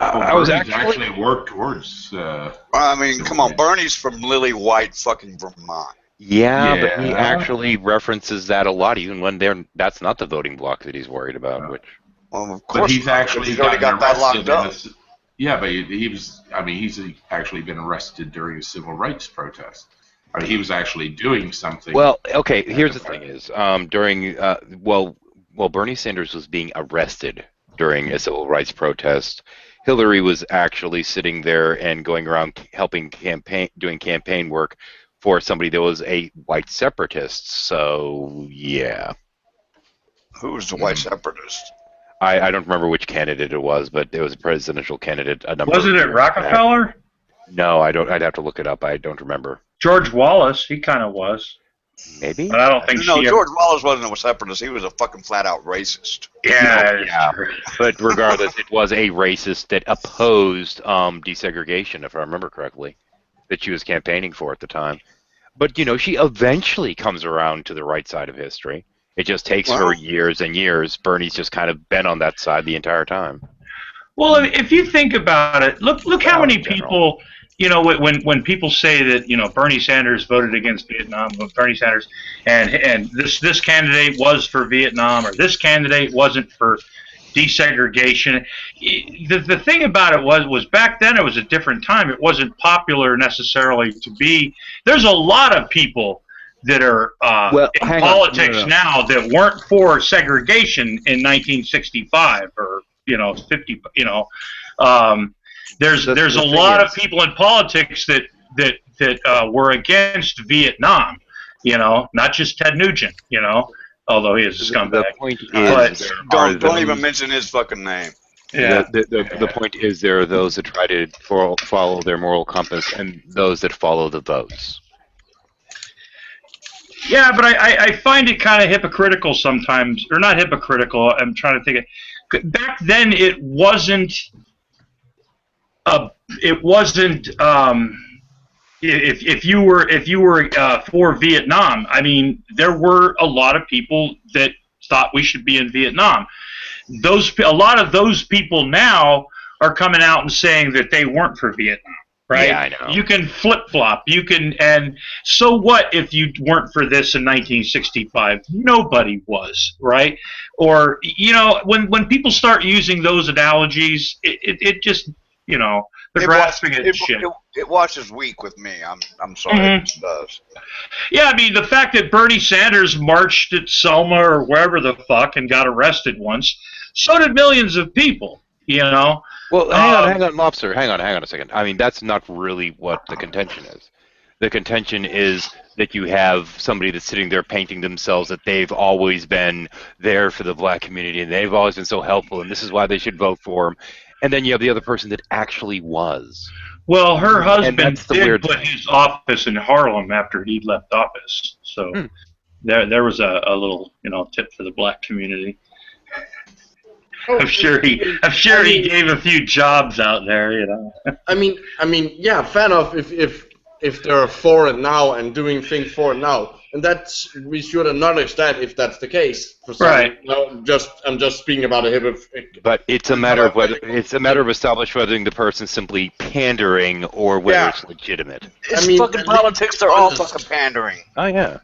I was actually worked towards... I mean, come on, Bernie's from Lily White, fucking Vermont. Yeah, but he actually references that a lot, even when that's not the voting bloc that he's worried about. Which, well, of course, but he's actually already got that locked up. Yeah, but he was. I mean, he's actually been arrested during a civil rights protest. I mean, he was actually doing something. Well, okay. Here's the thing: is during Bernie Sanders was being arrested during a civil rights protest. Hillary was actually sitting there and going around helping doing campaign work for somebody that was a white separatist. So, yeah. Who was the white separatist? I don't remember which candidate it was, but it was a presidential candidate. Wasn't it Rockefeller? No, I don't. I'd have to look it up. I don't remember. George Wallace, he kind of was. Maybe? But I don't think No, George Wallace wasn't a separatist. He was a fucking flat-out racist. Yeah. But regardless, it was a racist that opposed desegregation, if I remember correctly, that she was campaigning for at the time. But, she eventually comes around to the right side of history. It just takes her years and years. Bernie's just kind of been on that side the entire time. Well, if you think about it, look how many people, when people say that, Bernie Sanders voted against Vietnam, Bernie Sanders, and this candidate was for Vietnam, or this candidate wasn't for desegregation. The thing about it was back then it was a different time. It wasn't popular necessarily to be. There's a lot of people that are in politics now that weren't for segregation in 1965 or 50. There's a lot of people in politics that were against Vietnam. Not just Ted Nugent. Although he is a scumbag. The point is, don't even mention his fucking name. Yeah. The point is, there are those that try to follow their moral compass, and those that follow the votes. Yeah, but I find it kind of hypocritical sometimes, or not hypocritical. I'm trying to think. Back then, it wasn't. If you were for Vietnam, I mean, there were a lot of people that thought we should be in Vietnam. A lot of those people now are coming out and saying that they weren't for Vietnam, right? Yeah, I know. You can flip-flop. And so what if you weren't for this in 1965? Nobody was, right? Or, when people start using those analogies, it just, they're grasping at shit. It watches weak with me. I'm sorry, it does. Yeah, I mean, the fact that Bernie Sanders marched at Selma or wherever the fuck and got arrested once, so did millions of people, Well, hang on, Lobster. Hang on a second. I mean, that's not really what the contention is. The contention is that you have somebody that's sitting there painting themselves that they've always been there for the black community and they've always been so helpful and this is why they should vote for them. And then you have the other person that actually was. Well, her husband did put his office in Harlem after he left office. So there was a little, tip for the black community. I'm sure he gave a few jobs out there, I mean, yeah, fair enough. If they're for it now and doing things for it now, and we should acknowledge that if that's the case. For some, right. I'm just speaking about But it's a matter of whether establishing whether the person's simply pandering or whether it's legitimate. It's fucking politics. They're all fucking pandering. Oh yeah.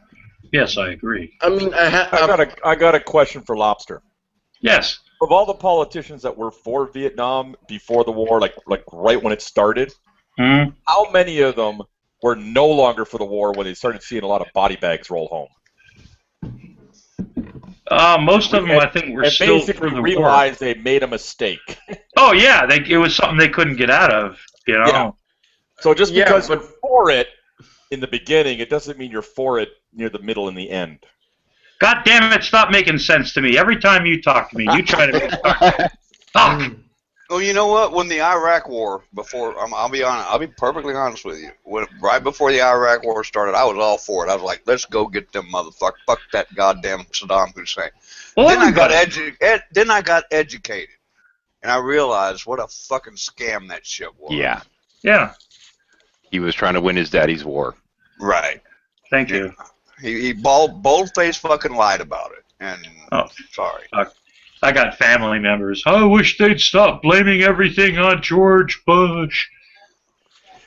Yes, I agree. I mean, I got a question for Lobster. Yes. Of all the politicians that were for Vietnam before the war, like right when it started, how many of them were no longer for the war when they started seeing a lot of body bags roll home? Most of them, I think, were still for basically the war. realized they made a mistake. Oh yeah, it was something they couldn't get out of. You know. Yeah. So just Yeah, because but- you're for it in the beginning, it doesn't mean you're for it near the middle and the end. God damn it! Stop making sense to me. Every time you talk to me, you try to make fuck. Well, you know what? When the Iraq War, I'll be honest. I'll be perfectly honest with you. Right before the Iraq War started, I was all for it. I was like, let's go get them motherfuckers. Fuck that goddamn Saddam Hussein. Well, Then I got everybody- educated, and I realized what a fucking scam that shit was. Yeah. Yeah. He was trying to win his daddy's war. Right. Thank you. He bold-faced fucking lied about it. And sorry. I got family members. I wish they'd stop blaming everything on George Bush.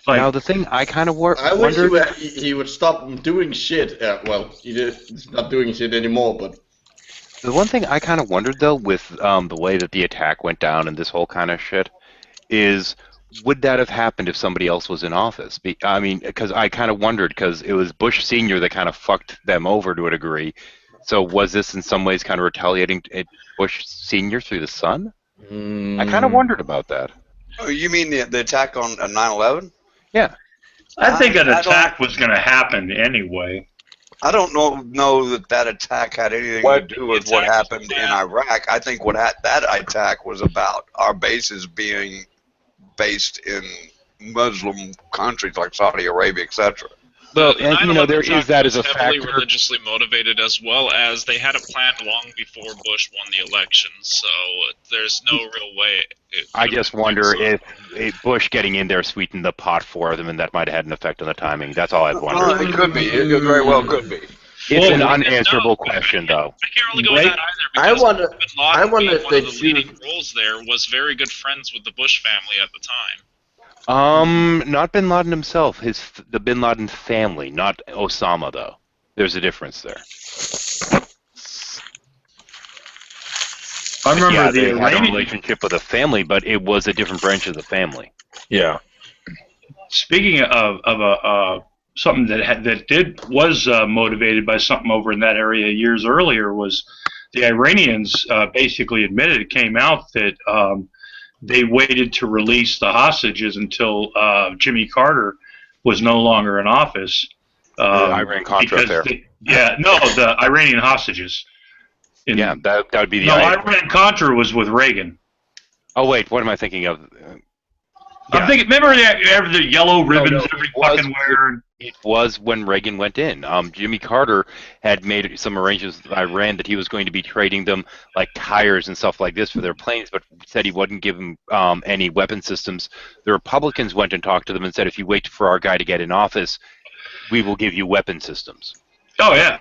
Like, Now the thing I kind of I wish wondered. he would stop doing shit. Well, he's not doing shit anymore, but The one thing I kind of wondered though, with the way that the attack went down and this whole kind of shit, is would that have happened if somebody else was in office? I mean, because I kind of wondered, because it was Bush Sr. that kind of fucked them over to a degree. So was this in some ways kind of retaliating at Bush Sr. through the son? I kind of wondered about that. Oh, you mean the attack on 9/11? Yeah. I think an I attack was going to happen anyway. I don't know that attack had anything to do with what happened in Iraq. I think that attack was about our bases being based in Muslim countries like Saudi Arabia, etc. Well, The and, 9/11 there attack is that as a was heavily factor. religiously motivated, as well as they had a plan long before Bush won the election. So there's no real way. I just wonder if Bush getting in there sweetened the pot for them, and that might have had an effect on the timing. That's all I'd wonder. It could be. It very well could be. It's an unanswerable question, though. I can't really go with that either. I Because wonder. Bin Laden, I wonder being if one they of the choose. leading roles there, was very good friends with the Bush family at the time. Not Bin Laden himself. The Bin Laden family, not Osama, though. There's a difference there. I remember yeah, the they had a Iranian. relationship with a family, but it was a different branch of the family. Yeah. Speaking of something that was motivated by something over in that area years earlier, was the Iranians basically admitted, it came out that they waited to release the hostages until Jimmy Carter was no longer in office. Iran-Contra affair. The Iranian hostages. Yeah, that would be the... Iran-Contra was with Reagan. Oh, wait, what am I thinking of? I'm thinking, remember the yellow ribbons every fucking where? It was when Reagan went in. Jimmy Carter had made some arrangements with Iran that he was going to be trading them like tires and stuff like this for their planes, but said he wouldn't give them any weapon systems. The Republicans went and talked to them and said, if you wait for our guy to get in office, we will give you weapon systems. Oh, yeah.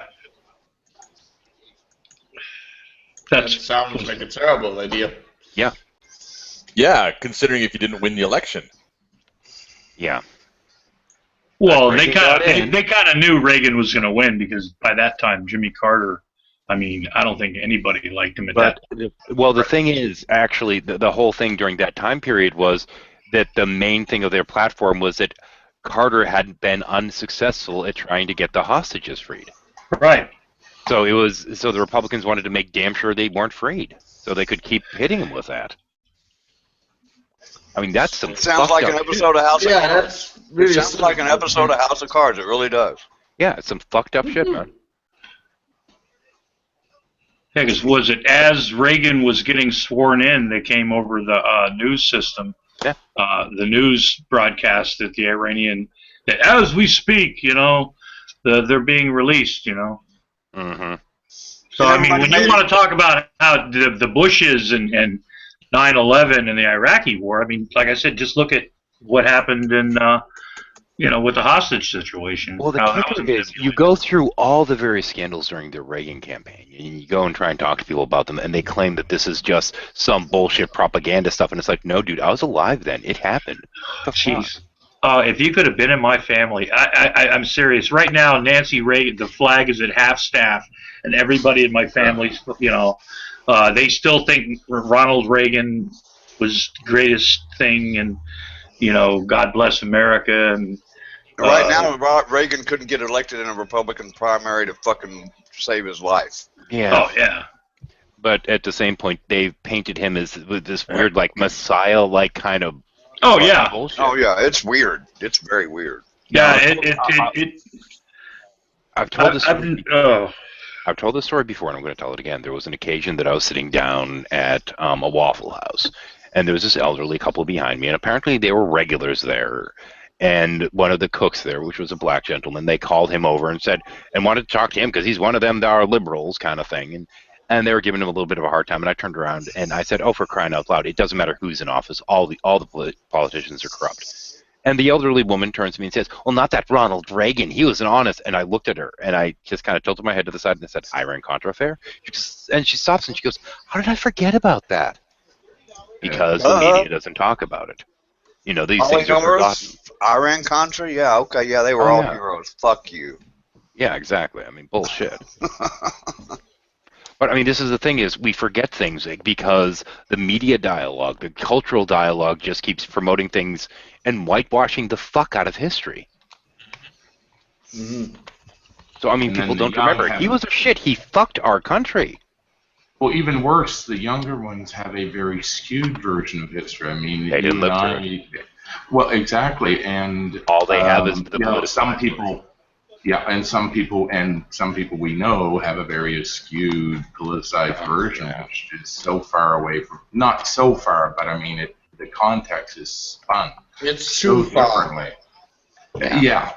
That sounds like a terrible idea. Yeah. Yeah, considering if you didn't win the election. Yeah. Well, they kind of knew Reagan was going to win, because by that time Jimmy Carter, I mean, I don't think anybody liked him at that time. Well, the thing is, actually, the whole thing during that time period was that the main thing of their platform was that Carter had been unsuccessful at trying to get the hostages freed. Right. So the Republicans wanted to make damn sure they weren't freed, so they could keep hitting him with that. I mean, that's some. It sounds like an episode of House of Cards. That's really it sounds like an episode of House of Cards. It really does. Yeah, it's some fucked up shit, man. Yeah, because was it as Reagan was getting sworn in, they came over the news system, the news broadcast that the Iranian, that as we speak, they're being released, Mm-hmm. So, I mean, when you want to talk about how the Bushes and 9/11 and the Iraqi war, I mean, like I said, just look at what happened in, with the hostage situation. Well, the kicker is you go through all the various scandals during the Reagan campaign, and you go and try and talk to people about them, and they claim that this is just some bullshit propaganda stuff, and it's like, no, dude, I was alive then. It happened. Jeez. If you could have been in my family, I'm serious. Right now, Nancy Reagan, the flag is at half-staff, and everybody in my family, they still think Ronald Reagan was the greatest thing, and, God bless America. And right now, Reagan couldn't get elected in a Republican primary to fucking save his life. Yeah. Oh yeah. But at the same point, they've painted him as with this weird, like Messiah-like kind of. Oh yeah. Bullshit. Oh yeah, it's weird. It's very weird. Yeah. I've told this. I've told this story before, and I'm going to tell it again. There was an occasion that I was sitting down at a Waffle House, and there was this elderly couple behind me, and apparently they were regulars there. And one of the cooks there, which was a black gentleman, they called him over and said, and wanted to talk to him because he's one of them that are liberals kind of thing. And they were giving him a little bit of a hard time, and I turned around and I said, "Oh, for crying out loud! It doesn't matter who's in office. All the politicians are corrupt." And the elderly woman turns to me and says, "Well, not that Ronald Reagan. He was an honest." And I looked at her and I just kind of tilted my head to the side and I said, "Iran-Contra affair?" And she stops and she goes, "How did I forget about that?" Because the media doesn't talk about it. You know, these things are forgotten. Iran-Contra? Yeah, okay, yeah, they were all heroes. Fuck you. Yeah, exactly. I mean, bullshit. But, I mean, this is the thing is we forget things because the media dialogue, the cultural dialogue just keeps promoting things and whitewashing the fuck out of history. Mm-hmm. So, I mean, And people then the don't remember. young He was a shit. He fucked our country. Well, even worse, the younger ones have a very skewed version of history. I mean, They didn't you and live through I, well, exactly, and all they have is the politicized some people. Yeah, and some people we know have a very skewed, politicized version, which is so far away from, not so far, but I mean, the context is spun. It's so too far. differently. Yeah.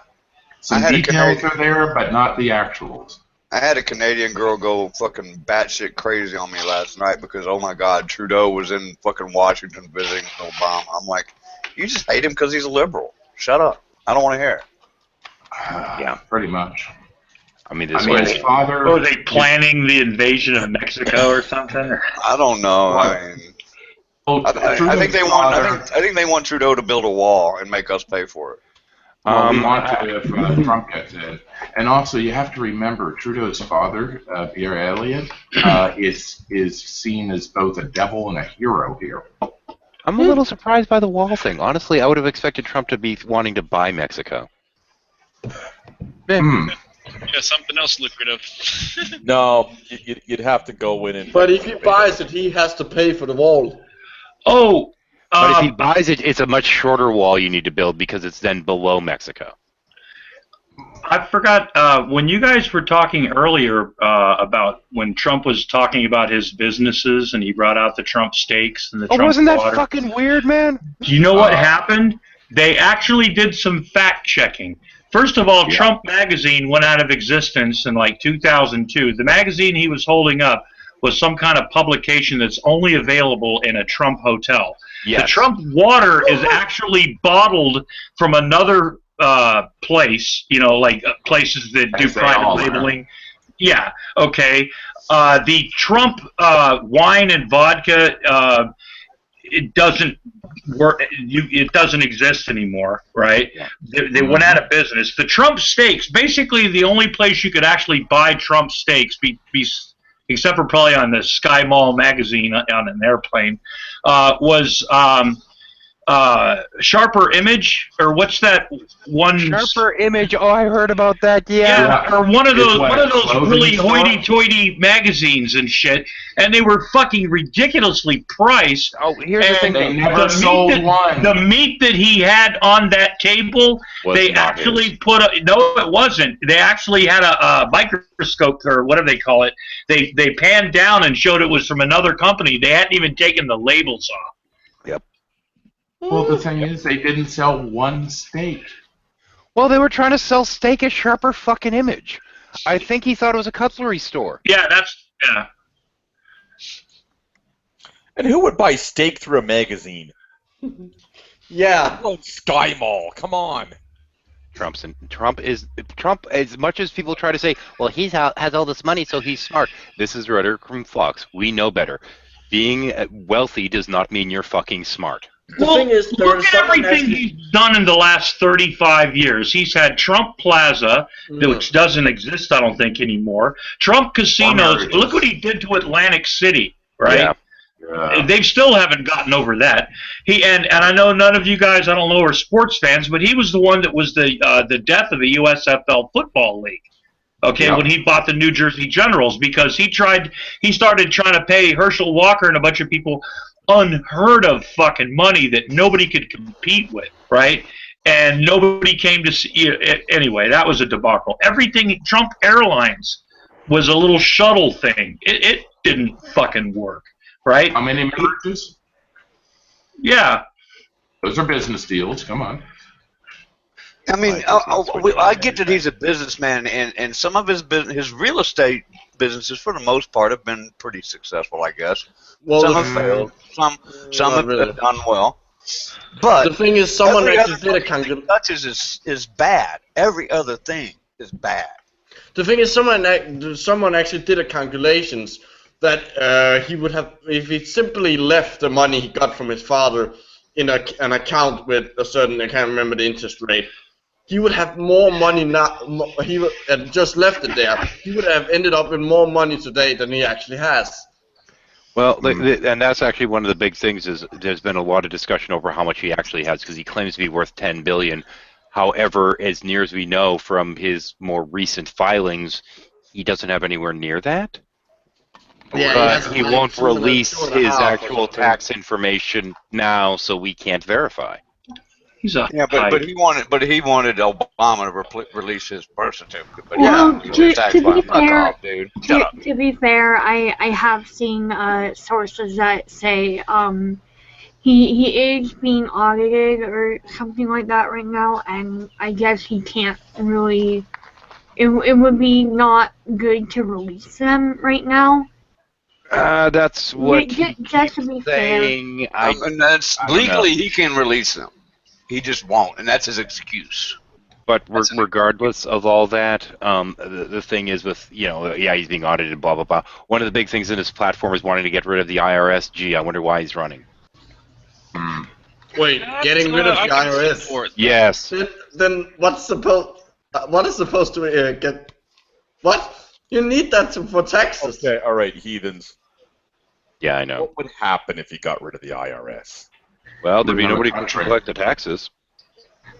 Some details are there, but not the actuals. I had a Canadian girl go fucking batshit crazy on me last night because, oh my God, Trudeau was in fucking Washington visiting Obama. I'm like, you just hate him because he's a liberal. Shut up. I don't want to hear it. Yeah, pretty much. I mean, his father. Were they planning the invasion of Mexico or something? I don't know. I mean, I think they want. I think they want Trudeau to build a wall and make us pay for it. Well, we want to if Trump gets in. And also, you have to remember, Trudeau's father, Pierre Elliott, is seen as both a devil and a hero here. I'm a little surprised by the wall thing. Honestly, I would have expected Trump to be wanting to buy Mexico. Yeah, something else lucrative. No, you'd have to go in and. But if he buys it, he has to pay for the wall. Oh. But if he buys it, it's a much shorter wall you need to build because it's then below Mexico. I forgot when you guys were talking earlier about when Trump was talking about his businesses and he brought out the Trump steaks and the Trump wasn't that water. fucking weird, man? Do you know what happened? They actually did some fact checking. First of all, Trump Magazine went out of existence in like 2002. The magazine he was holding up was some kind of publication that's only available in a Trump hotel. Yes. The Trump water is actually bottled from another place, you know, like places that do private labeling. Yeah, okay. The Trump wine and vodka, it doesn't work. It doesn't exist anymore, right? Yeah. They went out of business. The Trump steaks, basically the only place you could actually buy Trump steaks, except for probably on the Sky Mall magazine on an airplane, was Sharper Image, or what's that one? Sharper Image. Oh, I heard about that. Yeah, or one of those really hoity-toity magazines and shit, and they were fucking ridiculously priced. Oh, here's the thing: they never sold one. The meat that he had on that table, they actually put a. No, it wasn't. They actually had a microscope or whatever they call it. They panned down and showed it was from another company. They hadn't even taken the labels off. Yep. Well, the thing is, they didn't sell one steak. Well, they were trying to sell steak at Sharper fucking Image. I think he thought it was a cutlery store. Yeah, yeah. And who would buy steak through a magazine? Yeah. Oh, Sky Mall, come on. Trump, as much as people try to say, well, he has all this money, so he's smart. This is rhetoric from Fox. We know better. Being wealthy does not mean you're fucking smart. The thing is, look at everything he's done in the last 35 years. He's had Trump Plaza, which doesn't exist, I don't think, anymore. Trump Casinos. Look what he did to Atlantic City, right? Yeah. They still haven't gotten over that. And I know none of you guys, I don't know, are sports fans, but he was the one that was the death of the USFL football league. Okay, Yeah. when he bought the New Jersey Generals, because he started trying to pay Herschel Walker and a bunch of people unheard of fucking money that nobody could compete with, right? And nobody came to see. Anyway, that was a debacle. Everything Trump Airlines was a little shuttle thing. It didn't fucking work, right? How many marriages? Yeah. Those are business deals. Come on. I mean, I get that he's a businessman, and some of his real estate businesses, for the most part, have been pretty successful, I guess. Well, Some have failed. Some have really. done well. But the thing is, someone every actually other did a thing calculation. he touches is bad. Every other thing is bad. The thing is, someone actually did a calculations that he would have, if he simply left the money he got from his father in an account with a certain, I can't remember the interest rate, he would have more money now. He would have just left it there. He would have ended up with more money today than he actually has. Well, and that's actually one of the big things is there's been a lot of discussion over how much he actually has because he claims to be worth $10 billion. However, as near as we know from his more recent filings, he doesn't have anywhere near that. Yeah, But he won't release his actual tax information now, so we can't verify. But he wanted Obama to release his birth certificate. But Well, yeah, to be fair, I have seen sources that say he is being audited or something like that right now, and I guess he can't really. It would be not good to release them right now. That's what just to be saying. And that's legally he can release them. He just won't, and that's his excuse. But regardless of all that, the thing is with, he's being audited, blah, blah, blah. One of the big things in his platform is wanting to get rid of the IRS. Gee, I wonder why he's running. Wait, getting rid of the IRS? Yes. Then what is supposed to get... What? You need that for taxes. Okay, all right, heathens. Yeah, I know. What would happen if he got rid of the IRS? Well, there'd be nobody who could collect the taxes.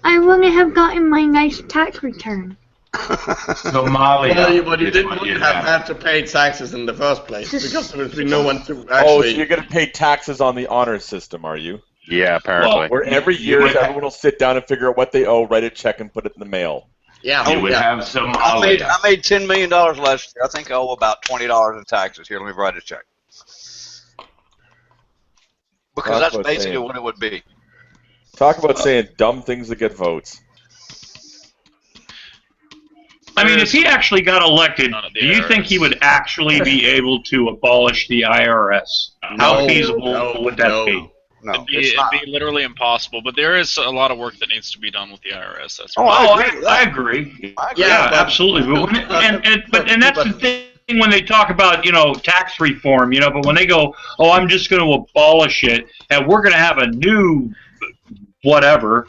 I wouldn't have gotten my nice tax return. Somalia. But you wouldn't have to pay taxes in the first place because there would be no one to actually... Oh, so you're going to pay taxes on the honor system, are you? Yeah, apparently. Where every year everyone will sit down and figure out what they owe, write a check, and put it in the mail. Yeah, you would have Somalia. I made $10 million last year. I think I owe about $20 in taxes. Here, let me write a check. Because that's basically what it would be. Talk about saying dumb things that get votes. I mean, if he actually got elected, do you think he would actually be able to abolish the IRS? How feasible would that be? No, it'd be literally impossible. But there is a lot of work that needs to be done with the IRS. That's I agree. Yeah, absolutely. And that's the thing when they talk about, tax reform, but when they go, oh, I'm just going to abolish it, and we're going to have a new whatever,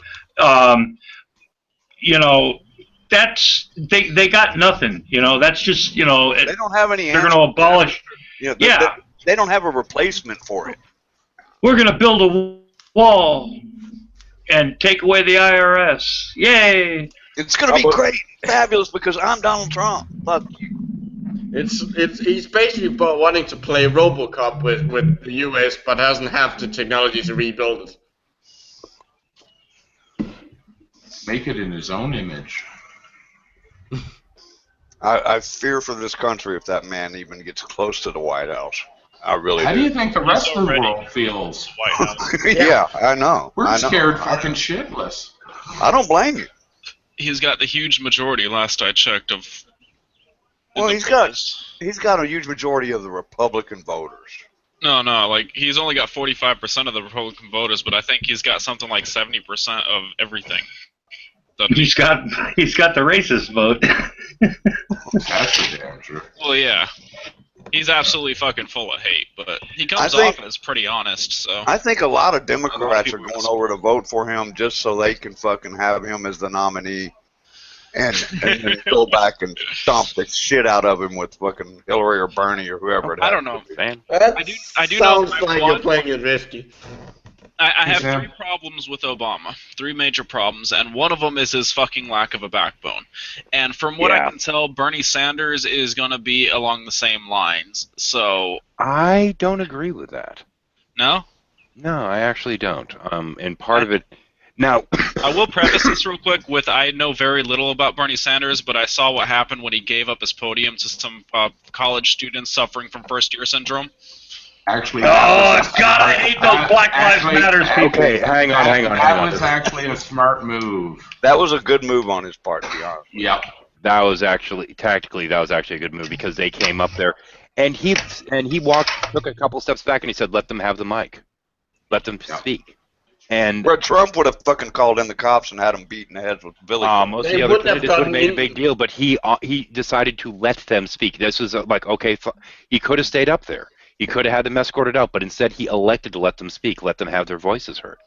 that's they got nothing. That's just they don't have any. They're going to abolish. They don't have a replacement for it. We're going to build a wall and take away the IRS. Yay! It's going to be great, fabulous, because I'm Donald Trump. Fuck you. He's basically wanting to play RoboCop with the US, but doesn't have the technology to rebuild it. Make it in his own image. I fear for this country if that man even gets close to the White House. I really How do. do you think the rest of the world feels? Yeah, I know. We're I know. scared fucking shitless. I don't blame you. He's got the huge majority, last I checked, of... Well, he's got a huge majority of the Republican voters. No, he's only got 45% of the Republican voters, but I think he's got something like 70% of everything. He's got the racist vote. That's for damn true. Well, yeah. He's absolutely fucking full of hate, but he comes off as pretty honest, so... I think a lot of Democrats are going over to vote for him just so they can fucking have him as the nominee and go back and stomp the shit out of him with fucking Hillary or Bernie or whoever it is. I don't know, man. That I do know sounds like you're playing it risky. I have three problems with Obama. 3 major problems, and one of them is his fucking lack of a backbone. And from what I can tell, Bernie Sanders is going to be along the same lines. So I don't agree with that. No? No, I actually don't. And part of it... Now... I will preface this real quick with I know very little about Bernie Sanders, but I saw what happened when he gave up his podium to some college students suffering from first-year syndrome. Actually, God, I hate those Black Lives Matter people. Okay, hang on. That was actually a smart move. That was a good move on his part, to be honest. Yep. That was actually, tactically, that was actually a good move because they came up there, and he took a couple steps back and he said, let them have the mic. Let them speak. And Bro, Trump would have fucking called in the cops and had them beat in the heads with Billy. Most of the other candidates would have made a big deal, but he decided to let them speak. This was like, okay, he could have stayed up there. He could have had them escorted out, but instead he elected to let them speak, let them have their voices heard.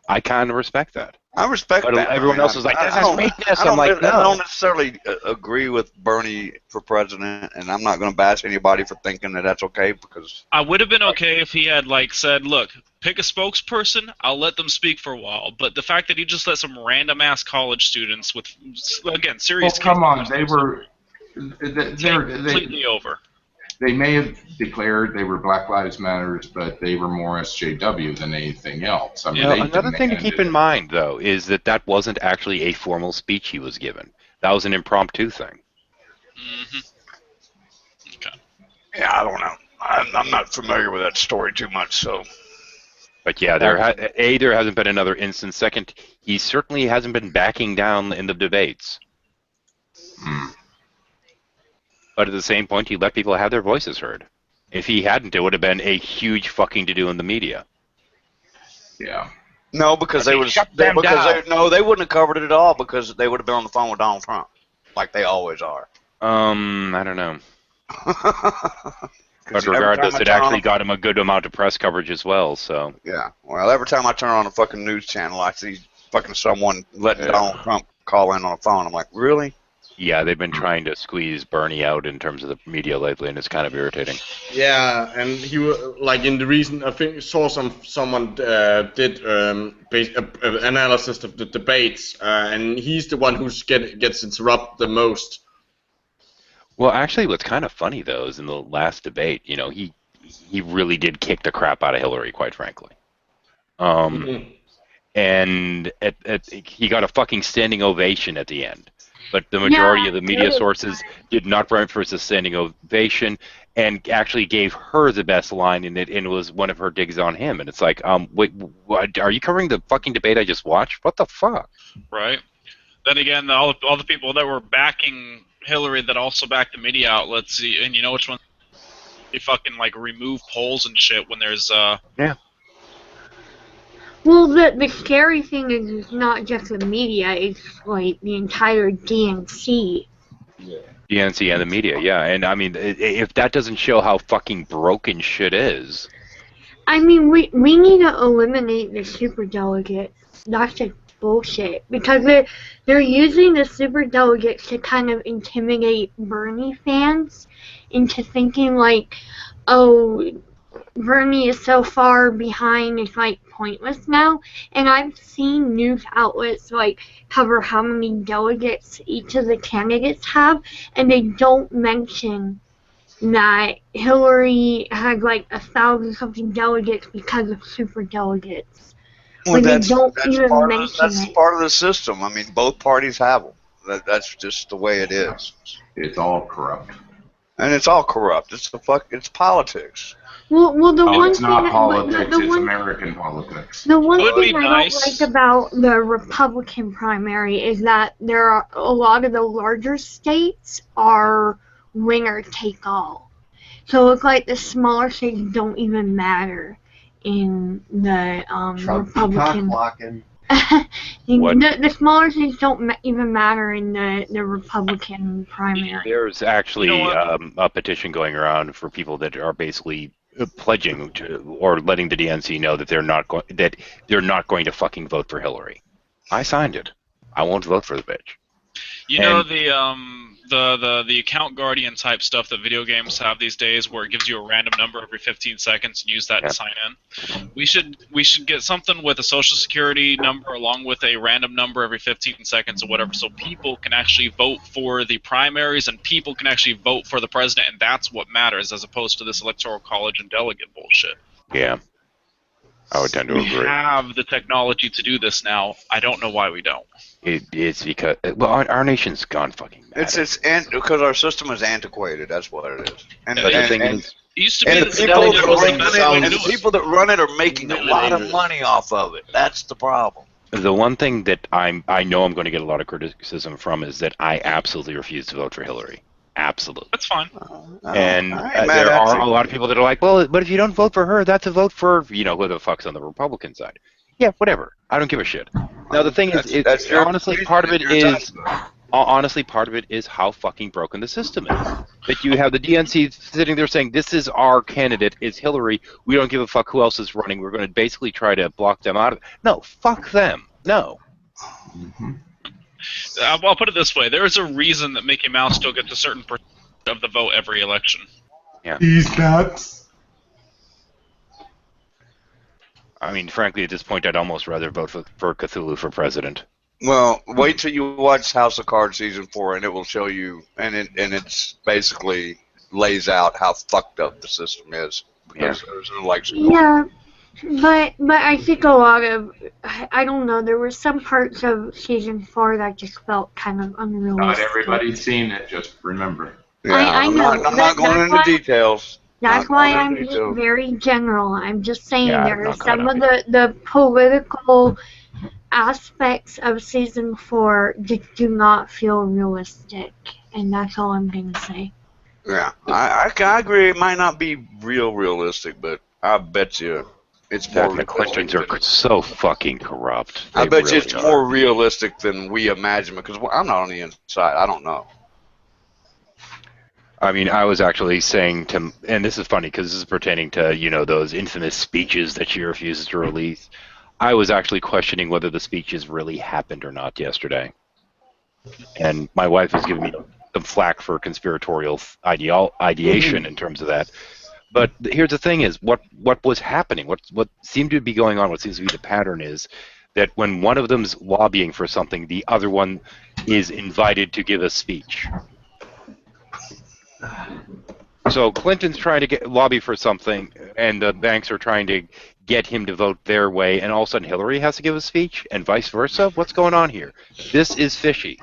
I kind of respect that. I respect but that. Everyone else was like, this is weakness. I'm like, no. I don't necessarily agree with Bernie for president, and I'm not going to bash anybody for thinking that that's okay because... I would have been okay if he had, like, said, look, pick a spokesperson, I'll let them speak for a while. But the fact that he just let some random-ass college students with, again, serious... Well, come on, they were... They're completely over. They may have declared they were Black Lives Matter, but they were more SJW than anything else. I mean, another thing to keep in mind, though, is that wasn't actually a formal speech he was given. That was an impromptu thing. Mm-hmm. Okay. Yeah, I don't know. I'm not familiar with that story too much, so... But yeah, there hasn't been another instance. Second, he certainly hasn't been backing down in the debates. But at the same point, he let people have their voices heard. If he hadn't, it would have been a huge fucking to-do in the media. Yeah. No, because they wouldn't have covered it at all because they would have been on the phone with Donald Trump, like they always are. I don't know. But regardless, it actually got him a good amount of press coverage as well, so... Yeah. Well, every time I turn on a fucking news channel, I see fucking someone letting Donald Trump call in on the phone. I'm like, really? Yeah, they've been trying to squeeze Bernie out in terms of the media lately, and it's kind of irritating. Yeah, and he like in the recent, I think saw someone did analysis of the debates, and he's the one who gets interrupted the most. Well, actually, what's kind of funny though is in the last debate, you know, he really did kick the crap out of Hillary, quite frankly. And he got a fucking standing ovation at the end. But the majority of the media sources did not reinforce a standing ovation and actually gave her the best line in it, and it was one of her digs on him. And it's like, wait, what, are you covering the fucking debate I just watched? What the fuck? Right. Then again, all the people that were backing Hillary that also backed the media outlets, and you know which one? They fucking like remove polls and shit when there's Yeah. Well, the scary thing is it's not just the media, it's like the entire DNC. Yeah. DNC and the media, yeah. And I mean, if that doesn't show how fucking broken shit is. I mean, we need to eliminate the superdelegates. That's just bullshit. Because they're using the superdelegates to kind of intimidate Bernie fans into thinking like, oh, Bernie is so far behind, it's like pointless now. And I've seen news outlets like cover how many delegates each of the candidates have, and they don't mention that Hillary had like 1,000-something delegates because of super delegates. Well, that's part of the system. I mean, both parties have them. That's just the way it is. It's all corrupt. And it's all corrupt. It's politics. Well, it's not politics, it's American politics. The one thing I don't like about the Republican primary is that there are a lot of the larger states are winner take all. So it's like the smaller states don't even matter in the Republican. The smaller states don't even matter in the Republican primary. There's actually a petition going around for people that are basically pledging to, or letting the DNC know that they're not going to fucking vote for Hillary. I signed it. I won't vote for the bitch. You know, the account guardian type stuff that video games have these days, where it gives you a random number every 15 seconds and use that to sign in. We should get something with a social security number along with a random number every 15 seconds or whatever, so people can actually vote for the primaries and people can actually vote for the president, and that's what matters, as opposed to this electoral college and delegate bullshit. Yeah, I would tend to agree. We have the technology to do this now. I don't know why we don't. It's because our nation's gone fucking mad. Because our system is antiquated. That's what it is. And the thing is, it used to be and the people that run it are making a lot of money off of it. That's the problem. The one thing that I know I'm going to get a lot of criticism from is that I absolutely refuse to vote for Hillary. Absolutely. That's fine. And there are a lot of people that are like, well, but if you don't vote for her, that's a vote for, who the fuck's on the Republican side. Yeah, whatever. I don't give a shit. Now, the thing is, honestly, part of it is how fucking broken the system is. That you have the DNC sitting there saying, this is our candidate, it's Hillary, we don't give a fuck who else is running, we're going to basically try to block them out of it. No, fuck them. No. Mm-hmm. I'll put it this way. There is a reason that Mickey Mouse still gets a certain percent of the vote every election. Yeah. He's nuts. I mean, frankly, at this point, I'd almost rather vote for Cthulhu for president. Well, wait till you watch House of Cards season 4, and it will show you, and it's basically lays out how fucked up the system is. Because there's an election. Yeah, but I think a lot of, I don't know, there were some parts of season 4 that just felt kind of unrealistic. Not everybody's seen it, just remember. Yeah, I know. I'm not going into details. That's why I'm being very general. I'm just saying Yeah, there are some of the political aspects of season 4 that do not feel realistic, and that's all I'm going to say. Yeah, I agree. It might not be realistic, but I bet you it's more. The questions are so fucking corrupt. I They bet you really it's are. more realistic than we imagine, because I'm not on the inside. I don't know. I mean, I was actually saying to, and this is funny because this is pertaining to, those infamous speeches that she refuses to release. I was actually questioning whether the speeches really happened or not yesterday. And my wife was giving me some flack for conspiratorial ideation in terms of that. But here's the thing is, what was happening, what seemed to be going on, what seems to be the pattern is that when one of them's lobbying for something, the other one is invited to give a speech. So Clinton's trying to lobby for something, and the banks are trying to get him to vote their way, and all of a sudden Hillary has to give a speech, and vice versa? What's going on here? This is fishy.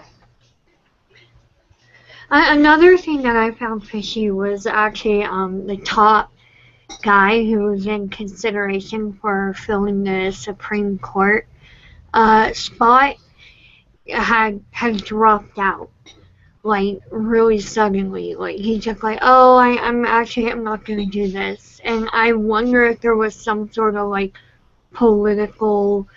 Another thing that I found fishy was actually the top guy who was in consideration for filling the Supreme Court spot had dropped out. Like, really suddenly. Like, he's just like, oh, I'm not going to do this. And I wonder if there was some sort of, like, political...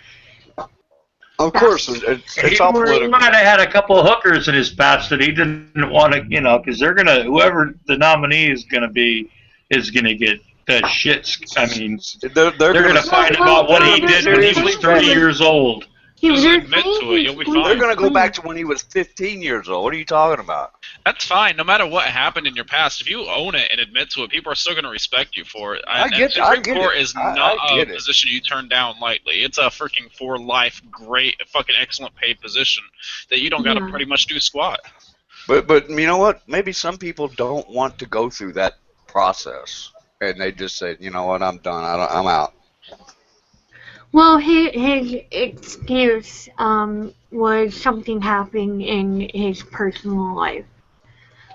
Of course, it's all political. He might have had a couple of hookers in his past that he didn't want to, because they're going to, whoever the nominee is going to be, is going to get the shits. I mean, they're going to find out what he did when he was 30 years old. Just admit to it, you'll be fine. They're going to go back to when he was 15 years old. What are you talking about? That's fine. No matter what happened in your past, if you own it and admit to it, people are still going to respect you for it. Supreme Court is not a position you turn down lightly. It's a freaking for life, great, fucking excellent paid position that you don't got to pretty much do squat. But you know what? Maybe some people don't want to go through that process, and they just say, you know what, I'm done. I'm out. Well, his excuse was something happening in his personal life,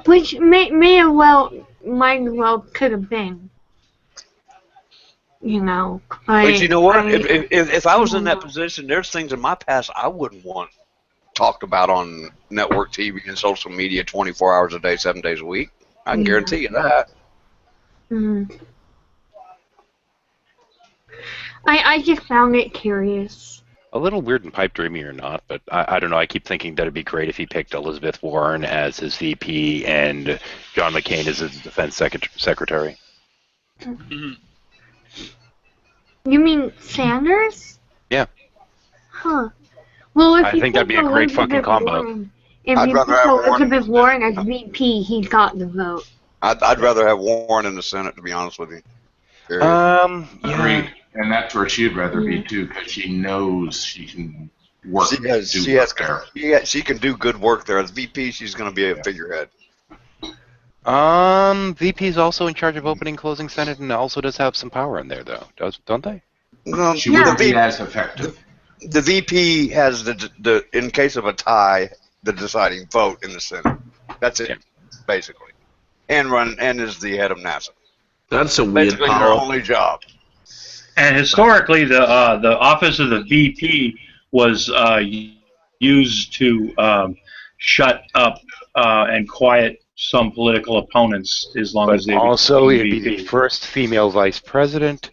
which might as well could have been, But you know what? If I was in that position, there's things in my past I wouldn't want talked about on network TV and social media 24 hours a day, 7 days a week. I can guarantee you that. Mm-hmm. I just found it curious. A little weird and pipe dreamy or not, but I don't know. I keep thinking that it'd be great if he picked Elizabeth Warren as his VP and John McCain as his defense secretary. Mm-hmm. You mean Sanders? Yeah. Huh. Well, if I think that'd be a great fucking combo. If I'd you rather put have Warren. Elizabeth Warren as VP, he's got the vote. I'd rather have Warren in the Senate, to be honest with you. Period. Yeah. Agreed. And that's where she'd rather be too, because she knows she can work. She can do good work there. As VP, she's going to be a figurehead. VP is also in charge of opening, closing Senate, and also does have some power in there, though, don't they? No, She wouldn't be as effective. The VP has the in case of a tie, the deciding vote in the Senate. That's it, basically, and is the head of NASA. That's a weird Basically, her power. only job. And historically, the office of the VP was used to shut up and quiet some political opponents as long as they also, became it'd be VP. the first female vice president.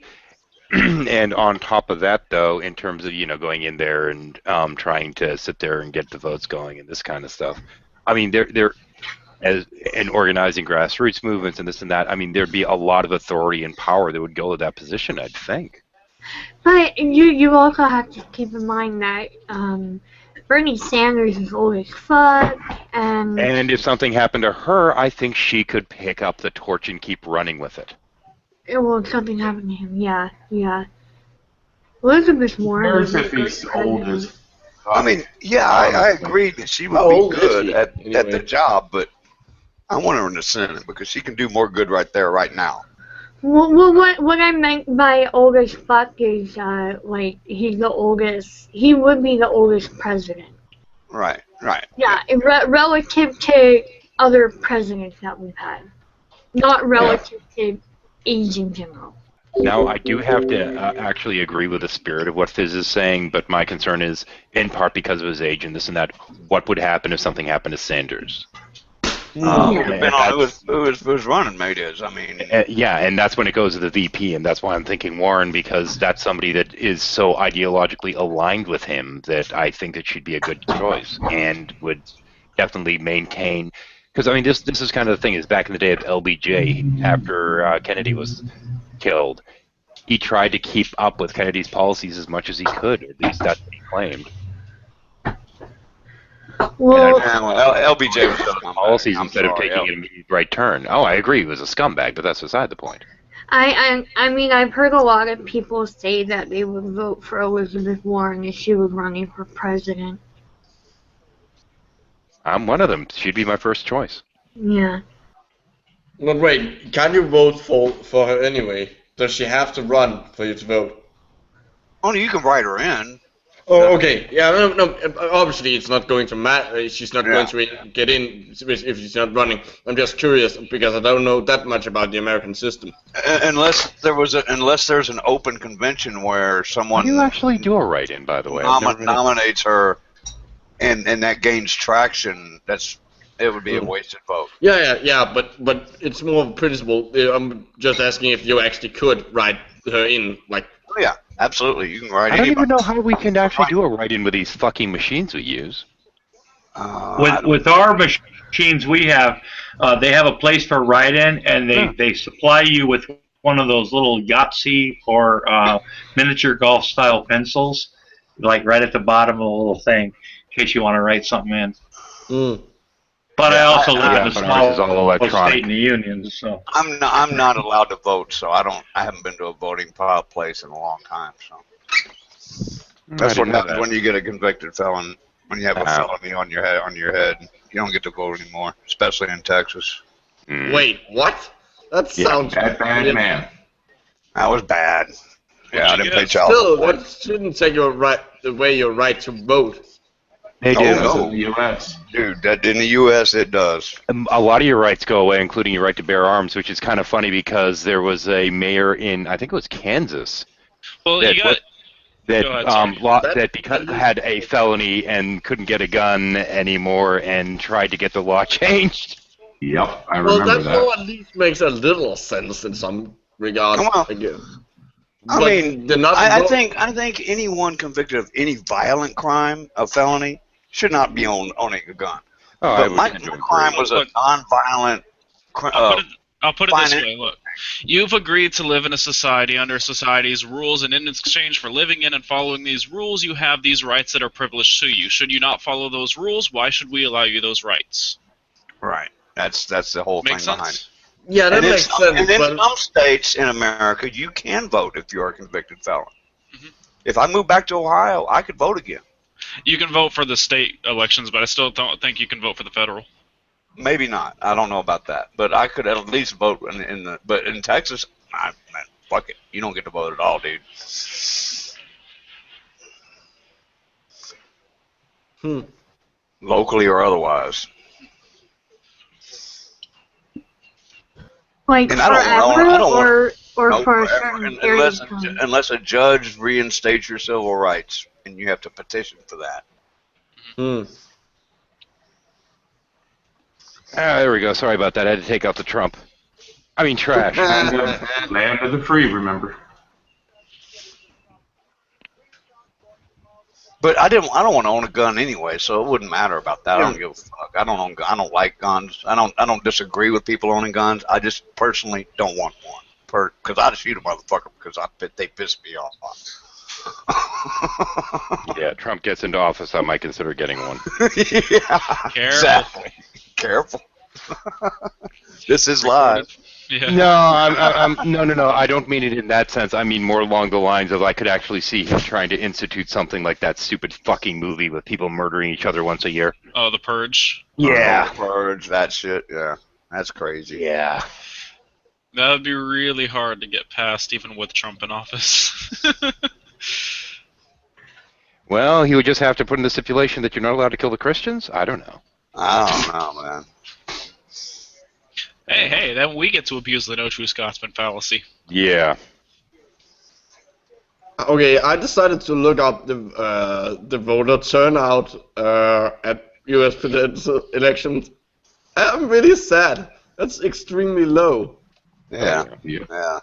And on top of that, though, in terms of going in there and trying to sit there and get the votes going and this kind of stuff, I mean, they're and organizing grassroots movements and this and that. I mean, there'd be a lot of authority and power that would go to that position, I'd think. But you also have to keep in mind that Bernie Sanders is old as fuck, And if something happened to her, I think she could pick up the torch and keep running with it. well, something happened to him. Yeah. Elizabeth Warren is a good Murphy's old president. as I mean, yeah, I agree that she How would old be is good she, at anyway? the job, but I want her in the Senate because she can do more good right there, right now. Well, what I meant by old as fuck is like he's the oldest. He would be the oldest president. Right. Yeah, relative to other presidents that we've had, not relative to age in general. Now, I do have to actually agree with the spirit of what Fizz is saying, but my concern is, in part because of his age and this and that, what would happen if something happened to Sanders? Depending on who's running, maybe it is. I mean, yeah, and that's when it goes to the VP, and that's why I'm thinking Warren, because that's somebody that is so ideologically aligned with him that I think that she'd be a good choice and would definitely maintain. Because I mean, this is kind of the thing. Is back in the day of LBJ, after Kennedy was killed, he tried to keep up with Kennedy's policies as much as he could. At least that's what he claimed. Well, LBJ was just policies instead of taking an immediate right turn. Oh, I agree. He was a scumbag, but that's beside the point. I mean, I've heard a lot of people say that they would vote for Elizabeth Warren if she was running for president. I'm one of them. She'd be my first choice. Yeah. But wait, can you vote for her anyway? Does she have to run for you to vote? Only you can write her in. Oh, okay. Yeah, no. Obviously, it's not going to matter. She's not going to get in if she's not running. I'm just curious because I don't know that much about the American system. Unless there's an open convention where someone You actually do a write-in, by the way. nominates her, and that gains traction. It would be a wasted vote. Yeah. But it's more of a principle. I'm just asking if you actually could write her in, like. Oh yeah, absolutely. You can write. I don't even know how we can actually do a write-in with these fucking machines we use. With our machines we have, they have a place for write-in, and they supply you with one of those little Yahtzee or miniature golf style pencils, like right at the bottom of the little thing, in case you want to write something in. But I also live in a small state in the Union, so I'm not allowed to vote, so I haven't been to a voting place in a long time. So that's what happens when you get a convicted felon. When you have a felony on your head, you don't get to vote anymore, especially in Texas. Wait, what? That sounds bad, man. That was bad. Yeah, I didn't pay child Still, support. that shouldn't take away your right to vote. They do. No. In the U.S. Dude, in the U.S. it does. A lot of your rights go away, including your right to bear arms, which is kind of funny because there was a mayor in, I think it was Kansas, that had a felony and couldn't get a gun anymore and tried to get the law changed. Yep, I Well, remember that law at least makes a little sense in some regards. Well, I guess. I mean, I think anyone convicted of any violent crime, a felony, should not be owning a gun. Oh, but my crime was a non-violent I'll put it this way. Look, You've agreed to live in a society under society's rules, and in exchange for living in and following these rules, you have these rights that are privileged to you. Should you not follow those rules, why should we allow you those rights? Right. That's the whole Makes thing sense? behind it. Yeah, that And in makes some- sense. And in but some states in America, you can vote if you're a convicted felon. Mm-hmm. If I move back to Ohio, I could vote again. You can vote for the state elections, but I still don't think you can vote for the federal. Maybe not. I don't know about that, but I could at least vote in the. But in Texas, man, fuck it. You don't get to vote at all, dude. Locally or otherwise. Like And I don't forever, know. I don't want. or No, for a forever, certain period of time. unless a judge reinstates your civil rights, and you have to petition for that. There we go. Sorry about that. I had to take out the Trump. I mean, trash. Land of the free, remember? But I don't want to own a gun anyway, so it wouldn't matter about that. I don't give a fuck. I don't like guns. I don't disagree with people owning guns. I just personally don't want one. Because I'd shoot a motherfucker because they piss me off. Yeah, Trump gets into office, I might consider getting one. Yeah, exactly. Careful. This is live. Yeah. No. I don't mean it in that sense. I mean more along the lines of I could actually see him trying to institute something like that stupid fucking movie with people murdering each other once a year. Oh, The Purge? Yeah. Oh, Purge, that shit, yeah. That's crazy. Yeah. That would be really hard to get past, even with Trump in office. Well, he would just have to put in the stipulation that you're not allowed to kill the Christians? I don't know. I don't know, man. Hey, then we get to abuse the no true Scotsman fallacy. Yeah. Okay, I decided to look up the voter turnout at U.S. presidential elections. I'm really sad. That's extremely low. Yeah. Yeah.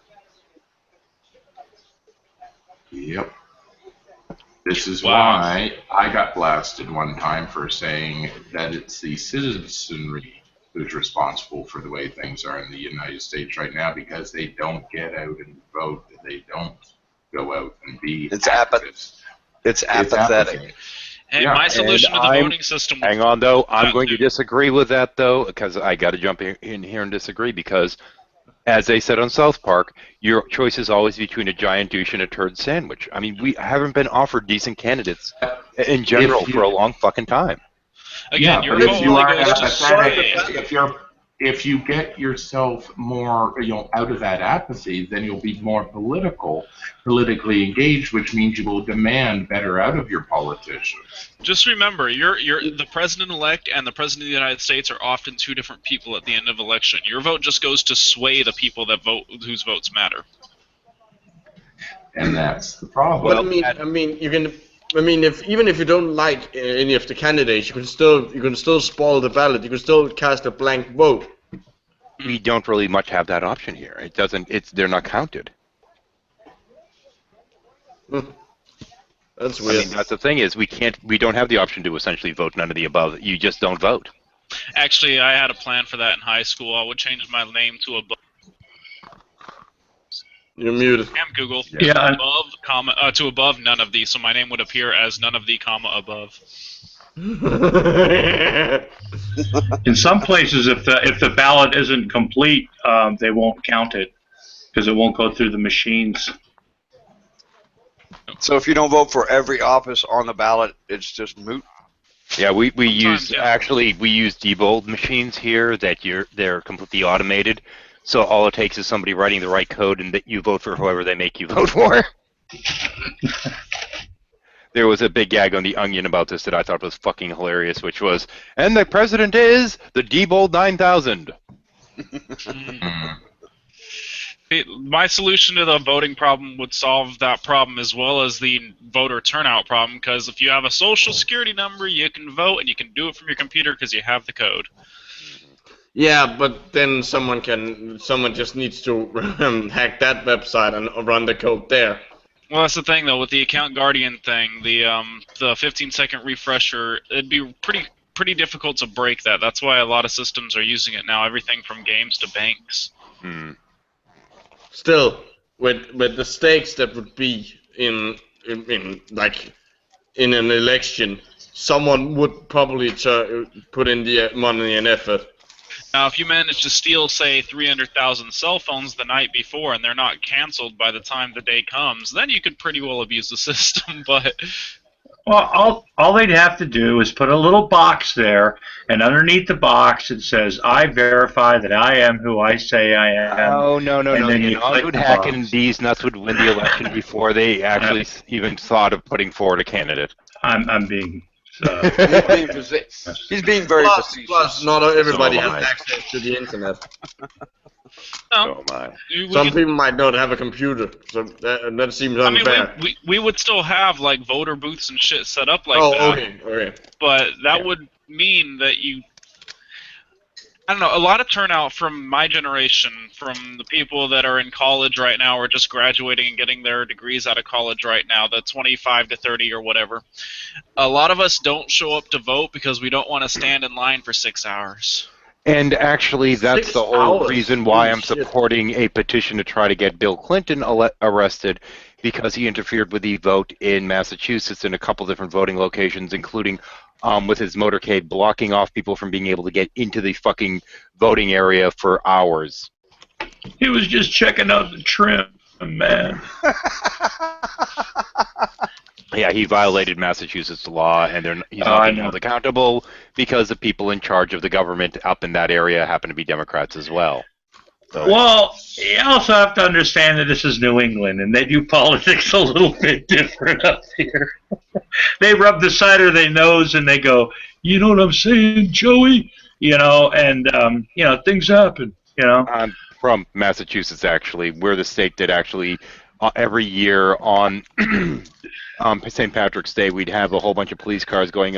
Yep. This is why I got blasted one time for saying that it's the citizenry who's responsible for the way things are in the United States right now because they don't get out and vote. They don't go out and be activists. It's apathetic. apathy. Hey, Yeah, my solution to the I'm- voting system. Hang on, though. I'm going to disagree with that, though, because I got to jump in here and disagree because, as they said on South Park, your choice is always between a giant douche and a turd sandwich. I mean, we haven't been offered decent candidates in general for a long fucking time. Again, Yeah, your but vote if you only are goes to apathetic, sway. if you get yourself more, out of that apathy, then you'll be more politically engaged, which means you will demand better out of your politicians. Just remember, you're the president-elect and the president of the United States are often two different people at the end of election. Your vote just goes to sway the people that vote, whose votes matter. And that's the problem. But even if you don't like any of the candidates, you can still spoil the ballot. You can still cast a blank vote. We don't really much have that option here. It doesn't. They're not counted. That's weird. I mean, that's the thing is we don't have the option to essentially vote none of the above. You just don't vote. Actually, I had a plan for that in high school. I would change my name to above. You're muted. Damn Google. Yeah. Above, comma, to above none of these, so my name would appear as none of the, comma, above. In some places, if the ballot isn't complete, they won't count it because it won't go through the machines. So if you don't vote for every office on the ballot, it's just moot. Yeah, we use debold machines here they're completely automated. So all it takes is somebody writing the right code and that you vote for whoever they make you vote for. There was a big gag on The Onion about this that I thought was fucking hilarious, which was, and the president is the Diebold 9000. My solution to the voting problem would solve that problem as well as the voter turnout problem, because if you have a social security number, you can vote and you can do it from your computer because you have the code. Yeah, but then someone just needs to hack that website and run the code there. Well, that's the thing though with the Account Guardian thing, the 15-second refresher, it'd be pretty difficult to break that. That's why a lot of systems are using it now. Everything from games to banks. still, with the stakes that would be in like in an election, someone would probably put in the money and effort. Now, if you manage to steal, say, 300,000 cell phones the night before, and they're not canceled by the time the day comes, then you could pretty well abuse the system. But well, all they'd have to do is put a little box there, and underneath the box it says, "I verify that I am who I say I am." Oh, no. Then You know, would hacking these nuts would win the election before they actually even thought of putting forward a candidate. I'm being. He's being very facetious. Plus, not everybody has access to the internet. Oh my! Some people might not have a computer, so that seems unfair. I mean, we would still have like voter booths and shit set up like that. Okay. But that would mean that I don't know, a lot of turnout from my generation, from the people that are in college right now or just graduating and getting their degrees out of college right now, the 25 to 30 or whatever. A lot of us don't show up to vote because we don't want to stand in line for 6 hours. And actually, that's the whole reason why I'm supporting a petition to try to get Bill Clinton arrested, because he interfered with the vote in Massachusetts in a couple different voting locations, including with his motorcade blocking off people from being able to get into the fucking voting area for hours. He was just checking out the trim, man. Yeah, he violated Massachusetts law, and he's not being held accountable because the people in charge of the government up in that area happen to be Democrats as well. So. Well, you also have to understand that this is New England, and they do politics a little bit different up here. They rub the side of their nose, and they go, "You know what I'm saying, Joey?" You know, and things happen. You know. I'm from Massachusetts, actually. We're the state that actually every year on St. Patrick's Day, we'd have a whole bunch of police cars going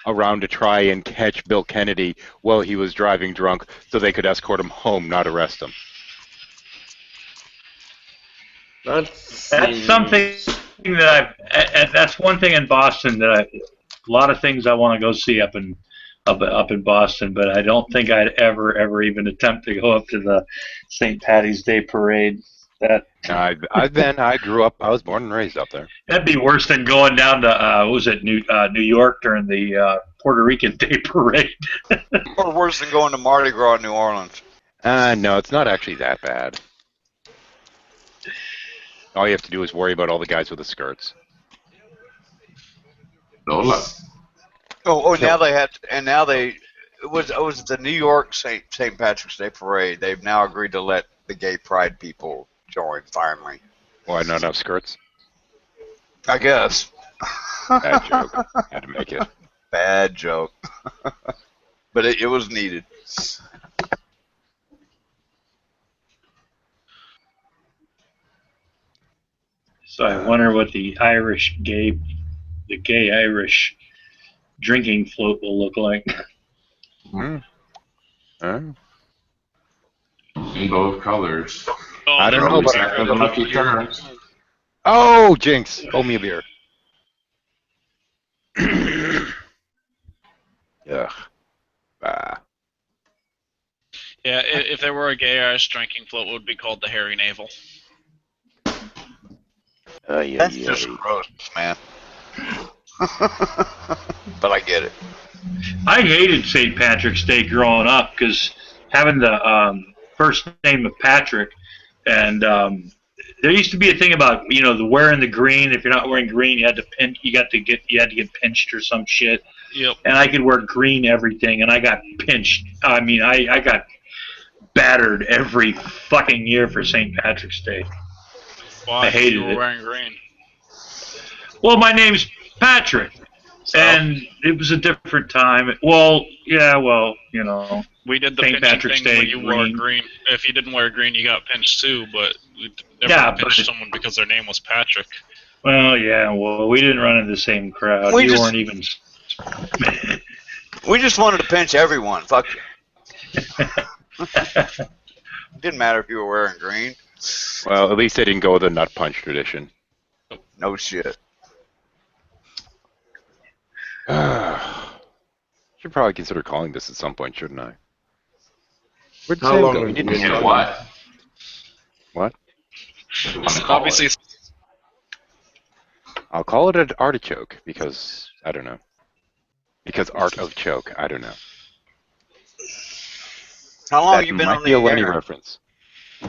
around to try and catch Bill Kennedy while he was driving drunk so they could escort him home, not arrest him. That's something that that's one thing in Boston that a lot of things I want to go see up in Boston, but I don't think I'd ever even attempt to go up to the St. Patty's Day parade. I grew up. I was born and raised up there. That'd be worse than going down to New York during the Puerto Rican Day Parade. Or worse than going to Mardi Gras in New Orleans. No, it's not actually that bad. All you have to do is worry about all the guys with the skirts. Lola. Now they had, and now it was the New York St. Patrick's Day Parade. They've now agreed to let the gay pride people join finally. Why not enough skirts? I guess. Bad joke. Had to make it. Bad joke. But it was needed. So I wonder what the gay Irish drinking float will look like. Rainbow of colors. I don't know, but for the lucky turns. Oh, Jinx! Owe me a beer. Ugh. Yeah, if there were a gay Irish drinking float, it would be called the Hairy Navel. That's just gross, man. But I get it. I hated St. Patrick's Day growing up because having the first name of Patrick, and there used to be a thing about the wearing the green. If you're not wearing green, you had to get pinched or some shit. Yep. And I could wear green everything, and I got pinched. I mean, I got battered every fucking year for St. Patrick's Day. Why? I hated you were it. Wearing green. Well, my name's Patrick, and it was a different time. Well, yeah, we did the St. pinching Patrick's thing Day when you wore green. If you didn't wear green, you got pinched too. But we never pinched someone because their name was Patrick. Well, yeah. Well, we didn't run in the same crowd. You weren't even. We just wanted to pinch everyone. Fuck you. Didn't matter if you were wearing green. Well, at least they didn't go with the nut punch tradition. No shit. Should probably consider calling this at some point, shouldn't I? Where'd How Sam long go? have He you didn't been say what? What? Obviously, I'll call it an artichoke because I don't know. Because art of choke, I don't know. How long That have you been might on be a the Lenny air? reference.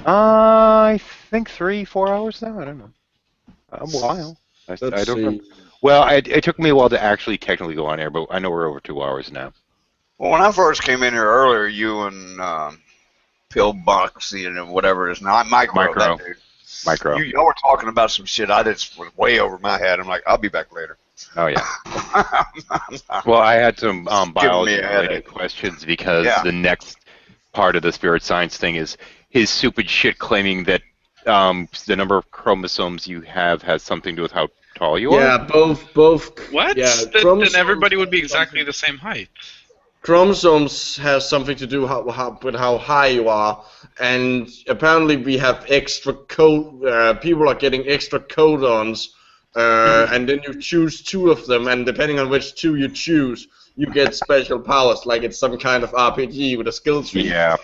I think 3-4 hours now. I don't know. A while. I don't remember. Well, it took me a while to actually technically go on air, but I know we're over 2 hours now. Well, when I first came in here earlier, you and Pillboxy and whatever it is now, Micro. That dude. Micro. Y'all were talking about some shit I just was way over my head. I'm like, I'll be back later. Oh, yeah. Well, I had some biology-related headache. questions because Yeah. the next part of the spirit science thing is his stupid shit claiming that the number of chromosomes you have has something to do with how tall you are. Yeah, both. what? Yeah, Then everybody would be exactly the same height. Chromosomes has something to do with how high you are, and apparently we have extra code. People are getting extra codons, and then you choose 2 of them, and depending on which 2 you choose, you get special powers, like it's some kind of RPG with a skill tree. Yeah.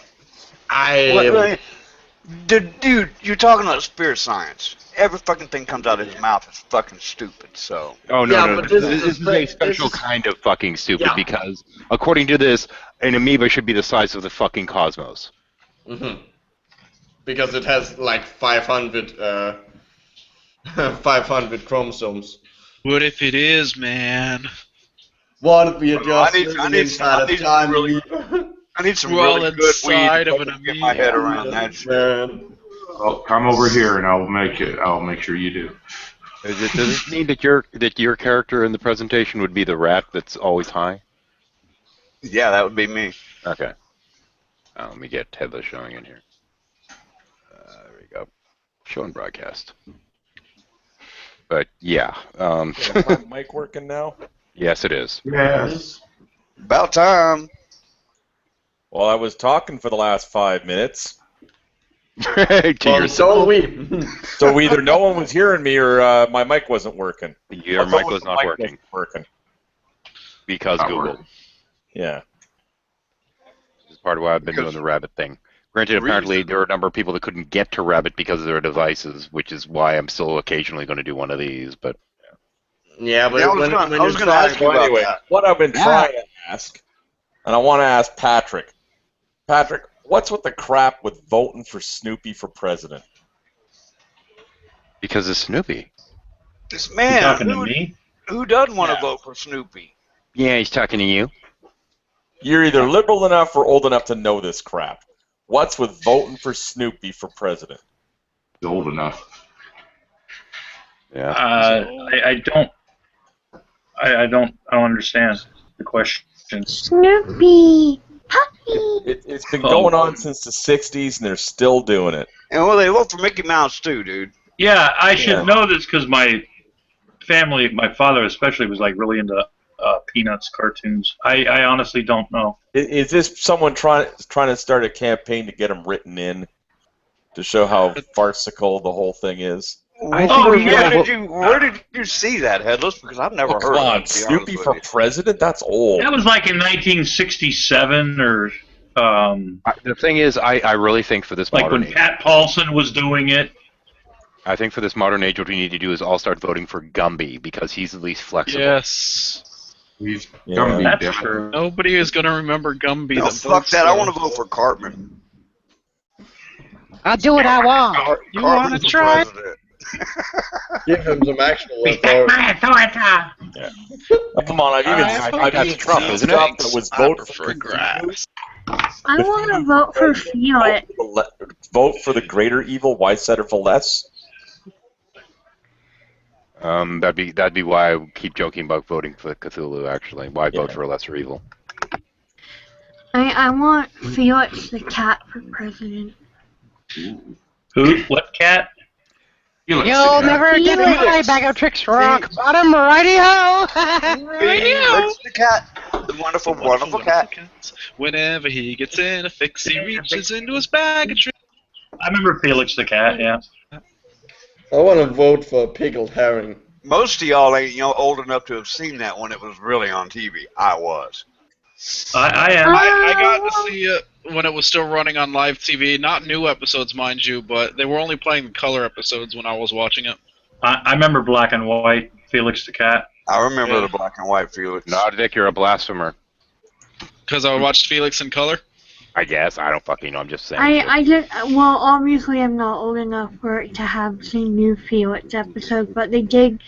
Dude, you're talking about spirit science. Every fucking thing comes out of his mouth is fucking stupid. So. Oh no, Yeah, no, but this this is is a special kind of fucking stupid Yeah. because according to this, an amoeba should be the size of the fucking cosmos. Because it has like 500 chromosomes. What if it is, man? What if we are Well, just living inside a time I need some We're all really good weed inside to of an fucking get my head around that shit. Man. Well, come over here and I'll make sure you do. Does it mean that your character in the presentation would be the rat that's always high? Yeah, that would be me. Okay. Let me get Headless showing in here. There we go. Show and broadcast. But yeah. Is my mic working now? Yes, it is. Yes. About time. Well, I was talking for the last 5 minutes. To yourself. So we. So either no one was hearing me or my mic wasn't working. Your mic was not working. Working. Because Not Google. working. Yeah. This is part of why I've been doing the Rabbit thing. Granted, apparently there are a number of people that couldn't get to Rabbit because of their devices, which is why I'm still occasionally going to do one of these. But Yeah, but Yeah, I was gonna ask you about Anyway, that. what I've been trying to ask, and I want to ask Patrick. Patrick, what's with the crap with voting for Snoopy for president? because it's Snoopy. This You man, talking to me? who doesn't want to vote for Snoopy? Yeah, he's talking to you. You're either liberal enough or old enough to know this crap. What's with voting for Snoopy for president? He's old enough. Yeah. I don't understand the question. Snoopy! Puppy! It's been going on since the 60s, and they're still doing it. And well, they vote for Mickey Mouse too, dude. Yeah, I should know this because my family, my father especially, was like really into Peanuts cartoons. I honestly don't know. Is this someone trying to start a campaign to get them written in to show how farcical the whole thing is? Where did you see that, Headless? Because I've never heard Come of on, it. to be Snoopy honest for with president? That's old. That was like in 1967 or The thing is, I really think for this like modern when age, Pat Paulson was doing it. I think for this modern age, what we need to do is all start voting for Gumby because he's at least flexible. Yes. He's Yeah. Gumby. That's damn it. true. Nobody is going to remember Gumby. No, fuck that. I want to vote for Cartman. I'll do what I want. You want to try? Give him some actual authority. Yeah. Come on, I've even Trump, isn't it? stuff that was vote for grass. I want to vote for Felix. Vote for the greater evil. Why settle for less? That'd be why I keep joking about voting for Cthulhu. Actually, why vote for a lesser evil? I want Felix the cat for president. Who? What cat? You'll never get my bag of tricks, rock bottom, righty-ho! Felix the cat. The wonderful, wonderful cat. Whenever he gets in a fix, he reaches into his bag of tricks. I remember Felix the cat. Yeah. I want to vote for pickled herring. Most of y'all ain't old enough to have seen that when it was really on TV. I was. I am. I got to see it when it was still running on live TV. Not new episodes, mind you, but they were only playing the color episodes when I was watching it. I remember black and white, Felix the Cat. I remember the black and white Felix. No, Dick, you're a blasphemer. Because I watched Felix in color? I guess. I don't fucking know. I'm just saying. Well, obviously I'm not old enough to have seen new Felix episodes, but they did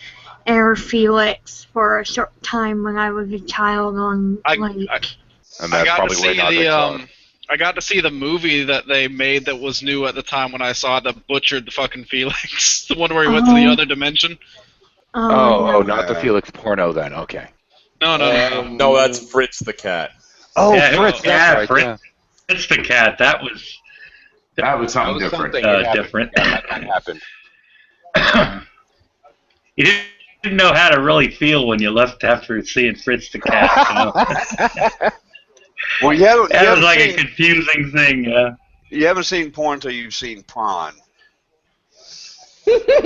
air Felix for a short time when I was a child on, And that's probably where Nodrick saw it. I got to see the movie that they made that was new at the time when I saw it that butchered the fucking Felix. The one where he went to the other dimension. Oh, not the Felix porno then. Okay. No. No, that's Fritz the Cat. Oh, Yeah, Fritz. yeah, That's right, Fritz the Cat. That was something different. different. Yeah, that happened. You didn't know how to really feel when you left after seeing Fritz the Cat. You know? Well, that was like a confusing thing. You haven't seen porn until you've seen Prawn.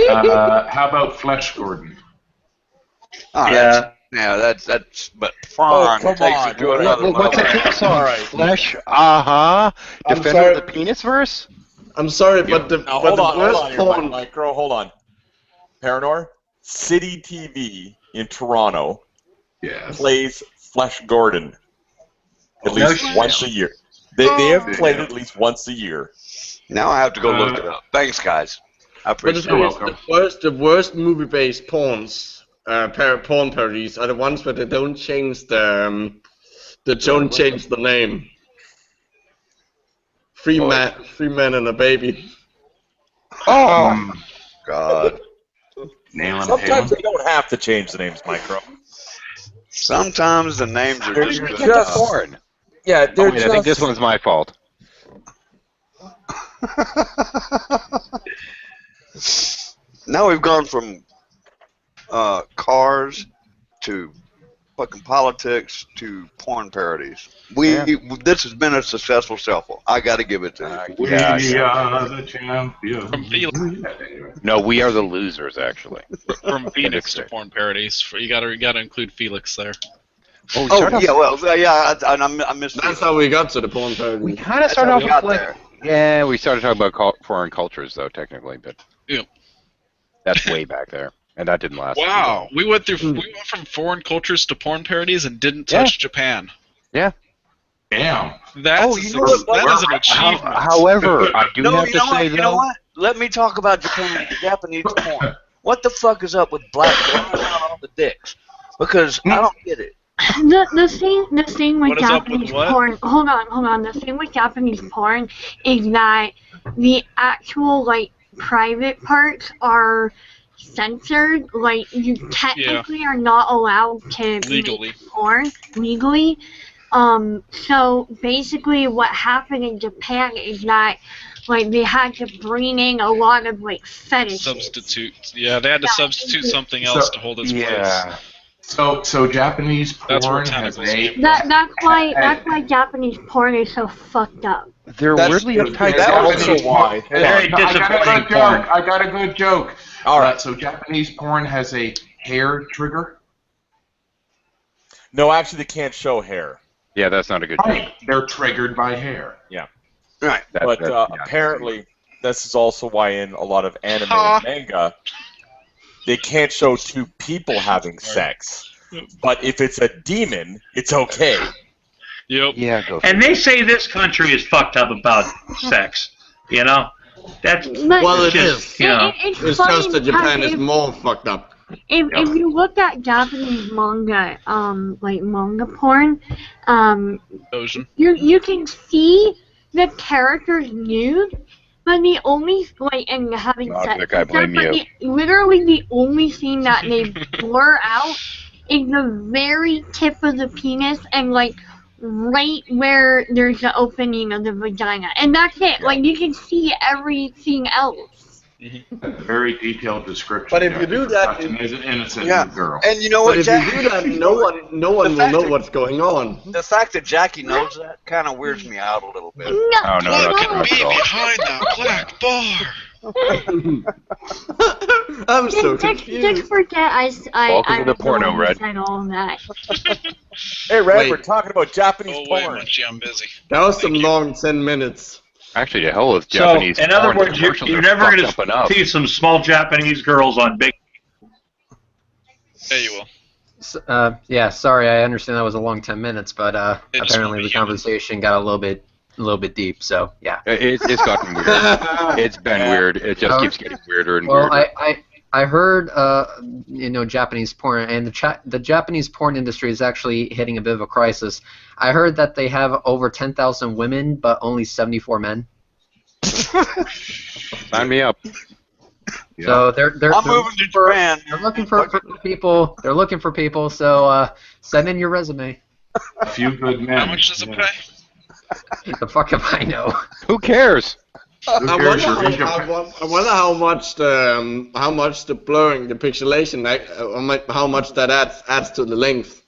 How about Flesh Gordon? Oh, Yeah. That's but Prawn come takes on. it to another What's level. that theme song? All right. Flesh, I'm Defender sorry. of the Penis Verse? I'm sorry, but the Now, but hold the on, worst here, porn. Micro, hold on. Paranor, City TV in Toronto plays Flesh Gordon at least once a year. They have played it at least once a year. Now I have to go look it up. Thanks, guys. I But the appreciate thing it. is, the worst movie-based porns, porn parodies, are the ones where they don't change the name. Three men and a baby. Oh, God. Sometimes they don't have to change the names, Micro. Sometimes the names are They're just good just enough. porn. Yeah, Oh, they're wait, I think this one's my fault. Now we've gone from cars to fucking politics to porn parodies. This has been a successful shuffle. I got to give it to you. We are the champions. From Felix, No, we are the losers, actually. from Phoenix to porn parodies. You gotta include Felix there. Oh, yeah, well, yeah, I missed That's how we got to the porn parody. We kind of started off with like, yeah, we started talking about foreign cultures, though, technically, but Yeah. that's way back there, and that didn't last. Wow, we went from foreign cultures to porn parodies and didn't touch Japan. Yeah. Damn. That is an achievement. However, I do have to say, you know what? Let me talk about Japanese porn. What the fuck is up with black women on the dicks? Because I don't get it. The thing with What is up with Japanese what? porn. Hold on. The thing with Japanese porn is that the actual private parts are censored. Like you technically are not allowed to Legally. make porn legally. So basically, what happened in Japan is that they had to bring in a lot of fetishes. Substitute. Yeah, they had to substitute something else to hold its place. So Japanese That's where porn has tentacles came That's why Japanese porn is so fucked up. They're weirdly uptight. That's also why. Very disappointing porn. I got a good joke. All right. So Japanese porn has a hair trigger. No, actually, they can't show hair. Yeah, that's not a good joke. They're triggered by hair. Yeah. Right. But apparently, this is also why in a lot of anime and manga, they can't show two people having sex. But if it's a demon, it's okay. Yep. Yeah, go for And it. they say this country is fucked up about sex. You know, that's Well, it just, is. you know. It's It's funny just that Japan because is more fucked up. If you look at Japanese manga, manga porn, Ocean. you can see the characters nude, but the only and having Oh, sex Nick, I and stuff, blame but you. literally the only scene that they blur out is the very tip of the penis and right where there's the opening of the vagina, and that's it. You can see everything else. Very detailed description. But if you do that, an innocent girl. And you know But what, if you Jackie? do that, no one will know what's going on. The fact that Jackie knows that kind of weirds me out a little bit. Oh, no, What no, could no, be no. behind that black bar? I'm so Just confused. forget Welcome to the was the porno, one who Red. said all of that. Hey, Red, Wait. we're talking about Japanese Oh wait, porn. Munchie, I'm busy. That was some long 10 minutes. Actually, the hell with So, Japanese in other porn, the words, commercials you're are never fucked going up enough. to see some small Japanese girls on big. Yeah, you will. Yeah, sorry, I understand that was a long 10 minutes, but It just apparently won't the be human. conversation got a little bit deep. So yeah. It's gotten weird. It's been weird. It just keeps getting weirder and Well, weirder. I heard Japanese porn, and the Japanese porn industry is actually hitting a bit of a crisis. I heard that they have over 10,000 women, but only 74 men. Sign me up. So they're I'm moving to Japan. They're looking for people. They're looking for people. So send in your resume. A few good men. How much does it pay? The fuck if I know. Who cares? I wonder how much the blurring, the pixelation, how much that adds to the length.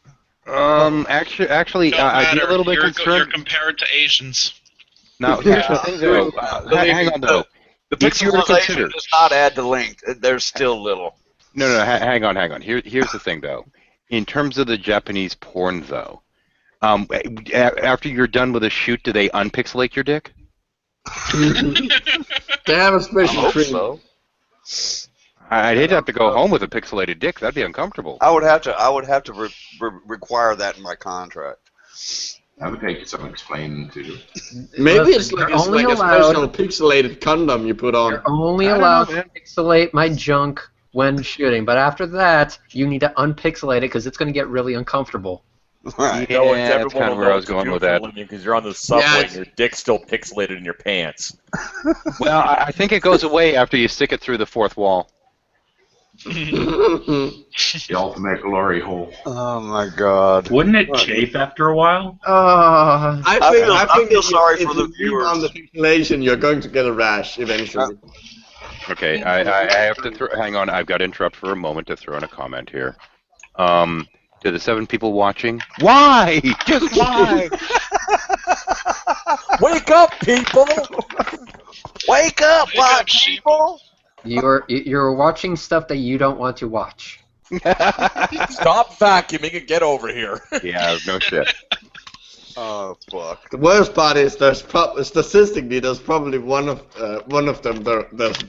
Actually, Don't I'd be a matter. little bit You're concerned. compared to Asians. Now, here's the thing, though. Hang on, though. The If you were to consider, pixelization does not add to length. There's still little. no, hang on. Here's the thing, though. In terms of the Japanese porn, though, after you're done with a shoot, do they unpixelate your dick? They have a special cream. So. I'd hate to have to go home with a pixelated dick. That'd be uncomfortable. I would have to require that in my contract. That would take some explaining to do. Maybe Listen, it's you're only like a allowed- special pixelated condom you put on. You're only I don't allowed know, to man. pixelate my junk when shooting, but after that, you need to unpixelate it because it's going to get really uncomfortable. Right. Yeah, No, that's kind of where I was going with that. Because you're on the subway Yeah, and your dick's still pixelated in your pants. Well, I think it goes away after you stick it through the fourth wall. The ultimate glory hole. Oh my God. Wouldn't it chafe after a while? I think feel if sorry if for the you leave viewers. on the pixelation, you're going to get a rash eventually. Okay, I have to hang on. I've got to interrupt for a moment to throw in a comment here. To the 7 people watching, why? Just why? Wake up, people! Wake up, Wake up, sheep. people! You're watching stuff that you don't want to watch. Stop vacuuming and get over here. Yeah, no shit. Oh fuck. The worst part is statistically there's probably one of them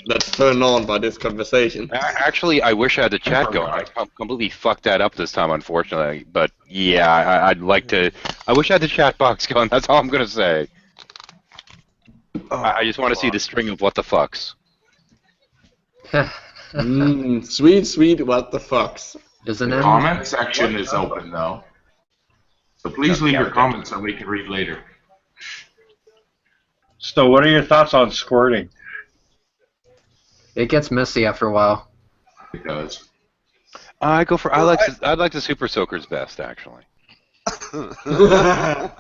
that's turned on by this conversation. Actually, I wish I had the chat going. I completely fucked that up this time, unfortunately. But yeah, I'd like to. I wish I had the chat box going. That's all I'm gonna say. I just want to see the string of what the fucks. Sweet, what the fucks. Isn't The it? comment section is open though. So please leave your comments so we can read later. So, what are your thoughts on squirting? It gets messy after a while. It does. I like the Super Soakers best, actually. Wait, I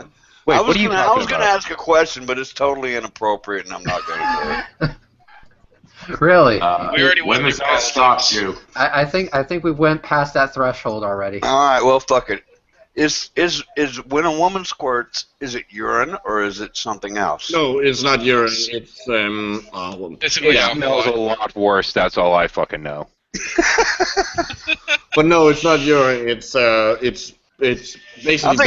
what was are you gonna talking about? ask a question, but it's totally inappropriate, and I'm not going to do it. Really? We already when went does through that stop you? I think we went past that threshold already. All right, well, fuck it. Is when a woman squirts, is it urine or is it something else? No, it's not urine. It's Basically, It smells a lot worse. That's all I fucking know. but no, it's not urine. It's basically.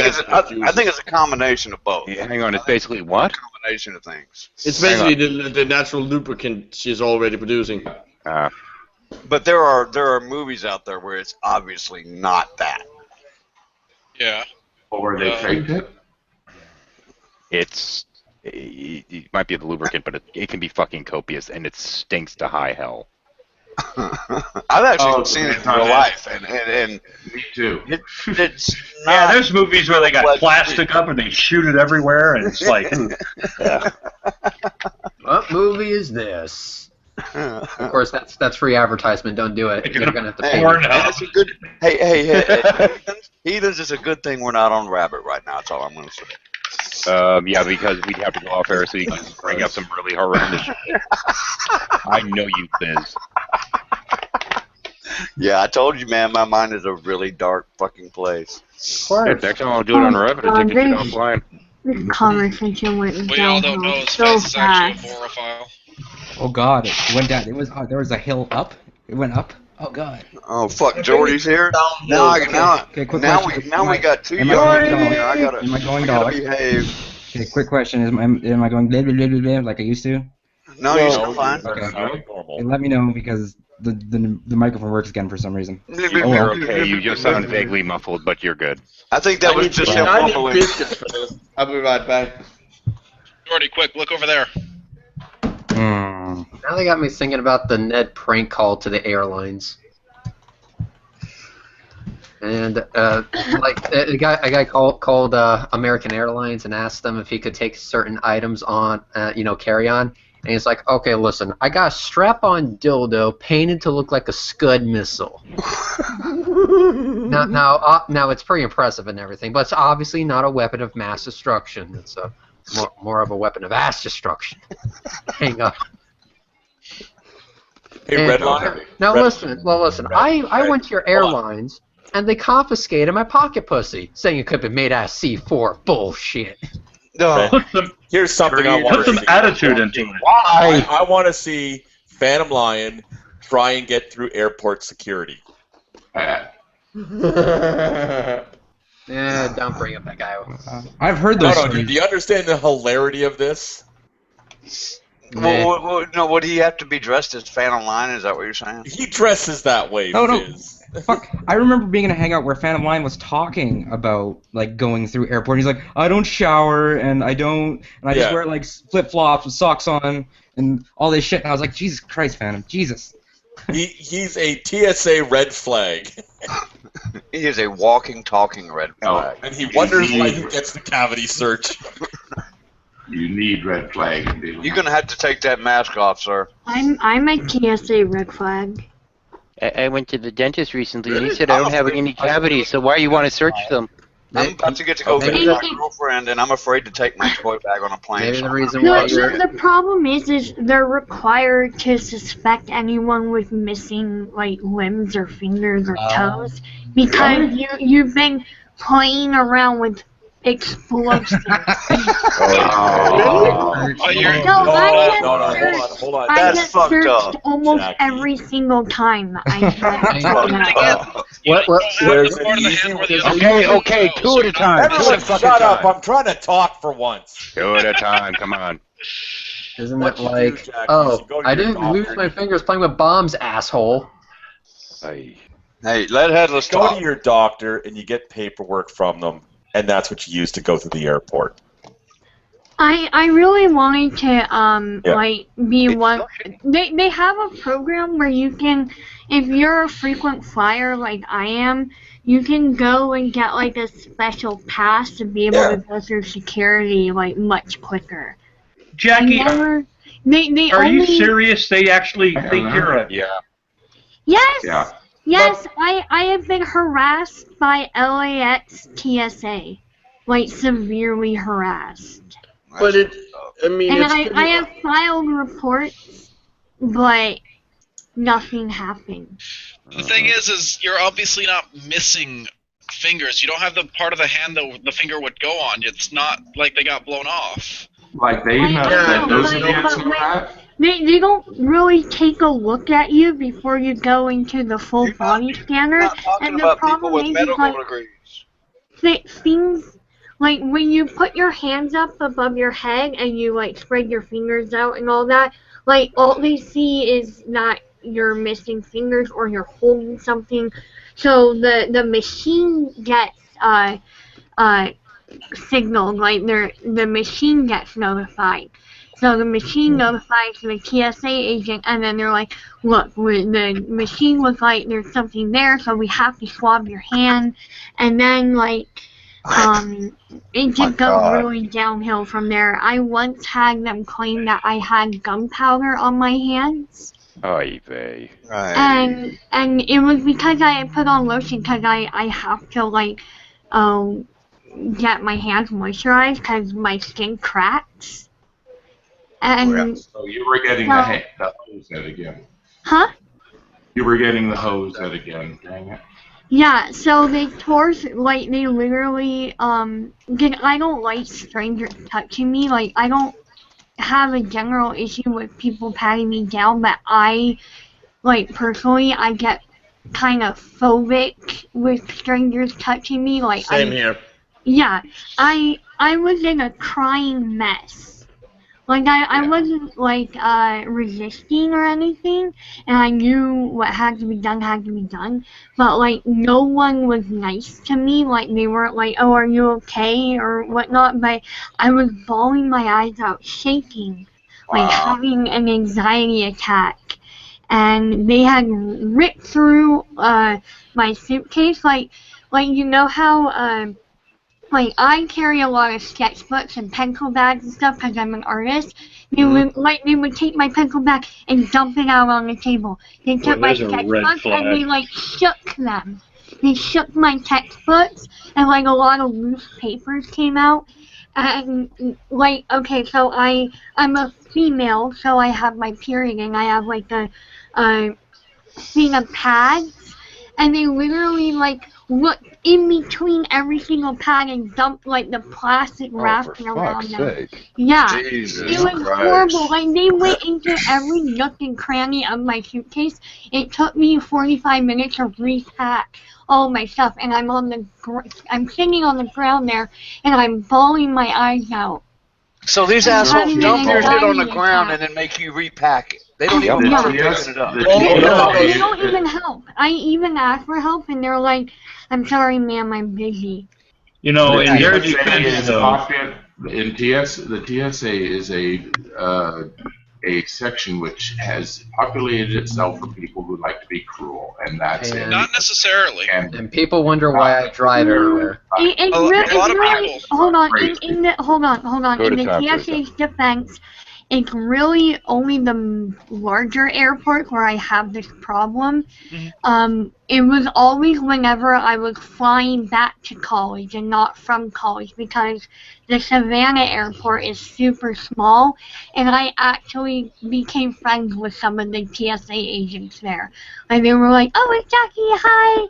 I think it's a combination of both. Yeah, hang on, it's basically what? Combination of things. It's basically the natural lubricant she's already producing. But there are movies out there where it's obviously not that. Yeah. Or they faked it? It might be the lubricant, but it can be fucking copious, and it stinks to high hell. I've actually seen it in real life, and me too. It's Yeah, there's movies where they got plastic up and they shoot it everywhere, and it's like, What movie is this? Of course, that's free advertisement. Don't do it. You're gonna have to pay. That's a good. Hey, Heathens is a good thing we're not on Rabbit right now. That's all I'm going to say. Yeah, because we'd have to go off air so you can bring up some really horrendous shit. I know you, Biz. Yeah, I told you, man. My mind is a really dark fucking place. Of course. Next time I'll do it on Rabbit and take the shit offline. This conversation went What y'all don't know downhill is so Fez is actually fast. a borophile. Oh God, it went down. It was there was a hill up. It went up. Oh God. Oh fuck, Jordy's here. Now quick we question. got two Am I Jordys going here. dog? Am I going dog? behave. Okay, quick question. Am I going blah, blah, blah, blah, blah, like I used to? No, you're still fine. Okay. Normal. Hey, let me know because the microphone works again for some reason. You're okay. You just sound vaguely muffled, but you're good. I think that was just him I need mumbling. biscuits for this. I'll be right back. Jordy, quick, look over there. Now they got me thinking about the Ned prank call to the airlines. And a guy called American Airlines and asked them if he could take certain items on, carry on. And he's like, okay, listen, I got a strap-on dildo painted to look like a Scud missile. now it's pretty impressive and everything, but it's obviously not a weapon of mass destruction. It's more of a weapon of ass destruction. Hang up. Hey, Redline. Now listen. I went to your airlines and they confiscated my pocket pussy, saying it could be made out of C4. Bullshit. No. Here's something I want to see. Put some attitude into it. Why? I want to see Phantom Lion try and get through airport security. Yeah, don't bring up that guy. I've heard those. No, do you understand the hilarity of this? Well, would he have to be dressed as Phantom Lion? Is that what you're saying? He dresses that way. No. Fuck! I remember being in a hangout where Phantom Lion was talking about like going through airport. He's like, I don't shower and I just wear like flip flops with socks on and all this shit. And I was like, Jesus Christ, Phantom, Jesus. He's a TSA red flag. He is a walking, talking red flag. And he wonders why he gets the cavity search. You need red flag. You're gonna have to take that mask off, sir. I'm a TSA red flag. I went to the dentist recently, and he said I don't have any cavities, so why you want to search them? I'm about to get to go visit my girlfriend, and I'm afraid to take my toy bag on a plane. Maybe the reason No, the problem is they're required to suspect anyone with missing like limbs or fingers or toes because you've been playing around with explosives. Hold on. I That's get fucked searched up. almost every single time I Okay, two at a time. Everyone shut up. I'm trying to talk for once. Two at a time, come on. Isn't it like, I didn't lose my fingers playing with bombs, asshole. Hey, let Headless go talk. to your doctor and you get paperwork from them, and that's what you use to go through the airport. I really wanted to be one. They have a program where you can, if you're a frequent flyer like I am, you can go and get like a special pass to be able to go through security like much quicker. Jackie, are you serious? They actually think you're a Yes. Yeah. Yes, I have been harassed by LAX TSA, like severely harassed. But I have filed reports, but nothing happened. The thing is you're obviously not missing fingers. You don't have the part of the hand that the finger would go on. It's not like they got blown off. Like they know those idiots and that. They don't really take a look at you before you go into the full body scanner. And the problem is things like when you put your hands up above your head and you like spread your fingers out and all that, like all they see is not you're missing fingers or you're holding something. So the machine gets signaled, like the machine gets notified. So the machine notifies the TSA agent, and then they're like, look, the machine was like, there's something there, so we have to swab your hand. And then, like, it just goes really downhill from there. I once had them claim that I had gunpowder on my hands. Oy vey. And it was because I had put on lotion, because I have to, like, get my hands moisturized, because my skin cracks. And so you were getting the hose head again. Huh? You were getting the hose head again. Dang it. Yeah, so they they literally, I don't like strangers touching me, like, I don't have a general issue with people patting me down, but personally, I get kind of phobic with strangers touching me. Same here. Yeah, I was in a crying mess. I wasn't resisting or anything, and I knew what had to be done, but no one was nice to me. They weren't like, oh, are you okay or whatnot, but I was bawling my eyes out, shaking, having an anxiety attack, and they had ripped through my suitcase, you know how I carry a lot of sketchbooks and pencil bags and stuff because I'm an artist. They would take my pencil bag and dump it out on the table. They took my sketchbooks and they shook them. They shook my textbooks and a lot of loose papers came out. And okay, so I'm a female, so I have my period and I have a thing of pads, and they literally looked in between every single pad and dumped the plastic wrapping around them. Yeah, Jesus it was Christ. horrible. They went into every nook and cranny of my suitcase. It took me 45 minutes to repack all my stuff, and I'm sitting on the ground there, and I'm bawling my eyes out. So these assholes dump your shit on the ground and then make you repack it. They don't even bother picking it up. They don't even help. I even asked for help, and they're like, I'm sorry, ma'am, I'm busy. In their defense, though. The TSA is a section which has populated itself with people who like to be cruel, and that's it. Not necessarily. And people wonder why I drive everywhere. A lot of people. Hold on. In the TSA's defense, it's really only the larger airports where I have this problem. It was always whenever I was flying back to college and not from college, because the Savannah airport is super small, and I actually became friends with some of the TSA agents there. They were like, oh, it's Jackie, hi,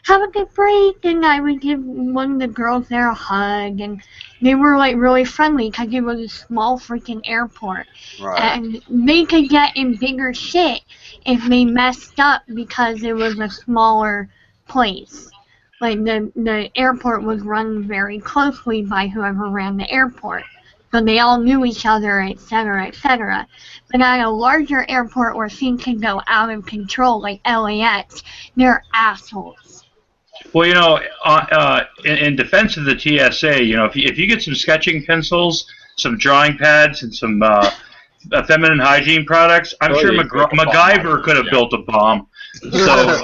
have a good break, and I would give one of the girls there a hug, and they were really friendly because it was a small freaking airport. Right. And they could get in bigger shit if they messed up because it was a smaller place. The airport was run very closely by whoever ran the airport. So they all knew each other, etc., etc. But at a larger airport where things can go out of control, like LAX, they're assholes. Well, in defense of the TSA, if you get some sketching pencils, some drawing pads, and some feminine hygiene products, I'm sure MacGyver could have built a bomb. So, that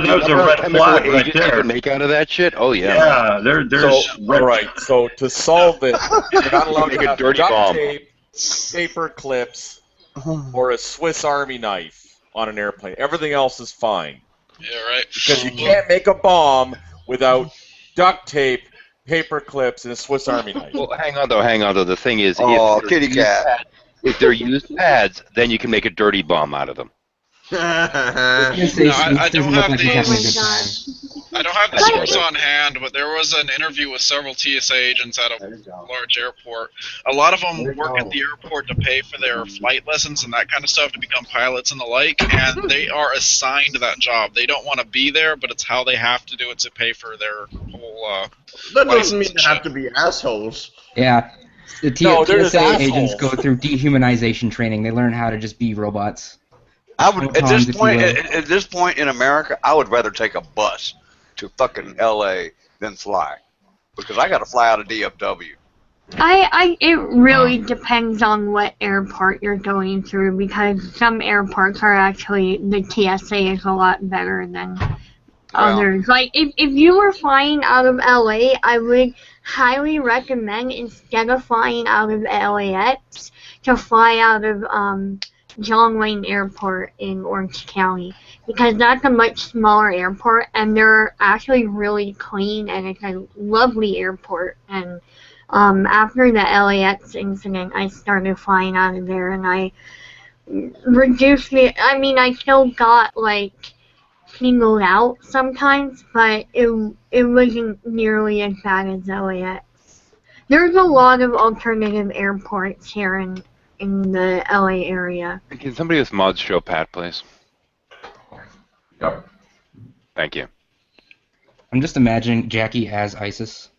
was a red flag right there. Make out of that shit? Oh yeah. Yeah, there's. All right. So to solve it, you're not allowed to have dirty duct bomb. tape, paper clips, or a Swiss Army knife on an airplane. Everything else is fine. Yeah, right. Because you can't make a bomb without duct tape, paper clips, and a Swiss Army knife. Well, hang on though. The thing is, kitty cat. If they're used pads, then you can make a dirty bomb out of them. I don't have the source on hand, but there was an interview with several TSA agents at a large airport. A lot of them work at the airport to pay for their flight lessons and that kind of stuff to become pilots and the like, and they are assigned that job. They don't want to be there, but it's how they have to do it to pay for their whole That doesn't mean they have to be assholes. Yeah. The they're just TSA agents assholes. go through dehumanization training. They learn how to just be robots. I would at Photons, this if you point. will. At this point in America, I would rather take a bus to fucking LA than fly, because I got to fly out of DFW. It really depends on what airport you're going through, because some airports are actually, the TSA is a lot better than others. If you were flying out of LA, I would highly recommend, instead of flying out of LAX, to fly out of John Wayne Airport in Orange County, because that's a much smaller airport, and they're actually really clean, and it's a lovely airport. And after the LAX incident, I started flying out of there, and I reduced it. I mean, I still got singled out sometimes, but it wasn't nearly as bad as LAX. there's a lot of alternative airports here in the LA area. Can somebody with mods show Pat, please? Yep. Thank you. I'm just imagining Jackie as ISIS.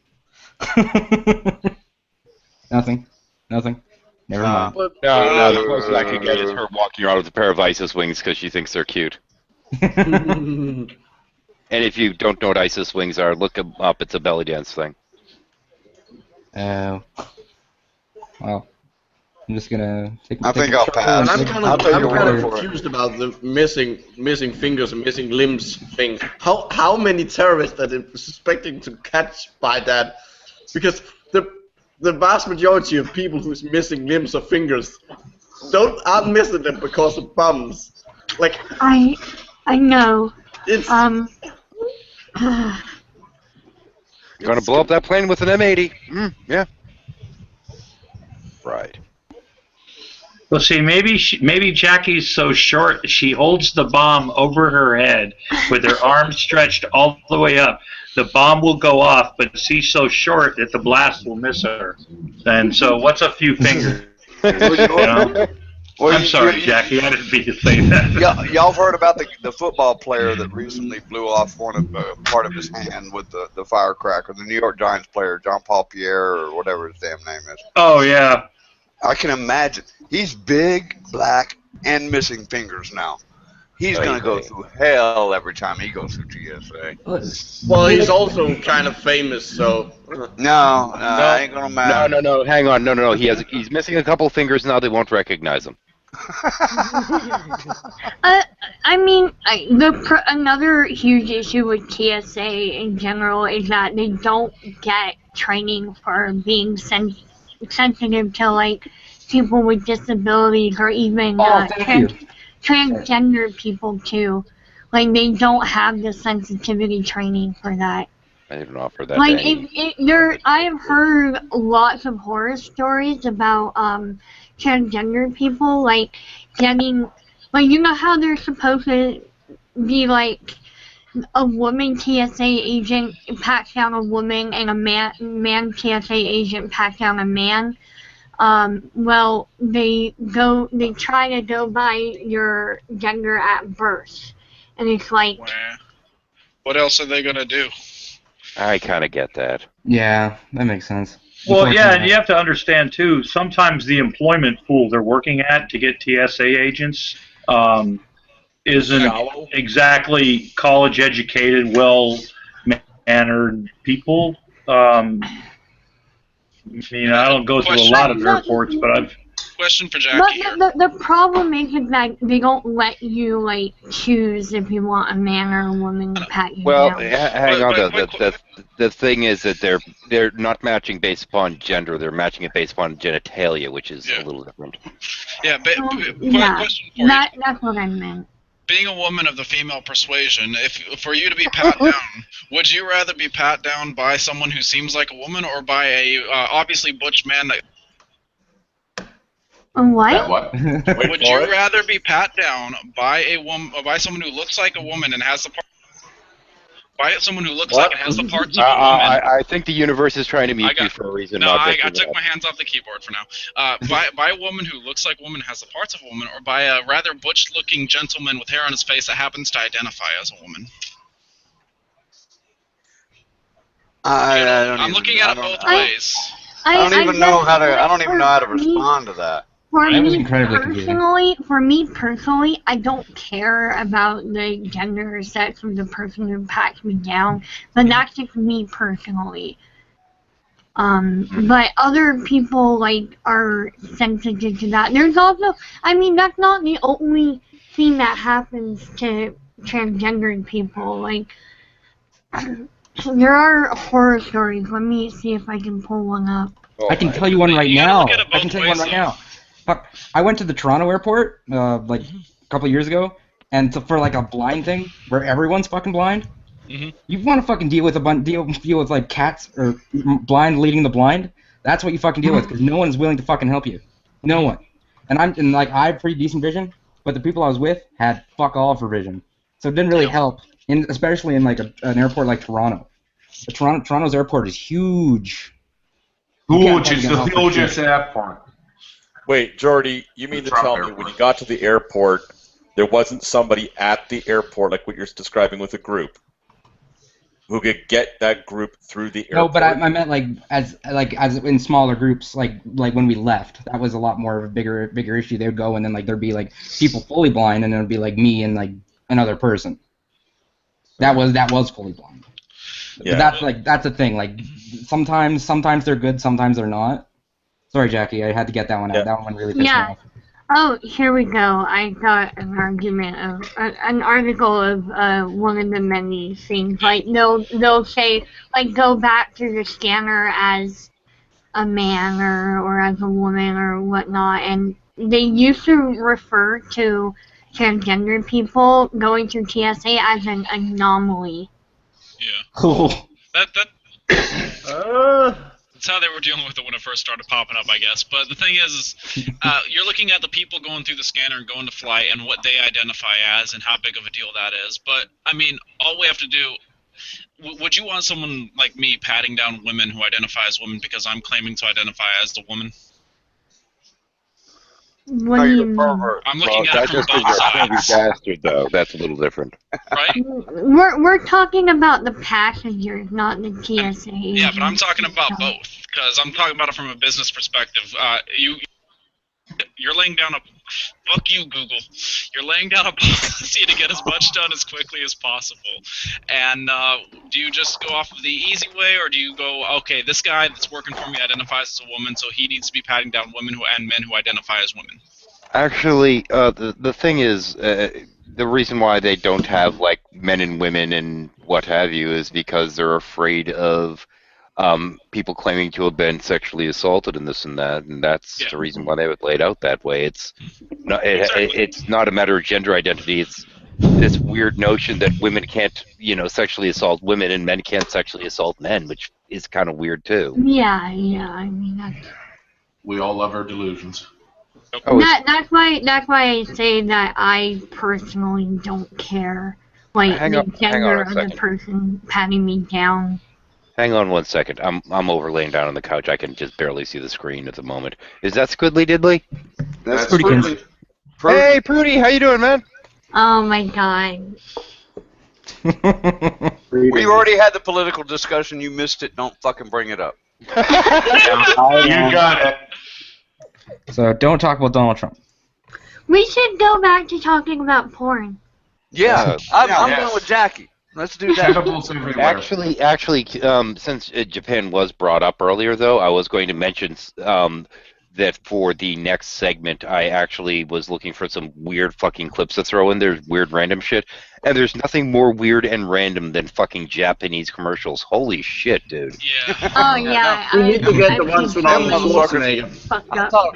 Nothing. Never mind. No, the closest I could get is her walking around with a pair of ISIS wings because she thinks they're cute. And if you don't know what ISIS wings are, look them up. It's a belly dance thing. Well, I'm just gonna take. I think I'll pass. I'm kind of confused about the missing fingers and missing limbs thing. How many terrorists are they suspecting to catch by that? Because the vast majority of people who's missing limbs or fingers aren't missing them because of bombs. Like I know. It's Gonna blow up that plane with an M80. Yeah. Right. Well, see, maybe Jackie's so short she holds the bomb over her head with her arms stretched all the way up. The bomb will go off, but she's so short that the blast will miss her. And so, what's a few fingers? You know? I'm sorry, Jackie. I didn't mean to say that. Y'all heard about the football player that recently blew off part of his hand with the firecracker? The New York Giants player, Jean-Paul Pierre, or whatever his damn name is. Oh yeah. I can imagine. He's big, black, and missing fingers now. He's gonna go through hell every time he goes through TSA. Well, he's also kind of famous, so. No, ain't gonna matter. No. Hang on. No. He's missing a couple fingers now. They won't recognize him. I mean, another huge issue with TSA in general is that they don't get training for being sensitive to like people with disabilities or even transgender people too. Like they don't have the sensitivity training for that. I didn't offer that. Like I have heard lots of horror stories about transgender people like getting like you know how they're supposed to be like a woman TSA agent pats down a woman and a man TSA agent pats down a man. Well, they try to go by your gender at birth, and it's like. What else are they gonna do? I kind of get that. Yeah, that makes sense. Well, yeah, and you have to understand too. Sometimes the employment pool they're working at to get TSA agents isn't exactly college-educated, well-mannered people. I don't go through a lot of airports, but I've. Question for Jackie. But the problem is that they don't let you like choose if you want a man or a woman to pat you Well, down. hang on. The thing is that they're not matching based upon gender. They're matching it based upon genitalia, which is a little different. Yeah, question for you. That's what I meant. Being a woman of the female persuasion, for you to be pat down, would you rather be pat down by someone who seems like a woman or by a obviously butch man that? What? Would you rather be pat down by someone who looks like a woman and has the someone who looks like and has the parts of a woman? I think the universe is trying to mute you for a reason. No, I took my hands off the keyboard for now. By a woman who looks like a woman, has the parts of a woman, or by a rather butch-looking gentleman with hair on his face that happens to identify as a woman. I'm looking at it both ways. I don't even know how to respond to that. For me personally, I don't care about the gender or sex of the person who pats me down, but that's just me personally. But other people like are sensitive to that. There's also, that's not the only thing that happens to transgendered people. Like, there are horror stories. Let me see if I can pull one up. I can tell you one right now. Fuck, I went to the Toronto airport like a couple of years ago, and for like a blind thing where everyone's fucking blind. You want to fucking deal with like cats or blind leading the blind? That's what you fucking deal with because no one's willing to fucking help you. No one. And I have pretty decent vision, but the people I was with had fuck all for vision, so it didn't really help. Especially in like an airport like Toronto. Toronto's airport is huge. Huge, it's the hugest airport. Wait, Jordy, you mean to tell me when you got to the airport, there wasn't somebody at the airport, like what you're describing with a group, who could get that group through the airport? No, but I meant as in smaller groups, like when we left. That was a lot more of a bigger issue. They would go and then there'd be people fully blind, and then it'd be me and another person. That was fully blind. Yeah. But that's a thing. Sometimes they're good, sometimes they're not. Sorry, Jackie, I had to get that one out. That one really pissed me off. Oh, here we go. I got an argument of an article of one of the many things. They'll say go back to the scanner as a man or as a woman or whatnot, and they used to refer to transgender people going through TSA as an anomaly. Yeah. Cool. That's how they were dealing with it when it first started popping up, I guess. But the thing is you're looking at the people going through the scanner and going to flight and what they identify as and how big of a deal that is. But, I mean, all we have to do... would you want someone like me patting down women who identify as women because I'm claiming to identify as the woman? What do you mean? I'm looking at it from both sides. Bastard, though. That's a little different. Right? We're talking about the passengers, not the TSA. Yeah, but I'm talking about both, because I'm talking about it from a business perspective. You're laying down a... Fuck you, Google. You're laying down a policy to get as much done as quickly as possible. And do you just go off of the easy way, or do you go, okay, this guy that's working for me identifies as a woman, so he needs to be patting down women and men who identify as women? Actually, the thing is, the reason why they don't have men and women and what have you is because they're afraid of people claiming to have been sexually assaulted and this and that, and that's the reason why they would lay it out that way. It's not a matter of gender identity. It's this weird notion that women can't, sexually assault women and men can't sexually assault men, which is kind of weird too. Yeah, I mean that's... We all love our delusions. That's why I say that I personally don't care, the gender of the person patting me down. Hang on 1 second. I'm over laying down on the couch. I can just barely see the screen at the moment. Is that Squidly Diddly? That's Prudy. Hey, Prudy, how you doing, man? Oh my god. We already had the political discussion. You missed it. Don't fucking bring it up. You got it. So don't talk about Donald Trump. We should go back to talking about porn. Yeah, I'm going with Jackie. Let's do that. Actually, since Japan was brought up earlier, though, I was going to mention that for the next segment, I actually was looking for some weird fucking clips to throw in. There's weird random shit, and there's nothing more weird and random than fucking Japanese commercials. Holy shit, dude. Yeah. Oh yeah. We need to get the ones with Arnold Schwarzenegger.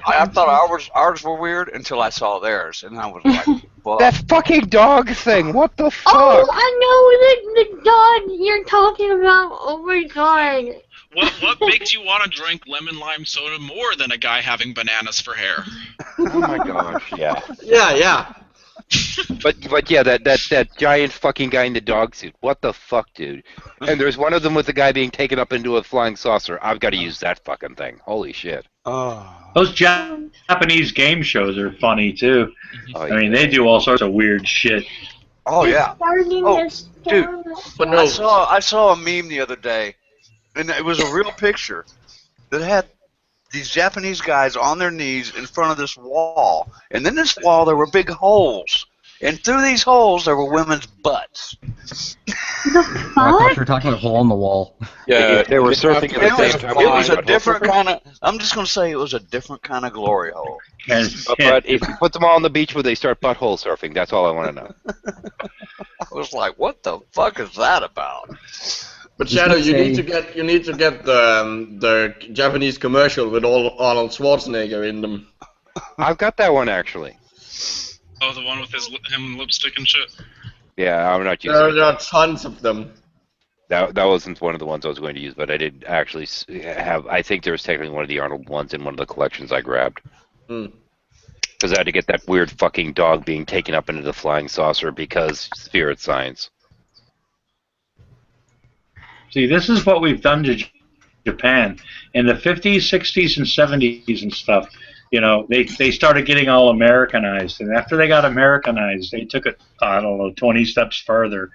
I thought ours were weird until I saw theirs, and I was like, fuck. That fucking dog thing. What the fuck? Oh, I know the dog you're talking about. Oh my god. What makes you want to drink lemon lime soda more than a guy having bananas for hair? Oh my gosh, yeah. Yeah. But yeah, that giant fucking guy in the dog suit. What the fuck, dude? And there's one of them with the guy being taken up into a flying saucer. I've got to use that fucking thing. Holy shit. Those Japanese game shows are funny too. Oh, I mean, they do all sorts of weird shit. Oh yeah. Oh, dude. But no. I saw a meme the other day, and it was a real picture that had these Japanese guys on their knees in front of this wall, and in this wall there were big holes, and through these holes there were women's butts. The I thought you were talking about a hole in the wall. Yeah, they were surfing at the same time. It was a different kind of. I'm just gonna say it was a different kind of glory hole. But if you put them all on the beach where they start butthole surfing, that's all I want to know. I was like, what the fuck is that about? But Shadow, you need to get the Japanese commercial with all Arnold Schwarzenegger in them. I've got that one actually. Oh, the one with him lipstick and shit? Yeah, I'm not using it. There are tons of them. That wasn't one of the ones I was going to use, but I did actually have. I think there was technically one of the Arnold ones in one of the collections I grabbed. Because I had to get that weird fucking dog being taken up into the flying saucer because spirit science. See, this is what we've done to Japan. In the 50s, 60s, and 70s and stuff, they started getting all Americanized. And after they got Americanized, they took it, 20 steps further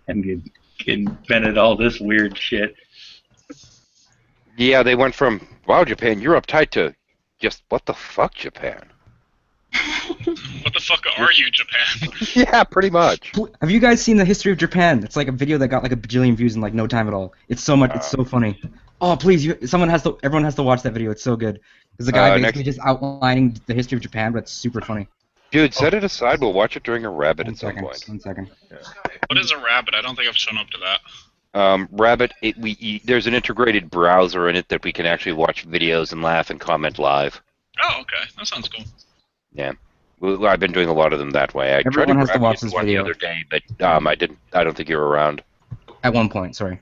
and invented all this weird shit. Yeah, they went from, wow, Japan, you're uptight, to just, what the fuck, Japan? What the fuck are you, Japan? Yeah, pretty much. Have you guys seen The History of Japan? It's like a video that got like a bajillion views in like no time at all. It's so much. It's so funny. Oh, please, everyone has to watch that video. It's so good. There's a guy basically just outlining the history of Japan, but it's super funny. Dude, set it aside. We'll watch it during a Rabbit at some point. 1 second. What is a Rabbit? I don't think I've shown up to that. Rabbit, there's an integrated browser in it that we can actually watch videos and laugh and comment live. Oh, okay. That sounds cool. Yeah. Well, I've been doing a lot of them that way. Everyone has to watch this one video. the other day, but I don't think you were around. At one point, sorry.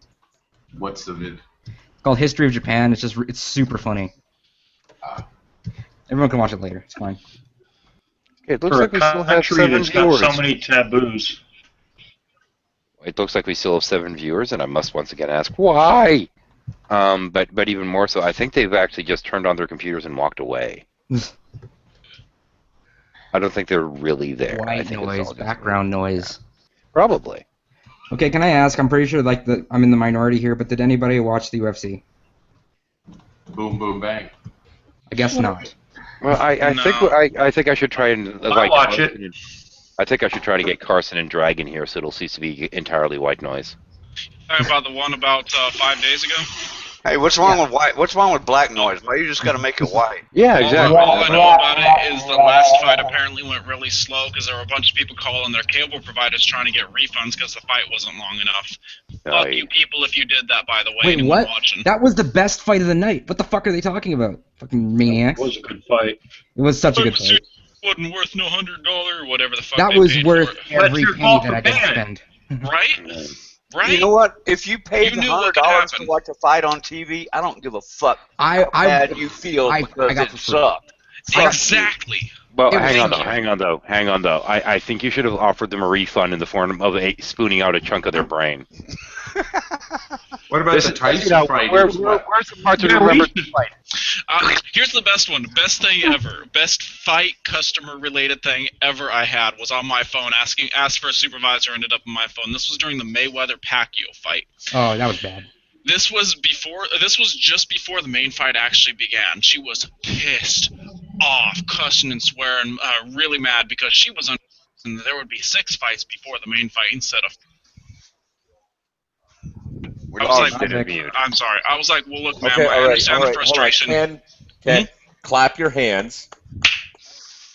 What's the vid? It's called History of Japan. It's super funny. Everyone can watch it later. It's fine. Okay, it looks For like we still have country 7 that's got viewers. so many taboos. It looks like we still have 7 viewers, and I must once again ask why. But even more so, I think they've actually just turned on their computers and walked away. I don't think they're really there. I White think noise, background noise. Probably. Okay, can I ask? I'm pretty sure I'm in the minority here, but did anybody watch the UFC? Boom, boom, bang. I guess not. Well, I think I should try and watch it. I think I should try to get Carson and Dragon here, so it'll cease to be entirely white noise. About the one about 5 days ago? Hey, what's wrong with white? What's wrong with black noise? Why you just gotta make it white? Yeah, exactly. All I know about it is the last fight apparently went really slow because there were a bunch of people calling their cable providers trying to get refunds because the fight wasn't long enough. Fuck you people if you did that, by the way. Wait, what? Watching. That was the best fight of the night. What the fuck are they talking about? Fucking maniacs. It was a good fight. It was such a good fight. Wasn't worth no $100 or whatever the fuck. That they was paid worth for it. every penny that I didn't spend. Right? Right? You know what? If you paid You knew what could $100 to happen. watch a fight on TV, I don't give a fuck how bad you feel because got it for free. sucked. Exactly. Well, It was hang on though. I think you should have offered them a refund in the form of spooning out a chunk of their brain. What about the Tyson fight? Where's the parts of remember the fight? Here's the best one. Best thing ever. Best fight customer related thing ever I had was on my phone. Asked for a supervisor, ended up on my phone. This was during the Mayweather-Pacquiao fight. Oh, that was bad. This was just before the main fight actually began. She was pissed off, cussing and swearing, really mad because she was and there would be 6 fights before the main fight instead of. I was like, I'm sorry. I was like, well, look, man, I understand the frustration. Ken, clap your hands.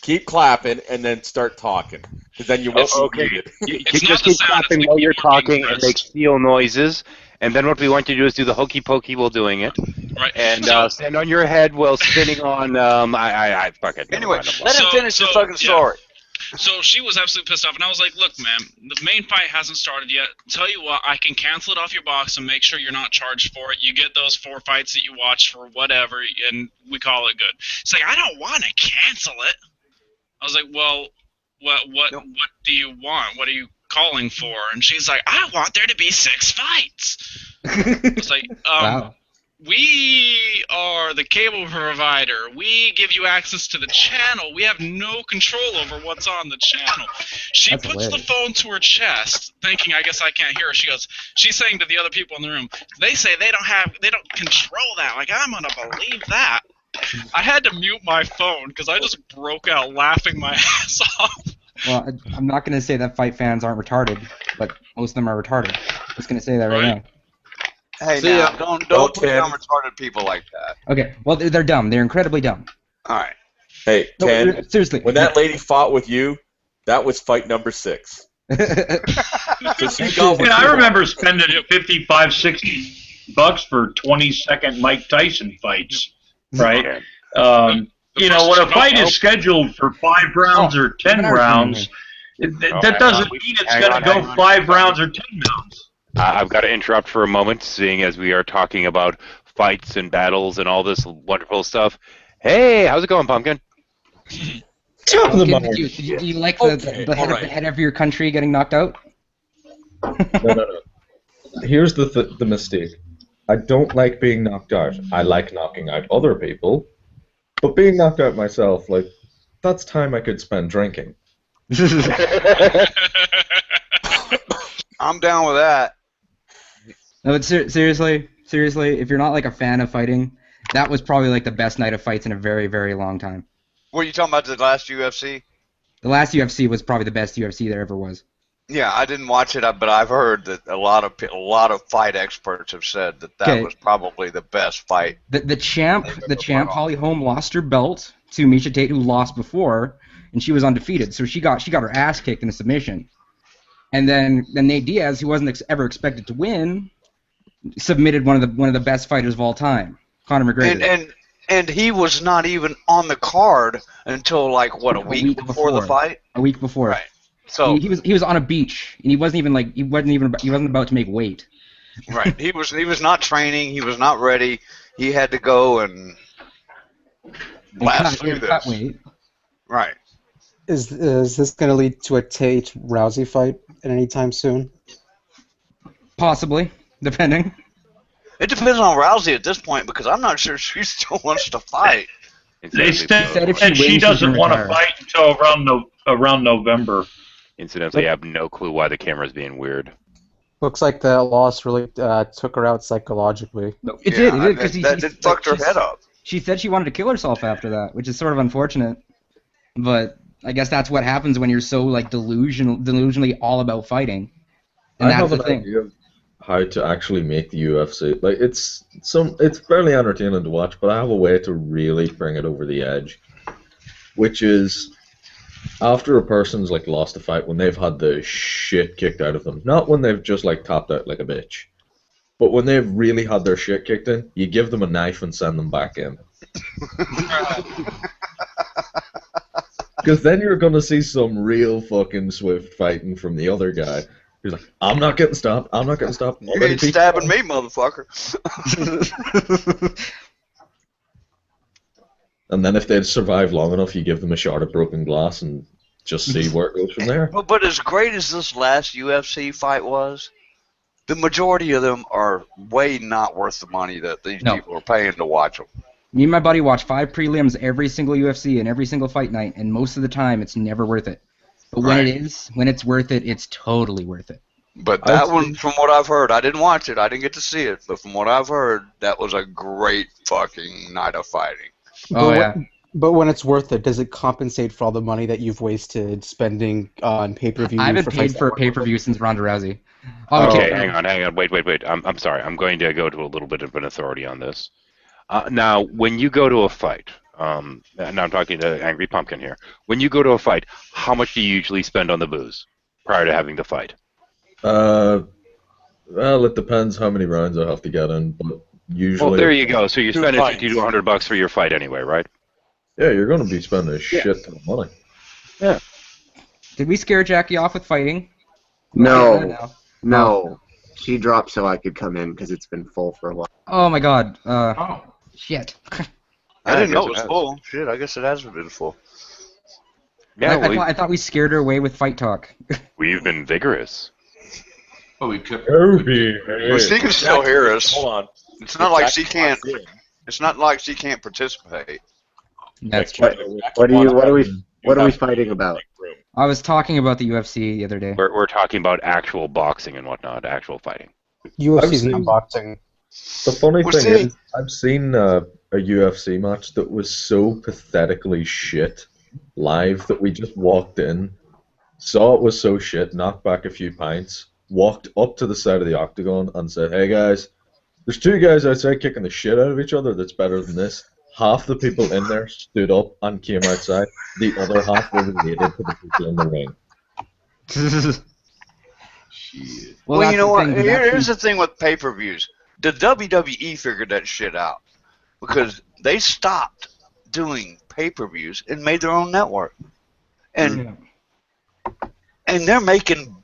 Keep clapping and then start talking, because then you won't be muted. You just keep clapping while you're talking and make steel noises. And then what we want you to do is do the hokey pokey while doing it. Right. And stand on your head while spinning on. I fuck it. Anyway, let him finish the fucking story. So she was absolutely pissed off, and I was like, look, man, the main fight hasn't started yet. Tell you what, I can cancel it off your box and make sure you're not charged for it. You get those 4 fights that you watch for whatever, and we call it good. It's like, I don't want to cancel it. I was like, well, what do you want? What are you calling for? And she's like, I want there to be 6 fights. It's like, Wow. We are the cable provider. We give you access to the channel. We have no control over what's on the channel. She That's puts hilarious. the phone to her chest, thinking, I guess I can't hear her. She's saying to the other people in the room, they say they don't control that. Like, I'm gonna believe that. I had to mute my phone because I just broke out laughing my ass off. Well, I'm not going to say that fight fans aren't retarded, but most of them are retarded. I'm just going to say that right now. Hey, See now, ya. don't put Ken. down retarded people like that. Okay, well, they're dumb. They're incredibly dumb. All right. Hey, No, Ken, seriously. when that lady fought with you, that was fight number 6. So she got what Yeah, she I remember spending $55, $60 for 20-second Mike Tyson fights, right? You know, when a fight is scheduled for 5 rounds or 10 rounds, that doesn't mean it's going to go 5 rounds or 10 rounds. I've got to interrupt for a moment, seeing as we are talking about fights and battles and all this wonderful stuff. Hey, how's it going, Pumpkin? Top of the Do morning. you like Okay, the all right. head of your country getting knocked out? No. Here's the mystique. I don't like being knocked out. I like knocking out other people, but being knocked out myself, like, that's time I could spend drinking. I'm down with that. No, but seriously, if you're not like a fan of fighting, that was probably like the best night of fights in a very, very long time. Were you talking about the last UFC? The last UFC was probably the best UFC there ever was. Yeah, I didn't watch it, but I've heard that a lot of fight experts have said that Okay. was probably the best fight. The champ, Holly Holm, lost her belt to Miesha Tate, who lost before, and she was undefeated. So she got her ass kicked in a submission. And then Nate Diaz, who wasn't ever expected to win, submitted one of the best fighters of all time, Conor McGregor. And he was not even on the card until like what, a week before the fight? A week before. Right. So he was on a beach, and he wasn't about to make weight. Right. He was not training. He was not ready. He had to go and blast through this. Cut weight. Right. Is this going to lead to a Tate Rousey fight at any time soon? Possibly, depending. It depends on Rousey at this point because I'm not sure she still wants to fight. They said she doesn't want to fight until around November. Incidentally, I have no clue why the camera's being weird. Looks like that loss really took her out psychologically. It did, because it fucked her head up. She said she wanted to kill herself after that, which is sort of unfortunate. But I guess that's what happens when you're so like delusionally all about fighting. And I that's have the an thing. idea of how to actually make the UFC. Like it's fairly entertaining to watch, but I have a way to really bring it over the edge, which is after a person's like lost a fight when they've had the shit kicked out of them, not when they've just like tapped out like a bitch, but when they've really had their shit kicked in, you give them a knife and send them back in. Because then you're gonna see some real fucking swift fighting from the other guy. He's like, I'm not getting stopped. I'm not getting stopped. You ain't stabbing me, motherfucker. And then if they'd survive long enough, you give them a shard of broken glass and just see where it goes from there. But as great as this last UFC fight was, the majority of them are way not worth the money that these people are paying to watch them. Me and my buddy watch 5 prelims every single UFC and every single fight night, and most of the time it's never worth it. But when it's worth it, it's totally worth it. But that one, from what I've heard, I didn't watch it, I didn't get to see it, but from what I've heard, that was a great fucking night of fighting. But when it's worth it, does it compensate for all the money that you've wasted spending on pay-per-view? I haven't paid for a pay-per-view since Ronda Rousey. Okay, hang on. Wait. I'm sorry. I'm going to go to a little bit of an authority on this. Now, when you go to a fight, and I'm talking to Angry Pumpkin here. When you go to a fight, how much do you usually spend on the booze prior to having the fight? Well, it depends how many rounds I have to get in, but usually. Well, there you go. So you're spending $50 to $100 for your fight anyway, right? Yeah, you're going to be spending a shit ton of money. Yeah. Did we scare Jackie off with fighting? No. She dropped so I could come in because it's been full for a while. Oh my god. Shit. I didn't know it was full. Shit, I guess it has been full. Yeah, I thought we scared her away with fight talk. We've been vigorous. Well, we could. Well, she can still hear us. Hold on. It's not like she can't. It's not like she can't participate. That's What are we fighting about? I was talking about the UFC the other day. We're talking about actual boxing and whatnot, actual fighting. UFC's not boxing. The funny thing is, I've seen a UFC match that was so pathetically shit live that we just walked in, saw it was so shit, knocked back a few pints, walked up to the side of the octagon and said, "Hey guys, there's 2 guys outside kicking the shit out of each other that's better than this." Half the people in there stood up and came outside. The other half were related to the people in the ring. Well, you know what? Here's the thing with pay-per-views. The WWE figured that shit out because they stopped doing pay-per-views and made their own network, and they're making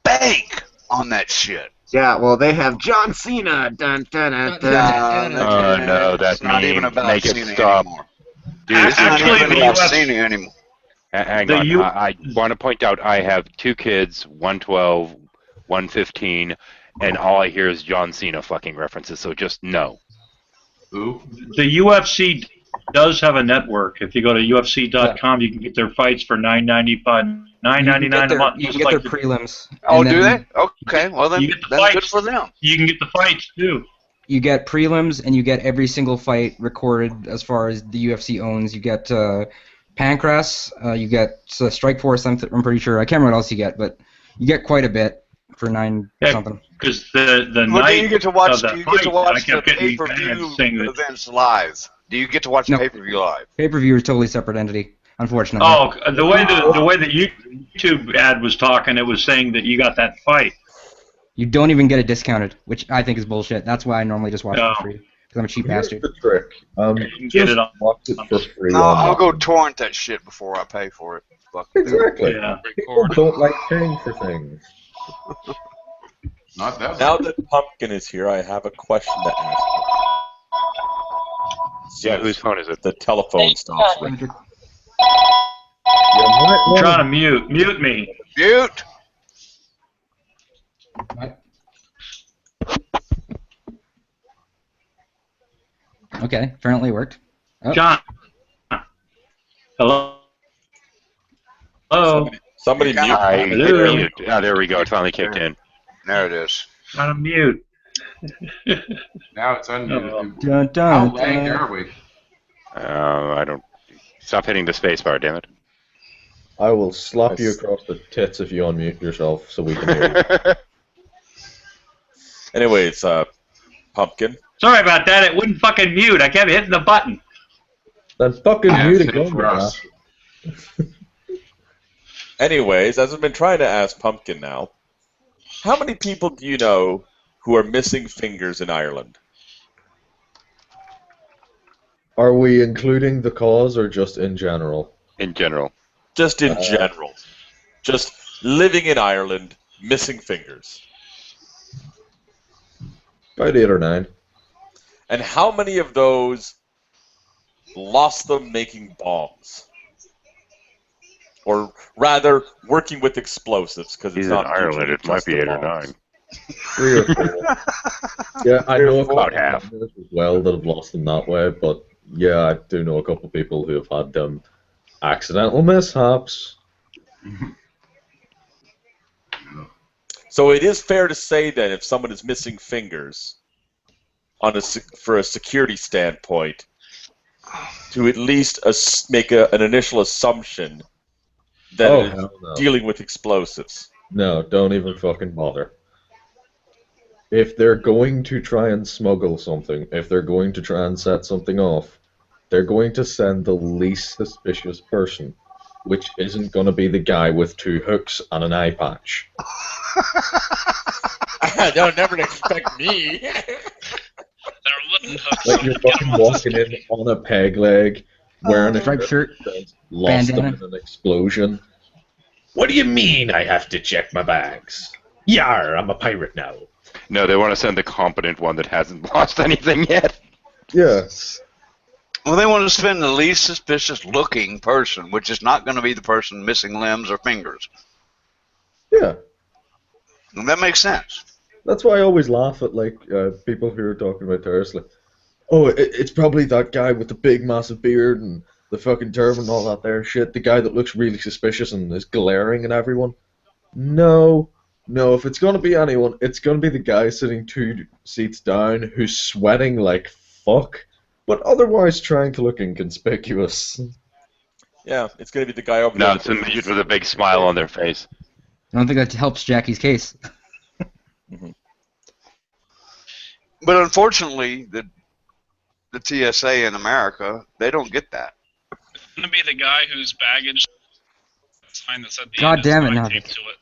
bank on that shit. Yeah, well, they have John Cena. Dun, dun, dun, dun. Oh no, that's not even about Make it Cena stop. anymore. Dude, It's not Actually, even the about US Cena anymore. Hang on. I want to point out I have 2 kids, one 12, one 15, and all I hear is John Cena fucking references. So just no. Who? The UFC does have a network. If you go to UFC.com, you can get their fights for $9.95, $9.99 a month. You just can get like their prelims. Oh, and do then they? Okay, well then, You get the that's fights. good for them. You can get the fights too. You get prelims, and you get every single fight recorded as far as the UFC owns. You get Pancras, you get Strikeforce, I'm pretty sure. I can't remember what else you get, but you get quite a bit for something. Because the Well, night do you get to watch? of the Do you get to fight, watch I the kept getting pay-per-view ads saying that. events live? Do you get to watch the pay-per-view live? Pay-per-view is a totally separate entity, unfortunately. Oh, the way the YouTube ad was talking, it was saying that you got that fight. You don't even get it discounted, which I think is bullshit. That's why I normally just watch it No. for free, because I'm a cheap Here's bastard. the trick. can get it on. Watch it for free. No, I'll online. go torrent that shit before I pay for it. Fuck it. Exactly. Yeah. People don't like paying for things. Not that Now much. that Pumpkin is here, I have a question to ask him. Yeah, whose phone is it? The telephone stops ringing. I'm trying to mute me. Mute. Okay, apparently it worked. Oh. John. Hello. Hello. Somebody mute. Hello. Oh, there we go. It finally kicked in. There it is. Trying to mute. Now it's unmuted. Dun, dun, How dun. lagged are we? I don't. Stop hitting the space bar, damn it. I will slap you across the tits if you unmute yourself so we can hear you. Anyways, Pumpkin. Sorry about that. It wouldn't fucking mute. I kept hitting the button. Then fucking Yeah, mute same again, for us. Anyways, as I've been trying to ask Pumpkin now, how many people do you know who are missing fingers in Ireland? Are we including the cause or just in general? In general. Just in general. Just living in Ireland, missing fingers. About 8 or 9. And how many of those lost them making bombs? Or rather, working with explosives, because it's He's not in Ireland. usually It might just be the 8 or bombs. 9. 3 or 4. Yeah, I know a couple About half. of as well that have lost them that way, but yeah, I do know a couple of people who have had accidental mishaps. So it is fair to say that if someone is missing fingers, for a security standpoint, to at least make an initial assumption that Oh, it is hell no. dealing with explosives. No, don't even fucking bother. If they're going to try and smuggle something, if they're going to try and set something off, they're going to send the least suspicious person, which isn't going to be the guy with 2 hooks and an eye patch. They'll never expect me. They're wooden hooks. Like you're fucking walking in on a peg leg, wearing a Striped shirt, that says, lost them bandana. in an explosion. What do you mean I have to check my bags? Yar, I'm a pirate now. No, they want to send the competent one that hasn't lost anything yet. Yeah. Well, they want to spend the least suspicious looking person, which is not going to be the person missing limbs or fingers. Yeah. And that makes sense. That's why I always laugh at people who are talking about terrorists. Like, oh, it's probably that guy with the big massive beard and the fucking turban and all that there shit. The guy that looks really suspicious and is glaring at everyone. No, if it's gonna be anyone, it's gonna be the guy sitting 2 seats down who's sweating like fuck, but otherwise trying to look inconspicuous. Yeah, it's going to be the guy over No, there. it's a midget with a big smile on their face. I don't think that helps Jackie's case. But unfortunately, the TSA in America, they don't get that. It's gonna be the guy whose baggage sign that said the God end damn is it, not no. taped to it.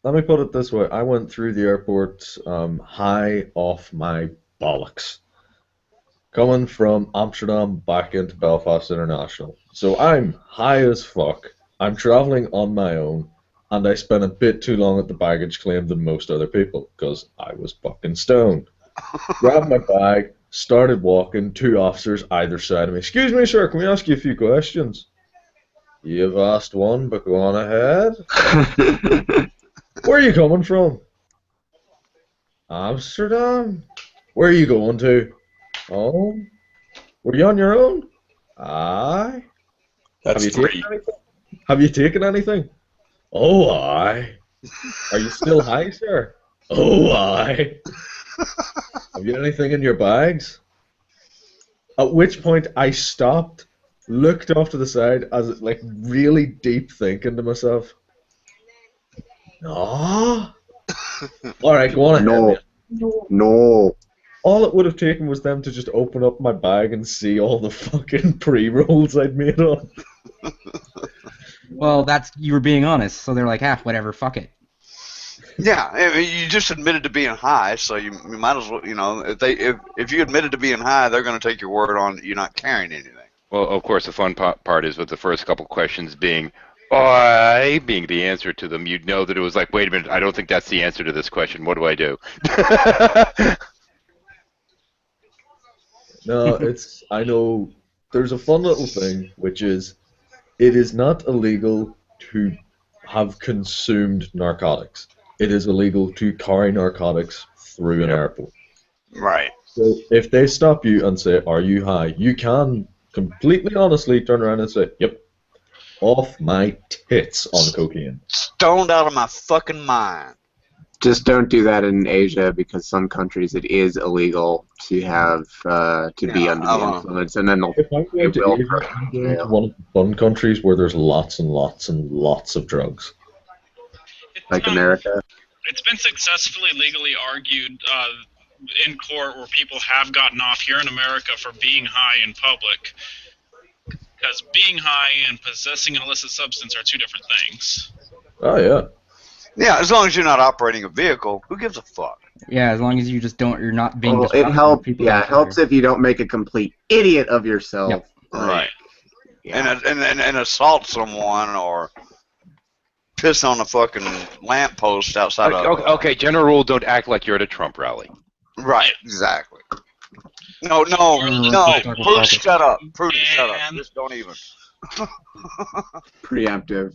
Let me put it this way: I went through the airport high off my bollocks, coming from Amsterdam back into Belfast International. So I'm high as fuck. I'm traveling on my own, and I spent a bit too long at the baggage claim than most other people because I was fucking stoned. Grabbed my bag, started walking. 2 officers either side of me. Excuse me, sir. Can we ask you a few questions? You've asked one, but go on ahead. Where are you coming from? Amsterdam? Where are you going to? Oh? Were you on your own? Aye. That's Have you three. taken anything? Have you taken anything? Oh, aye. Are you still high, sir? Oh, aye. Have you anything in your bags? At which point I stopped, looked off to the side, as like really deep thinking to myself. Ah. All right, go on ahead. No. All it would have taken was them to just open up my bag and see all the fucking pre-rolls I'd made on. Well, you were being honest, so they're like, whatever, fuck it. Yeah, I mean, you just admitted to being high, so you might as well, if you admitted to being high, they're going to take your word on you not carrying anything. Well, of course, the fun part is with the first couple questions being the answer to them. You'd know that it was like, wait a minute, I don't think that's the answer to this question. What do I do? No, I know there's a fun little thing, which is it is not illegal to have consumed narcotics. It is illegal to carry narcotics through an airport. Right. So if they stop you and say, are you high, you can completely honestly turn around and say, yep, off my tits on cocaine. Stoned out of my fucking mind. Just don't do that in Asia, because some countries it is illegal to have to be under the influence, and then they'll. If I'm going to Asia, I'm going to one of the fun countries where there's lots and lots and lots of drugs. Like America. It's been successfully legally argued in court where people have gotten off here in America for being high in public. Because being high and possessing an illicit substance are two different things. Oh, yeah. Yeah, as long as you're not operating a vehicle, who gives a fuck? Yeah, as long as you just you're not being. Well, it helps. Yeah, it helps if you don't make a complete idiot of yourself. Yep. Right. Yeah. And assault someone or piss on a fucking lamppost outside of. Okay, general rule: don't act like you're at a Trump rally. Right. Exactly. No. Prudence, shut up. Prudence, shut up. Just don't even. Preemptive.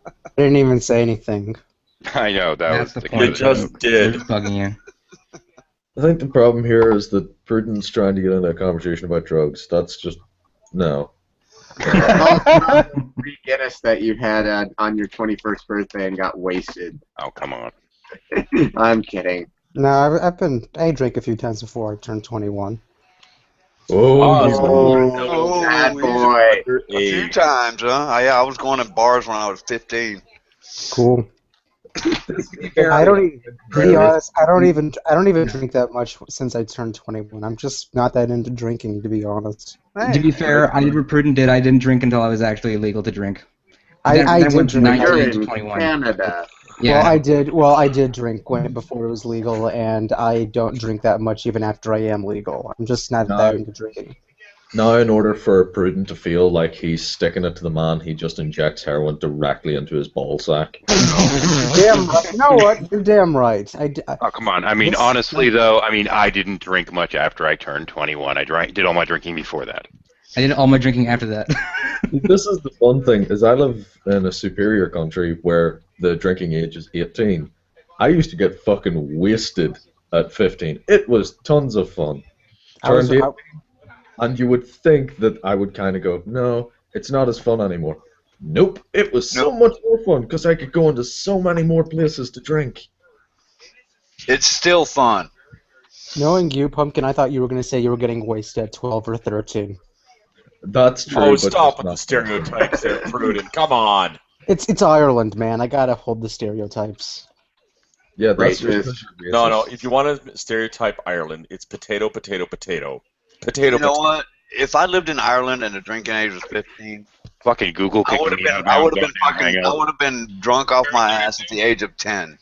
I didn't even say anything. I know That's was the point. It just did. Bugging you. I think the problem here is that Prudence trying to get into a conversation about drugs. That's just no. Free Guinness that you had on your 21st birthday and got wasted. Oh, come on. I'm kidding. No, I drank a few times before I turned 21. Oh, bad boy. A few times, huh? Yeah, I was going to bars when I was 15. Cool. I don't even, to be honest, I don't even drink that much since I turned 21. I'm just not that into drinking, to be honest. To be fair, I did what Prudent did. I didn't drink until I was actually illegal to drink. I did went from drink. 19 to 21. Canada. Yeah. Well, I did drink before it was legal, and I don't drink that much even after I am legal. I'm just not that into drinking. Now, in order for Prudent to feel like he's sticking it to the man, he just injects heroin directly into his ball sack. Damn right. You know what? You're damn right. Oh, come on. I mean, honestly, though, I didn't drink much after I turned 21. I did all my drinking before that. I did all my drinking after that. This is the fun thing, is I live in a superior country where the drinking age is 18. I used to get fucking wasted at 15. It was tons of fun. Turned 18, and you would think that I would kind of go, no, it's not as fun anymore. Nope, it was so much more fun because I could go into so many more places to drink. It's still fun. Knowing you, Pumpkin, I thought you were going to say you were getting wasted at 12 or 13. That's true. Oh, stop with the stereotypes there, Prudent. Come on. It's Ireland, man. I gotta hold the stereotypes. Yeah, that's No. If you want to stereotype Ireland, it's potato, potato, potato. Potato, You know what? If I lived in Ireland and the drinking age was 15, fucking Google I would have been drunk off my ass at the age of 10.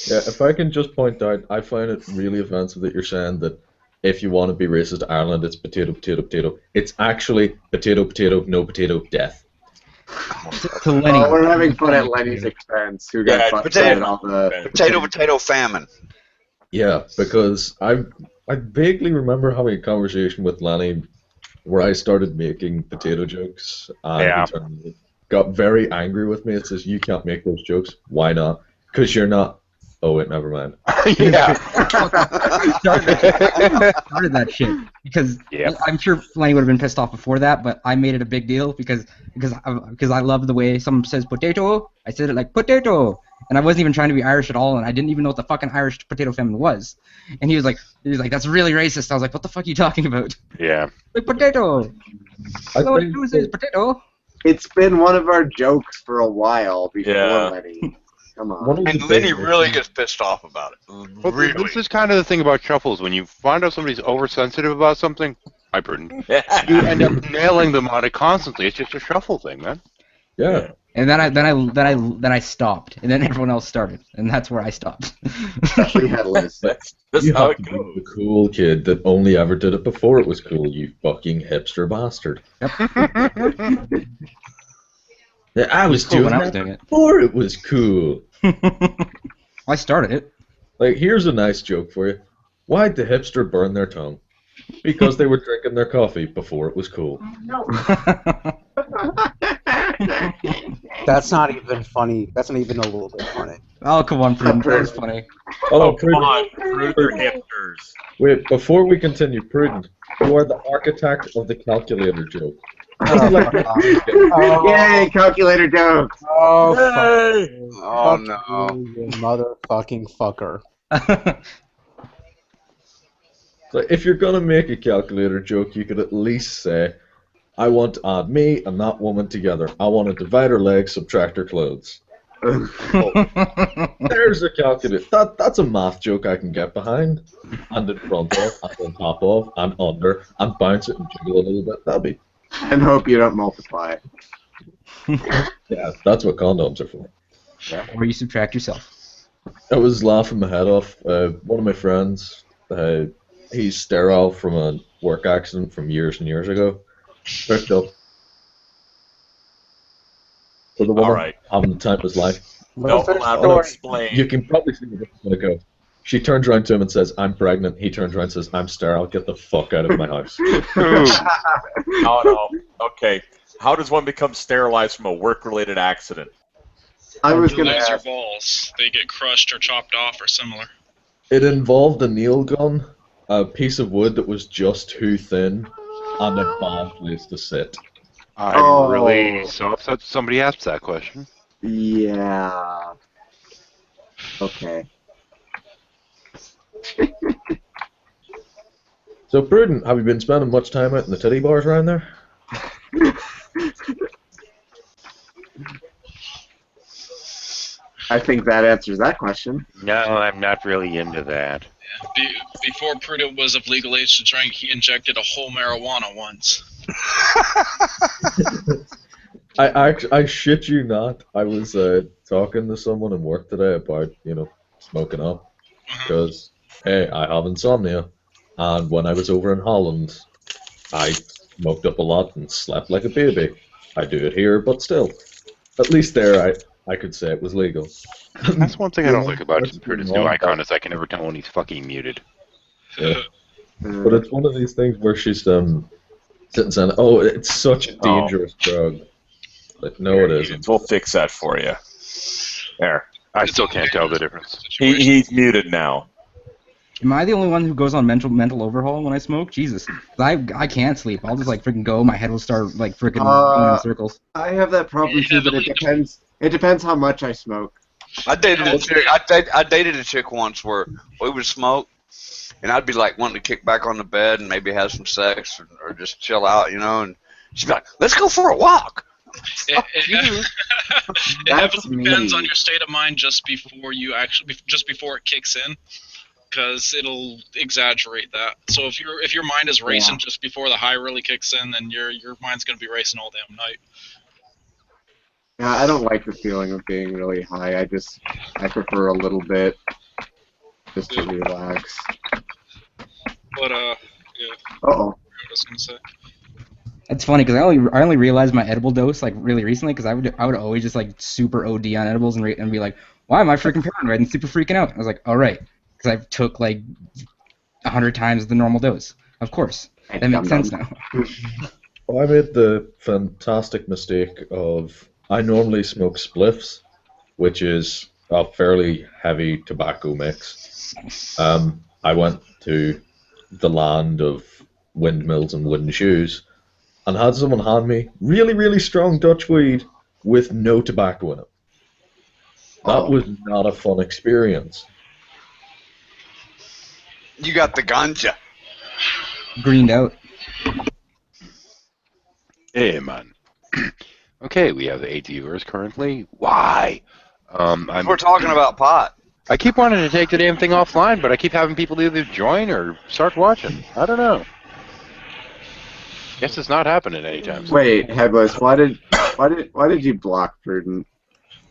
Yeah, if I can just point out, I find it really offensive that you're saying that if you want to be racist to Ireland, it's potato, potato, potato. It's actually potato, potato, no potato, death. To Lenny. Oh, we're having fun at Lenny's expense. Who got potato, potato famine. Yeah, because I vaguely remember having a conversation with Lenny where I started making potato jokes, and he got very angry with me. It says, you can't make those jokes. Why not? Because you're not Oh wait, never mind. Yeah. I started that shit because I'm sure Lenny would have been pissed off before that, but I made it a big deal because I love the way someone says potato. I said it like potato, and I wasn't even trying to be Irish at all, and I didn't even know what the fucking Irish potato famine was. And he was like, that's really racist. I was like, what the fuck are you talking about? Yeah. Like potato. What it is potato. It's been one of our jokes for a while before Yeah. Lenny. Come on. And Lenny really gets pissed off about it. Well, Really. this is kind of the thing about shuffles. When you find out somebody's oversensitive about something, hi, Burton, you end up nailing them on it constantly. It's just a shuffle thing, man. Yeah. And then I stopped, and then everyone else started, and that's where I stopped. Especially headless. That's You how have it to goes. be the cool kid that only ever did it before it was cool, you fucking hipster bastard. Yeah, I was Cool doing when I was that doing it. before it was cool. I started it. Like, here's a nice joke for you. Why'd the hipster burn their tongue? Because they were drinking their coffee before it was cool. That's not even funny. That's not even a little bit funny. Oh, come on, Prudence. That was funny. Oh, Come on, Prudent hipsters. Wait, before we continue, Prudent, you are the architect of the calculator joke. Yay, calculator jokes! Oh, Yay! fuck. Oh, Fuck no. you motherfucking fucker. So if you're gonna make a calculator joke, you could at least say, I want to add me and that woman together. I want to divide her legs, subtract her clothes. There's a calculator. That's a math joke I can get behind. And in front of, and on top of, and under, and bounce it and jiggle a little bit. That'd be... And hope you don't multiply. Yeah, that's what condoms are for. Yeah. Or you subtract yourself. I was laughing my head off. One of my friends, he's sterile from a work accident from years and years ago. Picked up for the woman Alright. having the time of his life. No, I'm going to explain. You can probably see where this is going to go. She turns around to him and says, I'm pregnant. He turns around and says, I'm sterile. Get the fuck out of my house. Oh, no. Okay. How does one become sterilized from a work-related accident? I was You gonna lose your ask. balls. They get crushed or chopped off or similar. It involved a nail gun, a piece of wood that was just too thin, and a bad place to sit. I'm really so upset somebody asked that question. Yeah. Okay. So, Prudent, have you been spending much time out in the titty bars around there? I think that answers that question. No, I'm not really into that. Before Prudent was of legal age to drink, he injected a whole marijuana once. I shit you not. I was talking to someone in work today about, smoking up. Because, hey, I have insomnia. And when I was over in Holland, I smoked up a lot and slept like a baby. I do it here, but still. At least there, I could say it was legal. That's one thing I don't like about Prudent's new icon is I can never tell when he's fucking muted. Yeah. But it's one of these things where she's sitting saying, "Oh, it's such a dangerous drug." Like, no, it isn't. We'll fix that for you. There. I still can't tell the difference. He's muted now. Am I the only one who goes on mental overhaul when I smoke? Jesus, I can't sleep. I'll just freaking go. My head will start freaking going in circles. I have that problem too, but it depends. It depends how much I smoke. I dated a chick. I dated a chick once where we would smoke, and I'd be like wanting to kick back on the bed and maybe have some sex or just chill out, and she'd be like, "Let's go for a walk." It heavily depends on your state of mind just before it kicks in, because it'll exaggerate that. So if your mind is racing just before the high really kicks in, then your mind's gonna be racing all damn night. Yeah, I don't like the feeling of being really high. I prefer a little bit just to relax. But yeah. Uh-oh. I was gonna say. It's funny because I only realized my edible dose really recently, because I would always just super OD on edibles and be like, why am I freaking paranoid and super freaking out? I was like, all right, because I took 100 times the normal dose. Of course, that makes sense now. Well, I made the fantastic mistake of I normally smoke spliffs, which is a fairly heavy tobacco mix. I went to the land of windmills and wooden shoes, and had someone hand me really, really strong Dutch weed with no tobacco in it. That was not a fun experience. You got the ganja. Greened out. Hey, man. Okay, we have 8 viewers currently. Why? We're talking about pot. I keep wanting to take the damn thing offline, but I keep having people either join or start watching. I don't know. Guess it's not happening anytime soon. Wait, Headless, why did you block Prudent?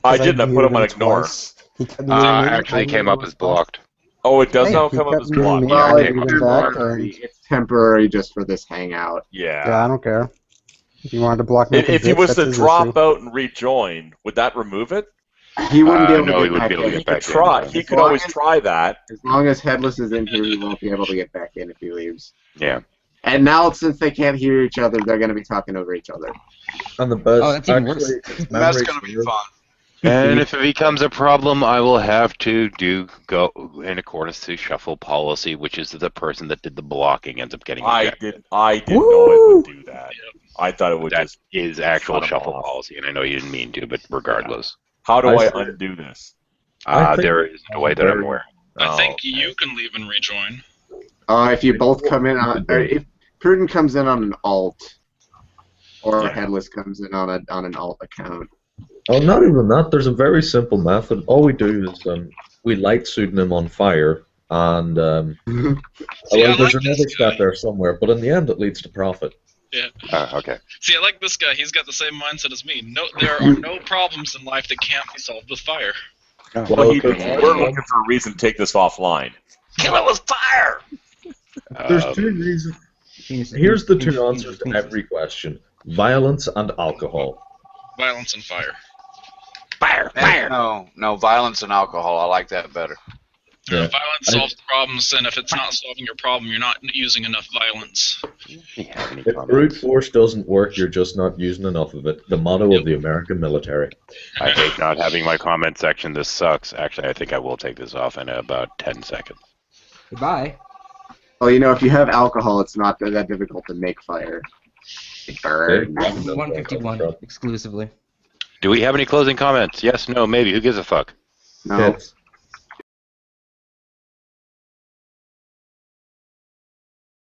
I didn't. I put him on ignore. Actually, it came up as blocked. Oh, it does now come up as blocked. Well, Well, it's temporary just for this hangout. Yeah, I don't care. If you wanted to block me, If he was to drop out and rejoin, would that remove it? He wouldn't be able no, to he get wouldn't back be able to in. get back in. Try. He could always try that. As long as Headless is in here, he won't be able to get back in if he leaves. Yeah. And now, since they can't hear each other, they're going to be talking over each other. And the best, Oh, that's even worse. That's going to be fun. And if it becomes a problem, I will have to go in accordance to shuffle policy, which is the person that did the blocking ends up getting ejected. I didn't know it would do that. I thought it would That just. is actual cut 'em shuffle off. policy, and I know you didn't mean to, but regardless. How do I undo this? There is a way that I'm aware. I think you can leave and rejoin. If you both come in on, or if Prudent comes in on an alt, or Headless comes in on an alt account. Oh, not even that. There's a very simple method. All we do is we light pseudonym on fire, and there's another step there somewhere, but in the end it leads to profit. Yeah. Okay. See, I like this guy. He's got the same mindset as me. No, there are no problems in life that can't be solved with fire. Well, we're looking for a reason to take this offline. Kill it with fire! There's two reasons. Here's the two answers to every question: violence and alcohol. Violence and fire. Fire! No, violence and alcohol. I like that better. Yeah. Violence solves the problems, and if it's not solving your problem, you're not using enough violence. If brute force doesn't work, you're just not using enough of it. The motto of the American military. I hate not having my comment section. This sucks. Actually, I think I will take this off in about 10 seconds. Goodbye. Well, if you have alcohol, it's not that difficult to make fire. It burns. 151 exclusively. Do we have any closing comments? Yes, no, maybe. Who gives a fuck? No.